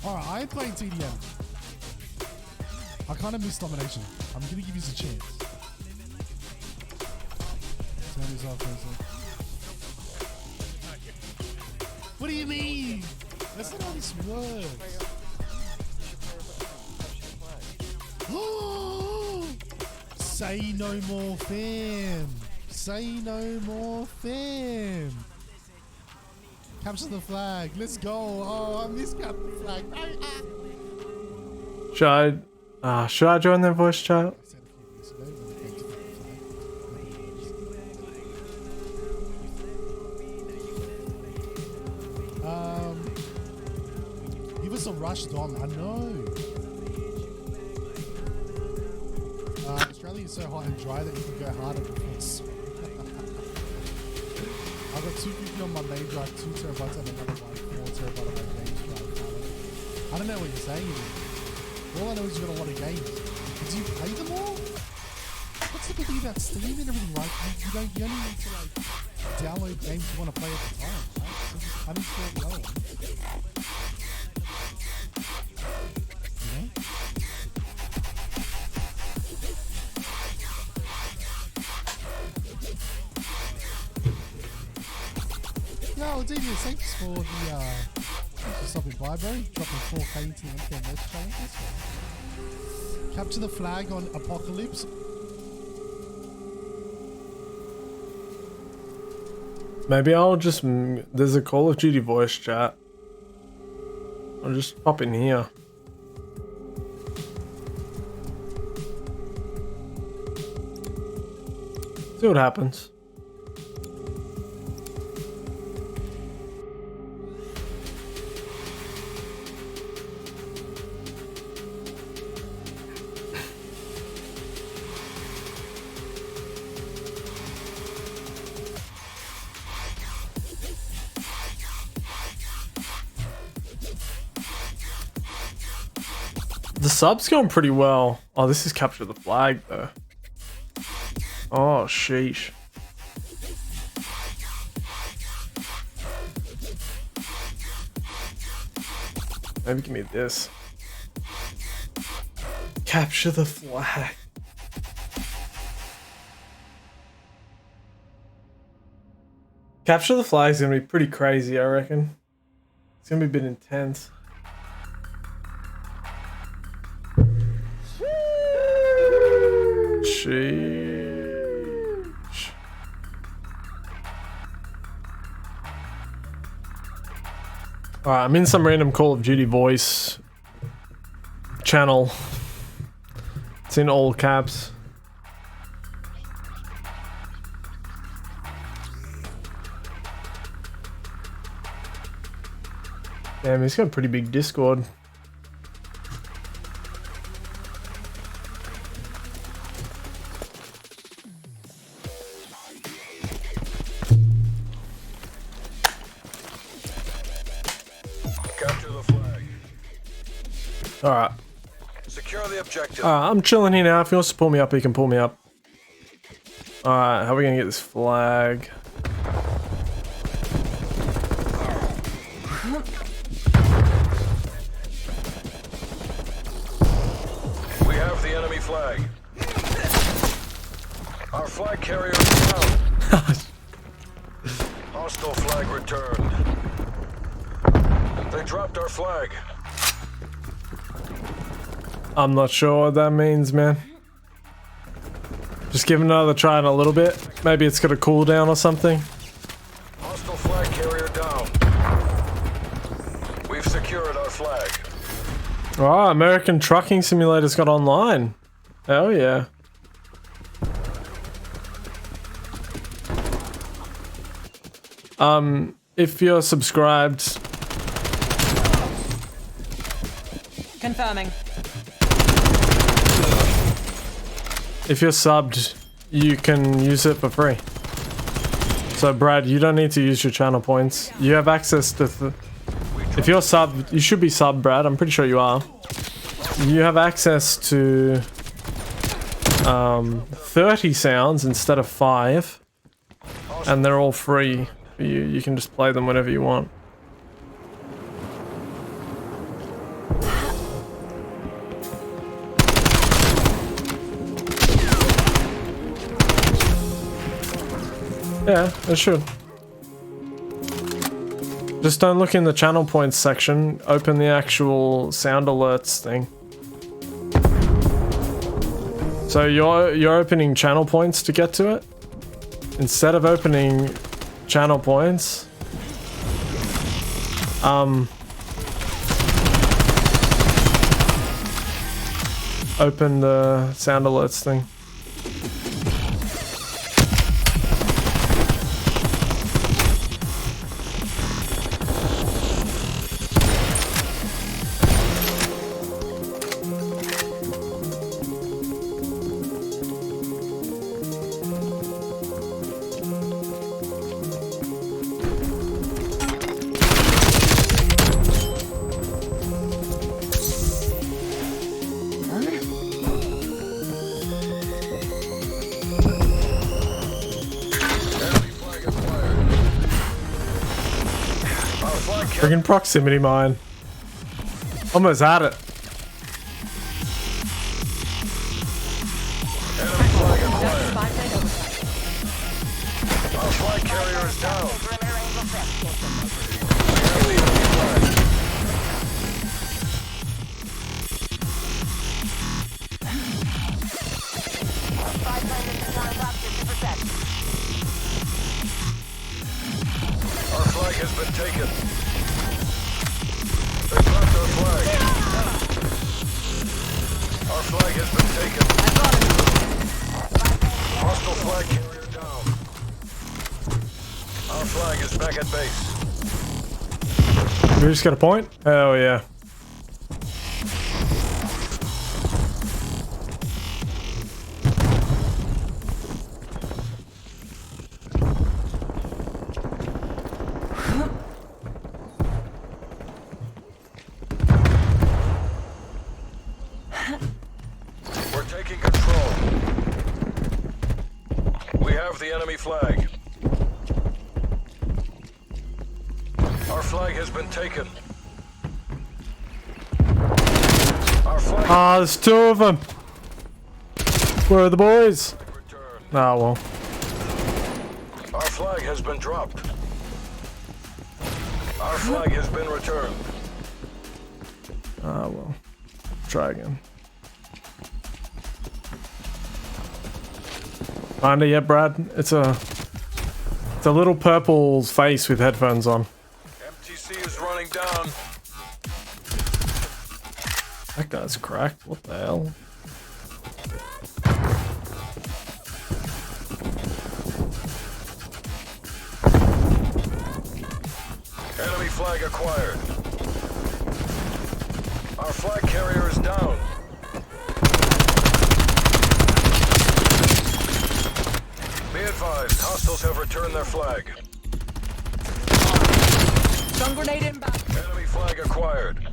[SPEAKER 8] Alright, I ain't playing TDM. I kind of miss domination. I'm gonna give you a chance. Turn this off, what do you mean? That's not how this works. Say no more, fam. Say no more, fam. Capture the flag. Let's go. Oh, I miss capture the flag.
[SPEAKER 1] Should I join their voice chat?
[SPEAKER 8] Give us a rush, Dom. I know. Australia is so hot and dry that you can go harder before it's got 250 on my main drive, 2 terabytes on another one, 4 terabytes on my games drive. I don't know what you're saying. All I know is you got a lot of games. Did you play them all? What's the big thing about Steam and everything, right? You only need to like download games you want to play at the time, right? So just uninstall the other ones. You know? No, dude, thanks for the thanks for stopping by, bro. Dropping 4K into the MK merch challenge. That's right. Capture the flag on Apocalypse.
[SPEAKER 1] Maybe I'll just... There's a Call of Duty voice chat. I'll just pop in here. See what happens. The sub's going pretty well. Oh, this is capture the flag though. Oh, sheesh. Maybe give me this. Capture the flag. Capture the flag is gonna be pretty crazy, I reckon. It's gonna be a bit intense. Sheesh. Alright, I'm in some random Call of Duty voice channel. It's in all caps. Damn, he's got a pretty big Discord.
[SPEAKER 4] Capture the flag.
[SPEAKER 1] Alright.
[SPEAKER 4] Secure the objective.
[SPEAKER 1] I'm chilling here now. If he wants to pull me up, he can pull me up. Alright, how are we gonna get this flag?
[SPEAKER 4] We have the enemy flag. Our flag carrier is down. Hostile flag returned. They dropped our flag.
[SPEAKER 1] I'm not sure what that means, man. Just give it another try in a little bit. Maybe it's got a cooldown or something.
[SPEAKER 4] Hostile flag carrier down. We've secured our flag.
[SPEAKER 1] Oh, American Trucking Simulator's got online. Hell yeah. If you're subscribed...
[SPEAKER 5] Confirming.
[SPEAKER 1] If you're subbed, you can use it for free. So Brad, you don't need to use your channel points. You have access to... If you're subbed, you should be subbed, Brad. I'm pretty sure you are. You have access to 30 sounds instead of 5. And they're all free for you. You can just play them whenever you want. Yeah, it should. Just don't look in the channel points section. Open the actual sound alerts thing. So you're opening channel points to get to it? Instead of opening channel points, open the sound alerts thing. Friggin' proximity mine. Almost had it.
[SPEAKER 4] Enemy flag acquired. Our flag carrier is down. We have the enemy flag. Our flag has been taken. They dropped our flag. Our flag has been taken. Hostile flag carrier down. Our flag is back at base.
[SPEAKER 1] We just got a point? Oh yeah.
[SPEAKER 4] We're taking control. We have the enemy flag. Our flag has been taken. Our flag
[SPEAKER 1] Ah, there's two of them. Where are the boys?
[SPEAKER 4] returned.
[SPEAKER 1] Ah, well.
[SPEAKER 4] Our flag has been dropped. Our flag has been returned.
[SPEAKER 1] Ah, well. Try again. Find it yet, Brad? It's a little purple face with headphones on.
[SPEAKER 4] MTC is running down.
[SPEAKER 1] That guy's cracked. What the hell?
[SPEAKER 4] Enemy flag acquired. Our flag carrier is down. Be advised, hostiles have returned their flag.
[SPEAKER 5] Stun grenade inbound.
[SPEAKER 4] Enemy flag acquired.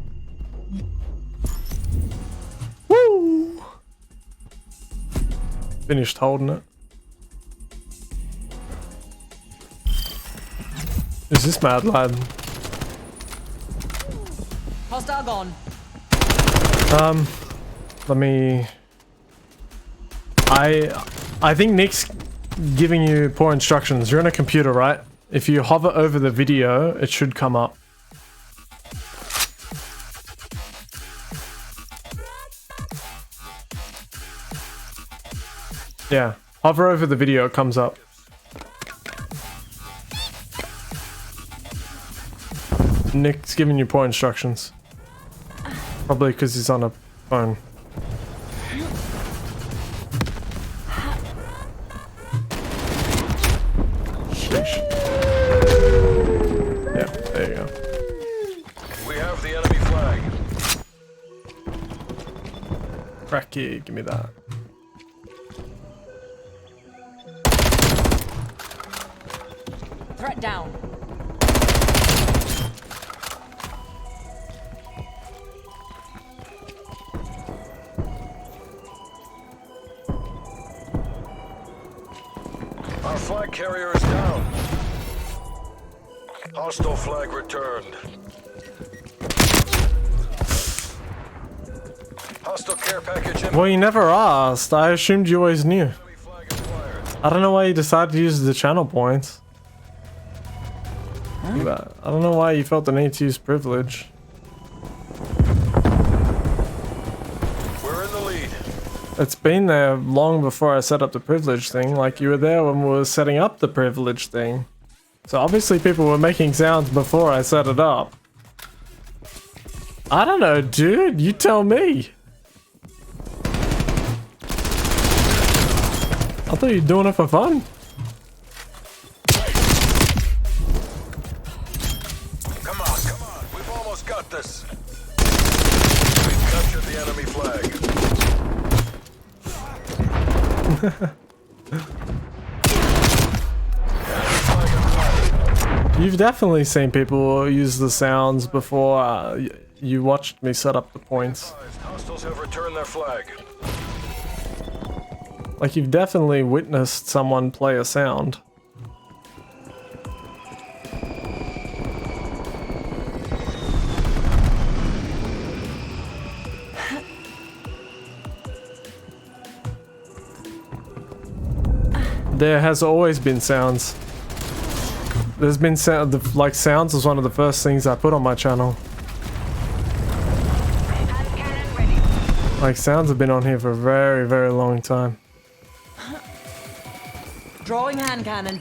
[SPEAKER 1] Woo! Finished holding it. Is this mad lad?
[SPEAKER 5] Hostile gone.
[SPEAKER 1] Let me. I think Nick's giving you poor instructions. You're on a computer, right? If you hover over the video, it should come up. Yeah, hover over the video, it comes up. Nick's giving you poor instructions. Probably because he's on a phone. Sheesh. Yeah, there you go.
[SPEAKER 4] We have the enemy flag.
[SPEAKER 1] Cracky, give me that.
[SPEAKER 5] Threat down.
[SPEAKER 4] Our flag carrier is down. Hostile flag returned. Hostile care package in.
[SPEAKER 1] Well, you never asked. I assumed you always knew.
[SPEAKER 4] Enemy flag acquired.
[SPEAKER 1] I don't know why you decided to use the channel points. I don't know why you felt the need to use privilege.
[SPEAKER 4] We're in the lead.
[SPEAKER 1] It's been there long before I set up the privilege thing. Like, you were there when we were setting up the privilege thing. So obviously people were making sounds before I set it up. I don't know, dude. You tell me. I thought you were doing it for fun.
[SPEAKER 4] Come on. We've almost got this. We've captured the enemy flag.
[SPEAKER 1] You've definitely seen people use the sounds before you watched me set up the points.
[SPEAKER 4] Hostiles have returned their flag.
[SPEAKER 1] Like, you've definitely witnessed someone play a sound. There has always been sounds. There's been sound, like sounds was one of the first things I put on my channel. Like sounds have been on here for a very, very long time.
[SPEAKER 5] Drawing hand cannon.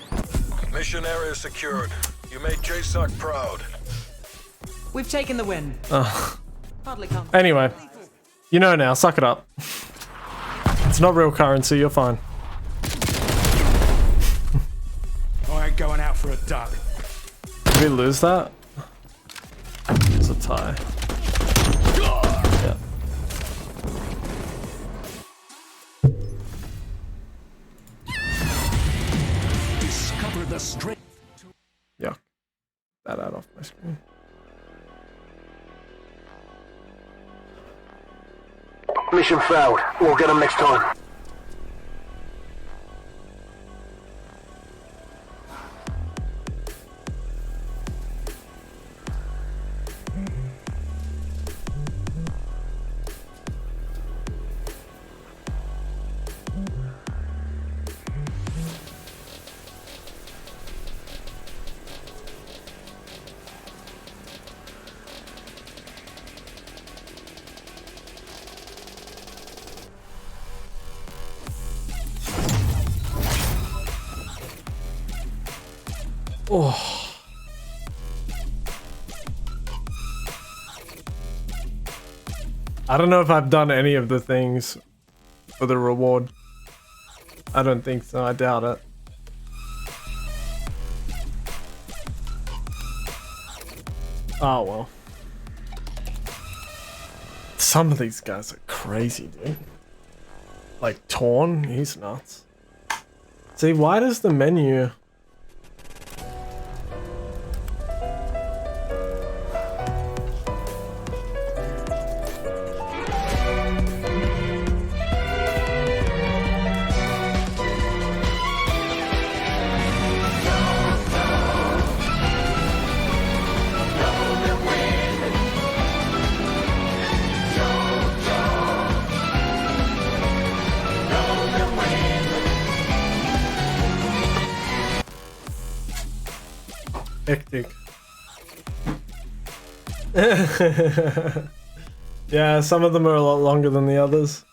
[SPEAKER 4] Mission area secured. You made JSOC proud.
[SPEAKER 5] We've taken the win. Hardly come.
[SPEAKER 1] Anyway, you know now, suck it up. It's not real currency, you're fine.
[SPEAKER 6] I ain't going out for a duck.
[SPEAKER 1] Did we lose that? It's a tie. Yeah.
[SPEAKER 6] Discover the strength.
[SPEAKER 1] Yuck. That out off my screen.
[SPEAKER 4] Mission failed. We'll get them next time.
[SPEAKER 1] Oh. I don't know if I've done any of the things for the reward. I don't think so. I doubt it. Oh well. Some of these guys are crazy, dude. Like Torn, he's nuts. See, why does the menu... hectic. Yeah, some of them are a lot longer than the others.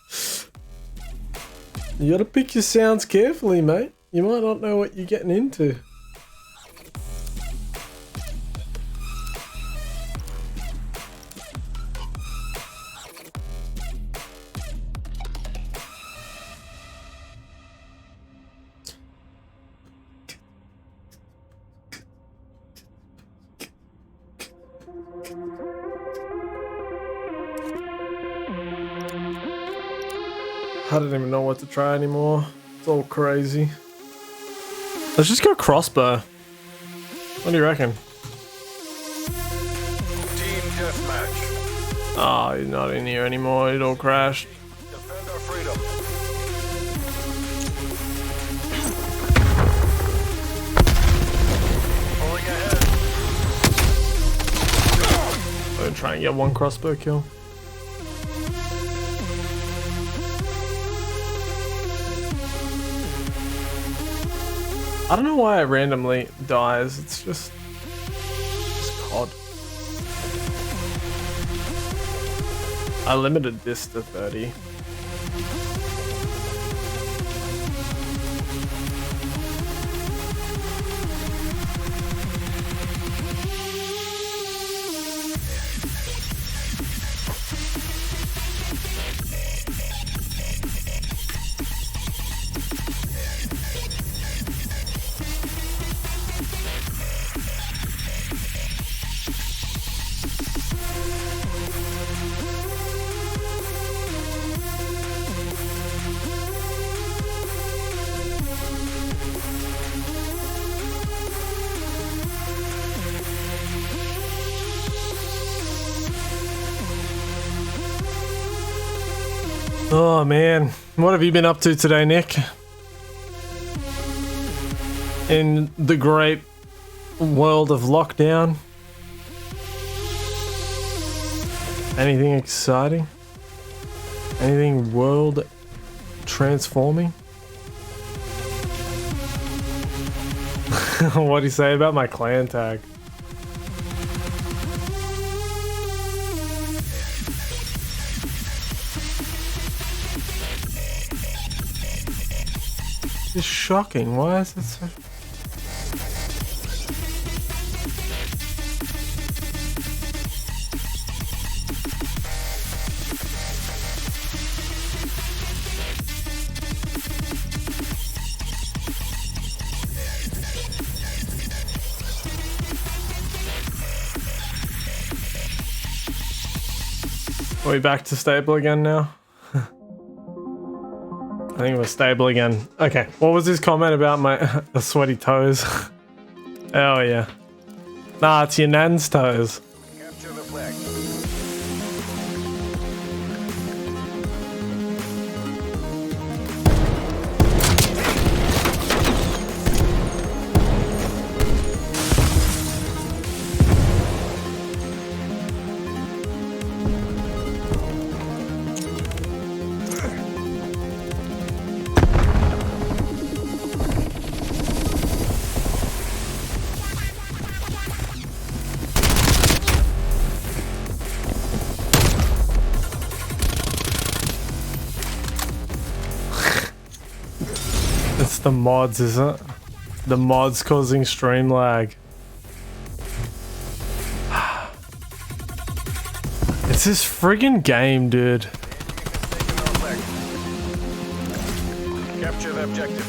[SPEAKER 1] You gotta pick your sounds carefully, mate. You might not know what you're getting into. I don't even know what to try anymore. It's all crazy. Let's just go crossbow. What do you reckon?
[SPEAKER 4] Team deathmatch.
[SPEAKER 1] Oh, he's not in here anymore. It all crashed.
[SPEAKER 4] Defend our freedom. Pulling ahead.
[SPEAKER 1] I'm trying to get one crossbow kill. I don't know why it randomly dies. It's just COD. I limited this to 30. Oh man, what have you been up to today, Nick? In the great world of lockdown? Anything exciting? Anything world transforming? What'd he say about my clan tag? It's shocking. Why is it so... Are we back to stable again now? I think we're stable again. Okay, what was his comment about my the sweaty toes? Oh yeah. Nah, it's your nan's toes.
[SPEAKER 4] Capture the flag.
[SPEAKER 1] It's the mods, isn't it? The mods causing stream lag. It's this friggin' game, dude.
[SPEAKER 4] Capture the objective.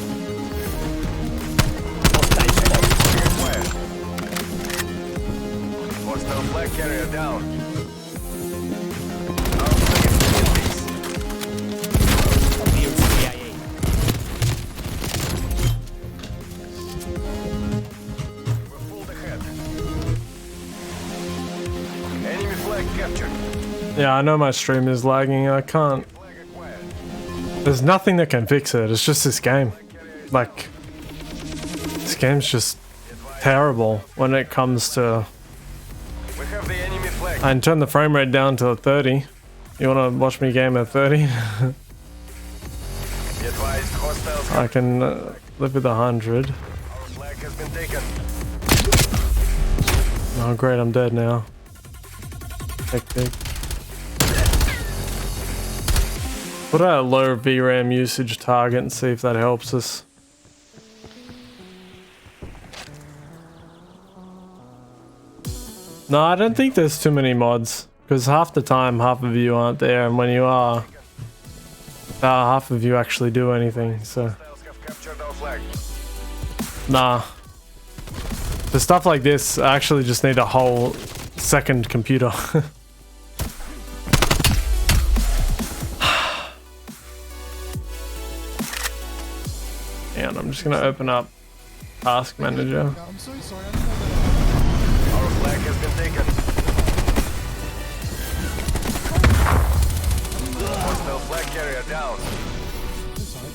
[SPEAKER 4] Hostile flag carrier down. Our flag is we're pulled ahead. Enemy flag captured.
[SPEAKER 1] Yeah, I know my stream is lagging. I can't. There's nothing that can fix it. It's just this game. Like, this game's just terrible when it comes to...
[SPEAKER 4] We have the enemy flag.
[SPEAKER 1] I can turn the frame rate down to 30. You wanna watch me game at 30?
[SPEAKER 4] Be advised, hostiles
[SPEAKER 1] I can live with 100.
[SPEAKER 4] Our flag has been taken.
[SPEAKER 1] Oh great, I'm dead now. Hectic. Put out a low VRAM usage target and see if that helps us. No, I don't think there's too many mods. Because half the time, half of you aren't there. And when you are, about half of you actually do anything. So,
[SPEAKER 4] Hostiles have captured our flag.
[SPEAKER 1] nah. For stuff like this, I actually just need a whole second computer. And I'm just gonna open up Task Manager.
[SPEAKER 8] I'm so sorry. I didn't know that.
[SPEAKER 4] Our flag has been taken. Hostile flag carrier down.
[SPEAKER 8] Sorry.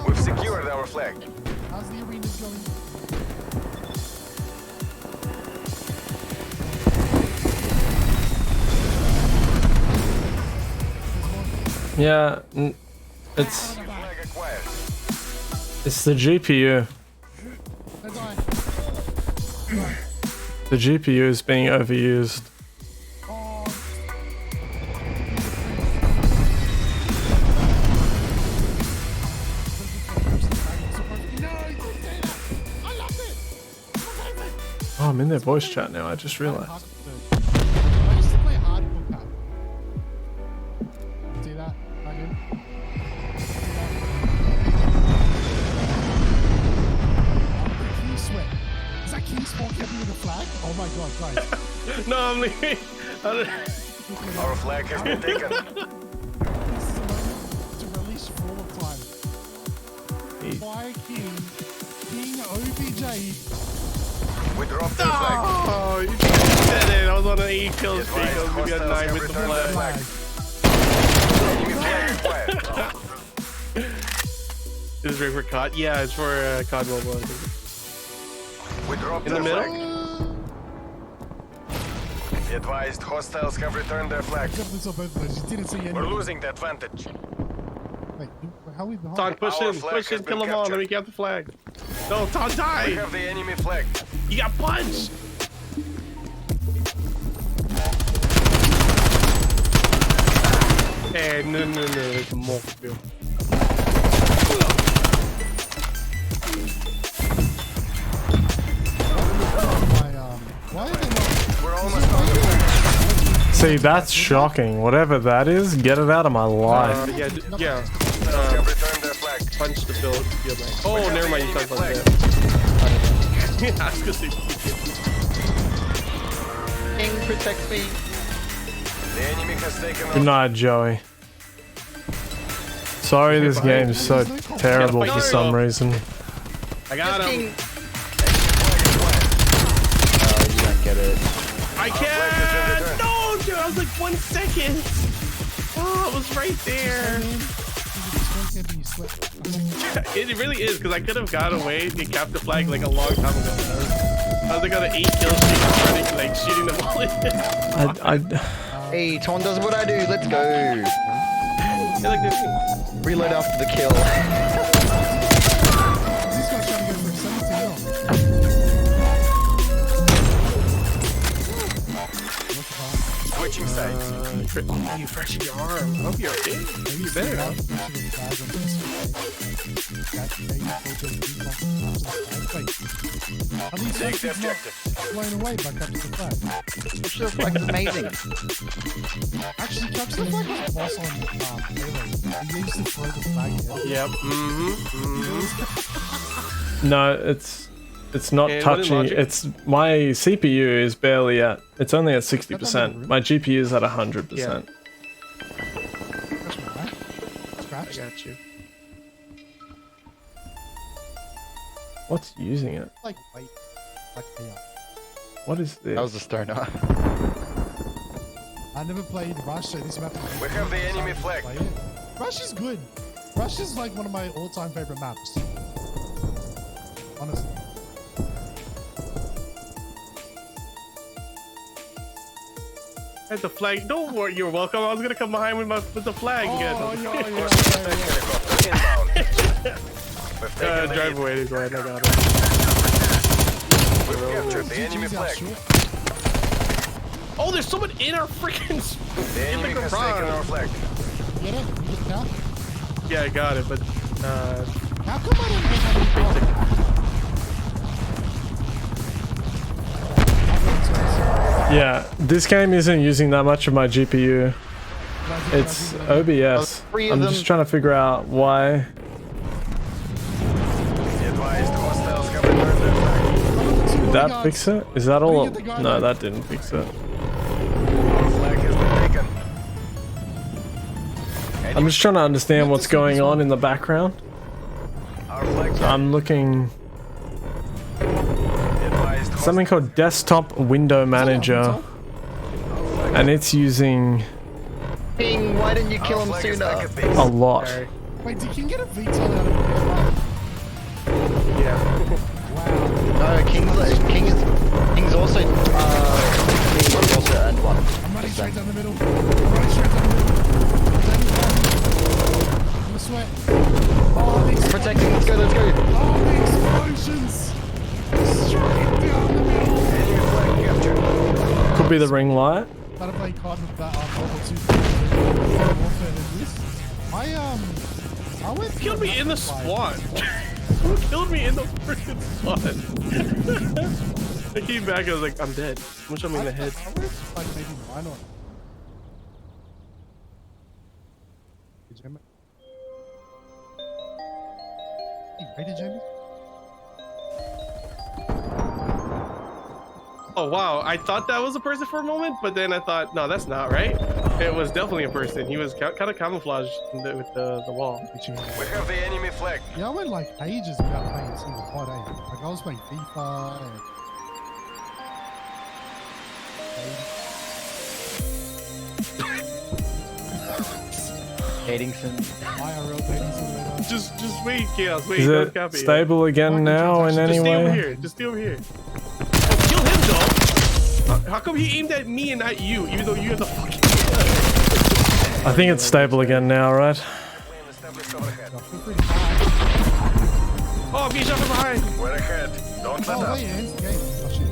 [SPEAKER 4] We've secured our flag.
[SPEAKER 8] How's the arena going?
[SPEAKER 1] Yeah, it's the GPU. The GPU is being overused. Oh, I'm in their voice chat now. I just realized.
[SPEAKER 8] I used to play hardcore pack. See that? Again? King Sweat. Is that King Sweat keeping with the flag? Oh my god, guys.
[SPEAKER 1] No, I'm leaving.
[SPEAKER 4] Our flag has been taken.
[SPEAKER 8] This is a moment to release Fall of Time. Fire King. King OBJ.
[SPEAKER 4] We dropped the flag.
[SPEAKER 1] Oh, you said it. I was on an E kill streak.
[SPEAKER 4] Advised,
[SPEAKER 1] I was gonna get
[SPEAKER 4] hostiles
[SPEAKER 1] 9
[SPEAKER 4] have
[SPEAKER 1] with the
[SPEAKER 4] returned their
[SPEAKER 1] flag.
[SPEAKER 4] Enemy flag acquired.
[SPEAKER 12] This is for COD? Yeah, it's for COD Mobile.
[SPEAKER 4] We dropped
[SPEAKER 12] In the
[SPEAKER 4] their
[SPEAKER 12] middle?
[SPEAKER 4] flag. Be advised, hostiles have returned their flag.
[SPEAKER 8] This on both of those. You didn't see any.
[SPEAKER 4] We're losing the advantage.
[SPEAKER 8] Wait, How are we behind?
[SPEAKER 12] Ton, push
[SPEAKER 4] Our
[SPEAKER 12] in,
[SPEAKER 4] flag
[SPEAKER 12] push
[SPEAKER 4] has
[SPEAKER 12] in,
[SPEAKER 4] been
[SPEAKER 12] kill them all. Let
[SPEAKER 4] captured.
[SPEAKER 12] me get the flag. No, Ton,
[SPEAKER 4] We
[SPEAKER 12] die!
[SPEAKER 4] have the enemy flag.
[SPEAKER 12] You got punched! Hey, no, it's a multiple.
[SPEAKER 8] Why are they not?
[SPEAKER 4] We're almost on the flag.
[SPEAKER 1] See, that's shocking. Whatever that is, get it out of my life.
[SPEAKER 12] Yeah.
[SPEAKER 4] Have returned their flag.
[SPEAKER 12] Punch the field man. Oh,
[SPEAKER 4] have
[SPEAKER 12] never
[SPEAKER 4] the
[SPEAKER 12] mind. You
[SPEAKER 4] enemy
[SPEAKER 12] talked about
[SPEAKER 4] flag.
[SPEAKER 12] that. Yeah, I was gonna say.
[SPEAKER 3] King, protect me.
[SPEAKER 4] The enemy has taken
[SPEAKER 1] Good night, Joey. Sorry, this game's so terrible for some reason.
[SPEAKER 12] I got him.
[SPEAKER 3] Oh, you don't get it.
[SPEAKER 12] I can't. No, dude. I was like 1 second. Oh, it was right there. It really is, because I could have got away and capped the flag like a long time ago. I was like on an 8 kill streak, running, like shooting them all in.
[SPEAKER 3] Hey, Ton does what I do. Let's go.
[SPEAKER 12] Hey, look, this.
[SPEAKER 3] Reload after the kill.
[SPEAKER 8] This guy's trying to go for 17 mil.
[SPEAKER 4] Switching sides.
[SPEAKER 12] You freshen your arm. I hope you're okay. Maybe you better.
[SPEAKER 4] Take the objective.
[SPEAKER 8] Blown away by Captain the Flag.
[SPEAKER 3] Capture the flag is amazing.
[SPEAKER 8] Actually, Captain the Flag was a boss on Halo. He used to throw the flag in.
[SPEAKER 12] Yep.
[SPEAKER 1] No, it's not
[SPEAKER 12] And what in
[SPEAKER 1] touching.
[SPEAKER 12] logic?
[SPEAKER 1] It's my CPU is barely at. It's only at 60%. My GPU is at 100%.
[SPEAKER 8] Scratch.
[SPEAKER 12] I got you.
[SPEAKER 1] What's using it?
[SPEAKER 8] Like, wait. Like, yeah.
[SPEAKER 1] What is this?
[SPEAKER 3] That was a stoner.
[SPEAKER 8] I never played Rush, so this map is
[SPEAKER 4] We have the enemy flag.
[SPEAKER 8] play it. Rush is good. Rush is like one of my all-time favorite maps. Honestly.
[SPEAKER 12] Had the flag. Don't worry, you're welcome. I was gonna come behind with the flag again.
[SPEAKER 4] We've taken the
[SPEAKER 12] Drive
[SPEAKER 4] lead.
[SPEAKER 12] away. Go ahead. I got it.
[SPEAKER 4] We've captured the enemy flag.
[SPEAKER 12] Oh, there's someone in our freaking
[SPEAKER 4] The
[SPEAKER 12] in the
[SPEAKER 4] enemy has taken our
[SPEAKER 12] garage.
[SPEAKER 4] flag.
[SPEAKER 8] Get it? You get it now?
[SPEAKER 12] Yeah, I got it, but
[SPEAKER 8] How come I don't know how to
[SPEAKER 1] Yeah, this game isn't using that much of my GPU. It's OBS. I'm just trying to figure out why.
[SPEAKER 4] Be advised, hostiles have returned their flag.
[SPEAKER 1] Did that fix it? Is that all? No, that didn't fix it.
[SPEAKER 4] Our flag has been taken.
[SPEAKER 1] I'm just trying to understand what's going on in the background.
[SPEAKER 4] Our flag
[SPEAKER 1] I'm looking something called Desktop Window Manager, and it's using
[SPEAKER 3] King, why didn't you kill him sooner?
[SPEAKER 1] a lot.
[SPEAKER 8] Wait, you can get a VTOL out of it.
[SPEAKER 12] yeah.
[SPEAKER 3] No, King's also King also earned one.
[SPEAKER 8] I'm running straight down the middle. I'm running straight down the middle. I'm gonna sweat. Oh, the
[SPEAKER 3] Protecting, let's go, let's go.
[SPEAKER 8] Oh, the explosions. Straight down the middle.
[SPEAKER 4] Enemy flag captured.
[SPEAKER 1] Could be the ring light.
[SPEAKER 8] Better play card with that World War II warfare than this. I went
[SPEAKER 12] Killed me in the squad. Who killed me in the freaking squad? I came back. I was like, I'm dead. I'm gonna shot me in the head.
[SPEAKER 8] I went like maybe mine on. You ready, Jamie?
[SPEAKER 12] Oh wow, I thought that was a person for a moment, but then I thought, no, that's not right. It was definitely a person. He was kind of camouflaged with the wall.
[SPEAKER 4] We have the enemy flag.
[SPEAKER 8] Yeah, I went like ages without playing a single pod, eh? Like I was playing FIFA and...
[SPEAKER 3] Datingson.
[SPEAKER 8] IRL Datingson.
[SPEAKER 12] Just wait, Chaos. Wait,
[SPEAKER 1] Is
[SPEAKER 12] don't
[SPEAKER 1] it
[SPEAKER 12] copy
[SPEAKER 1] stable again now in any
[SPEAKER 12] Just stay over
[SPEAKER 1] way?
[SPEAKER 12] here. Just stay over here. Oh, kill him, though. How come he aimed at me and not you, even though you have the fucking...
[SPEAKER 1] I think it's stable again now, right?
[SPEAKER 4] Gas overhead.
[SPEAKER 12] Oh, I'm getting shot from behind.
[SPEAKER 4] We're ahead. Don't let
[SPEAKER 8] Oh,
[SPEAKER 4] up.
[SPEAKER 8] wait, it ends the game. Oh, shit.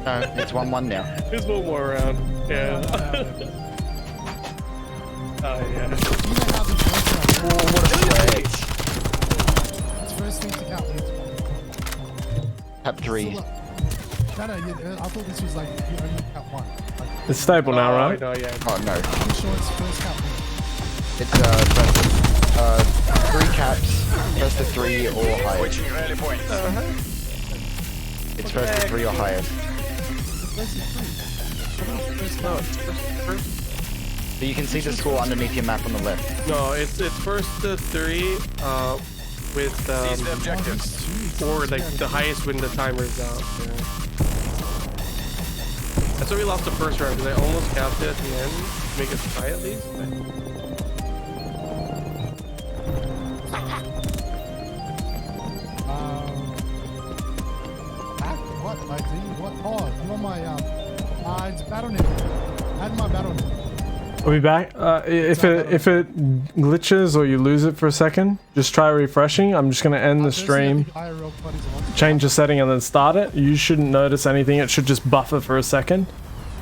[SPEAKER 3] No, it's 1-1 now.
[SPEAKER 12] There's one more round. Yeah. Oh, yeah.
[SPEAKER 8] You know how this works out.
[SPEAKER 3] Oh, what a play.
[SPEAKER 8] It's first thing to count.
[SPEAKER 3] Tap 3.
[SPEAKER 8] No, I thought this was like, you only count one. Like,
[SPEAKER 1] It's stable now,
[SPEAKER 12] Oh,
[SPEAKER 1] right?
[SPEAKER 12] no, yeah.
[SPEAKER 3] Oh, no.
[SPEAKER 8] I'm sure it's first count.
[SPEAKER 3] It's 3 caps, first to 3 or higher.
[SPEAKER 4] Switching rally points.
[SPEAKER 3] It's first to 3 or higher. So you can see the score underneath your map on the left.
[SPEAKER 12] No, it's first to 3 with
[SPEAKER 4] Seize the objectives.
[SPEAKER 12] or like the highest when the timer is out. Yeah. That's why we lost the first round because I almost capped it at the end to make it tie at least.
[SPEAKER 8] What? ID? What? Oh, you want my it's Battle.net. Add my Battle.net.
[SPEAKER 1] Are we back? If it glitches or you lose it for a second, just try refreshing. I'm just gonna end the stream, change the setting, and then start it. You shouldn't notice anything. It should just buffer for a second.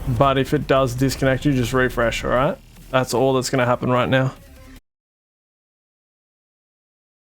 [SPEAKER 1] But if it does disconnect you, just refresh. All right. That's all that's gonna happen right now.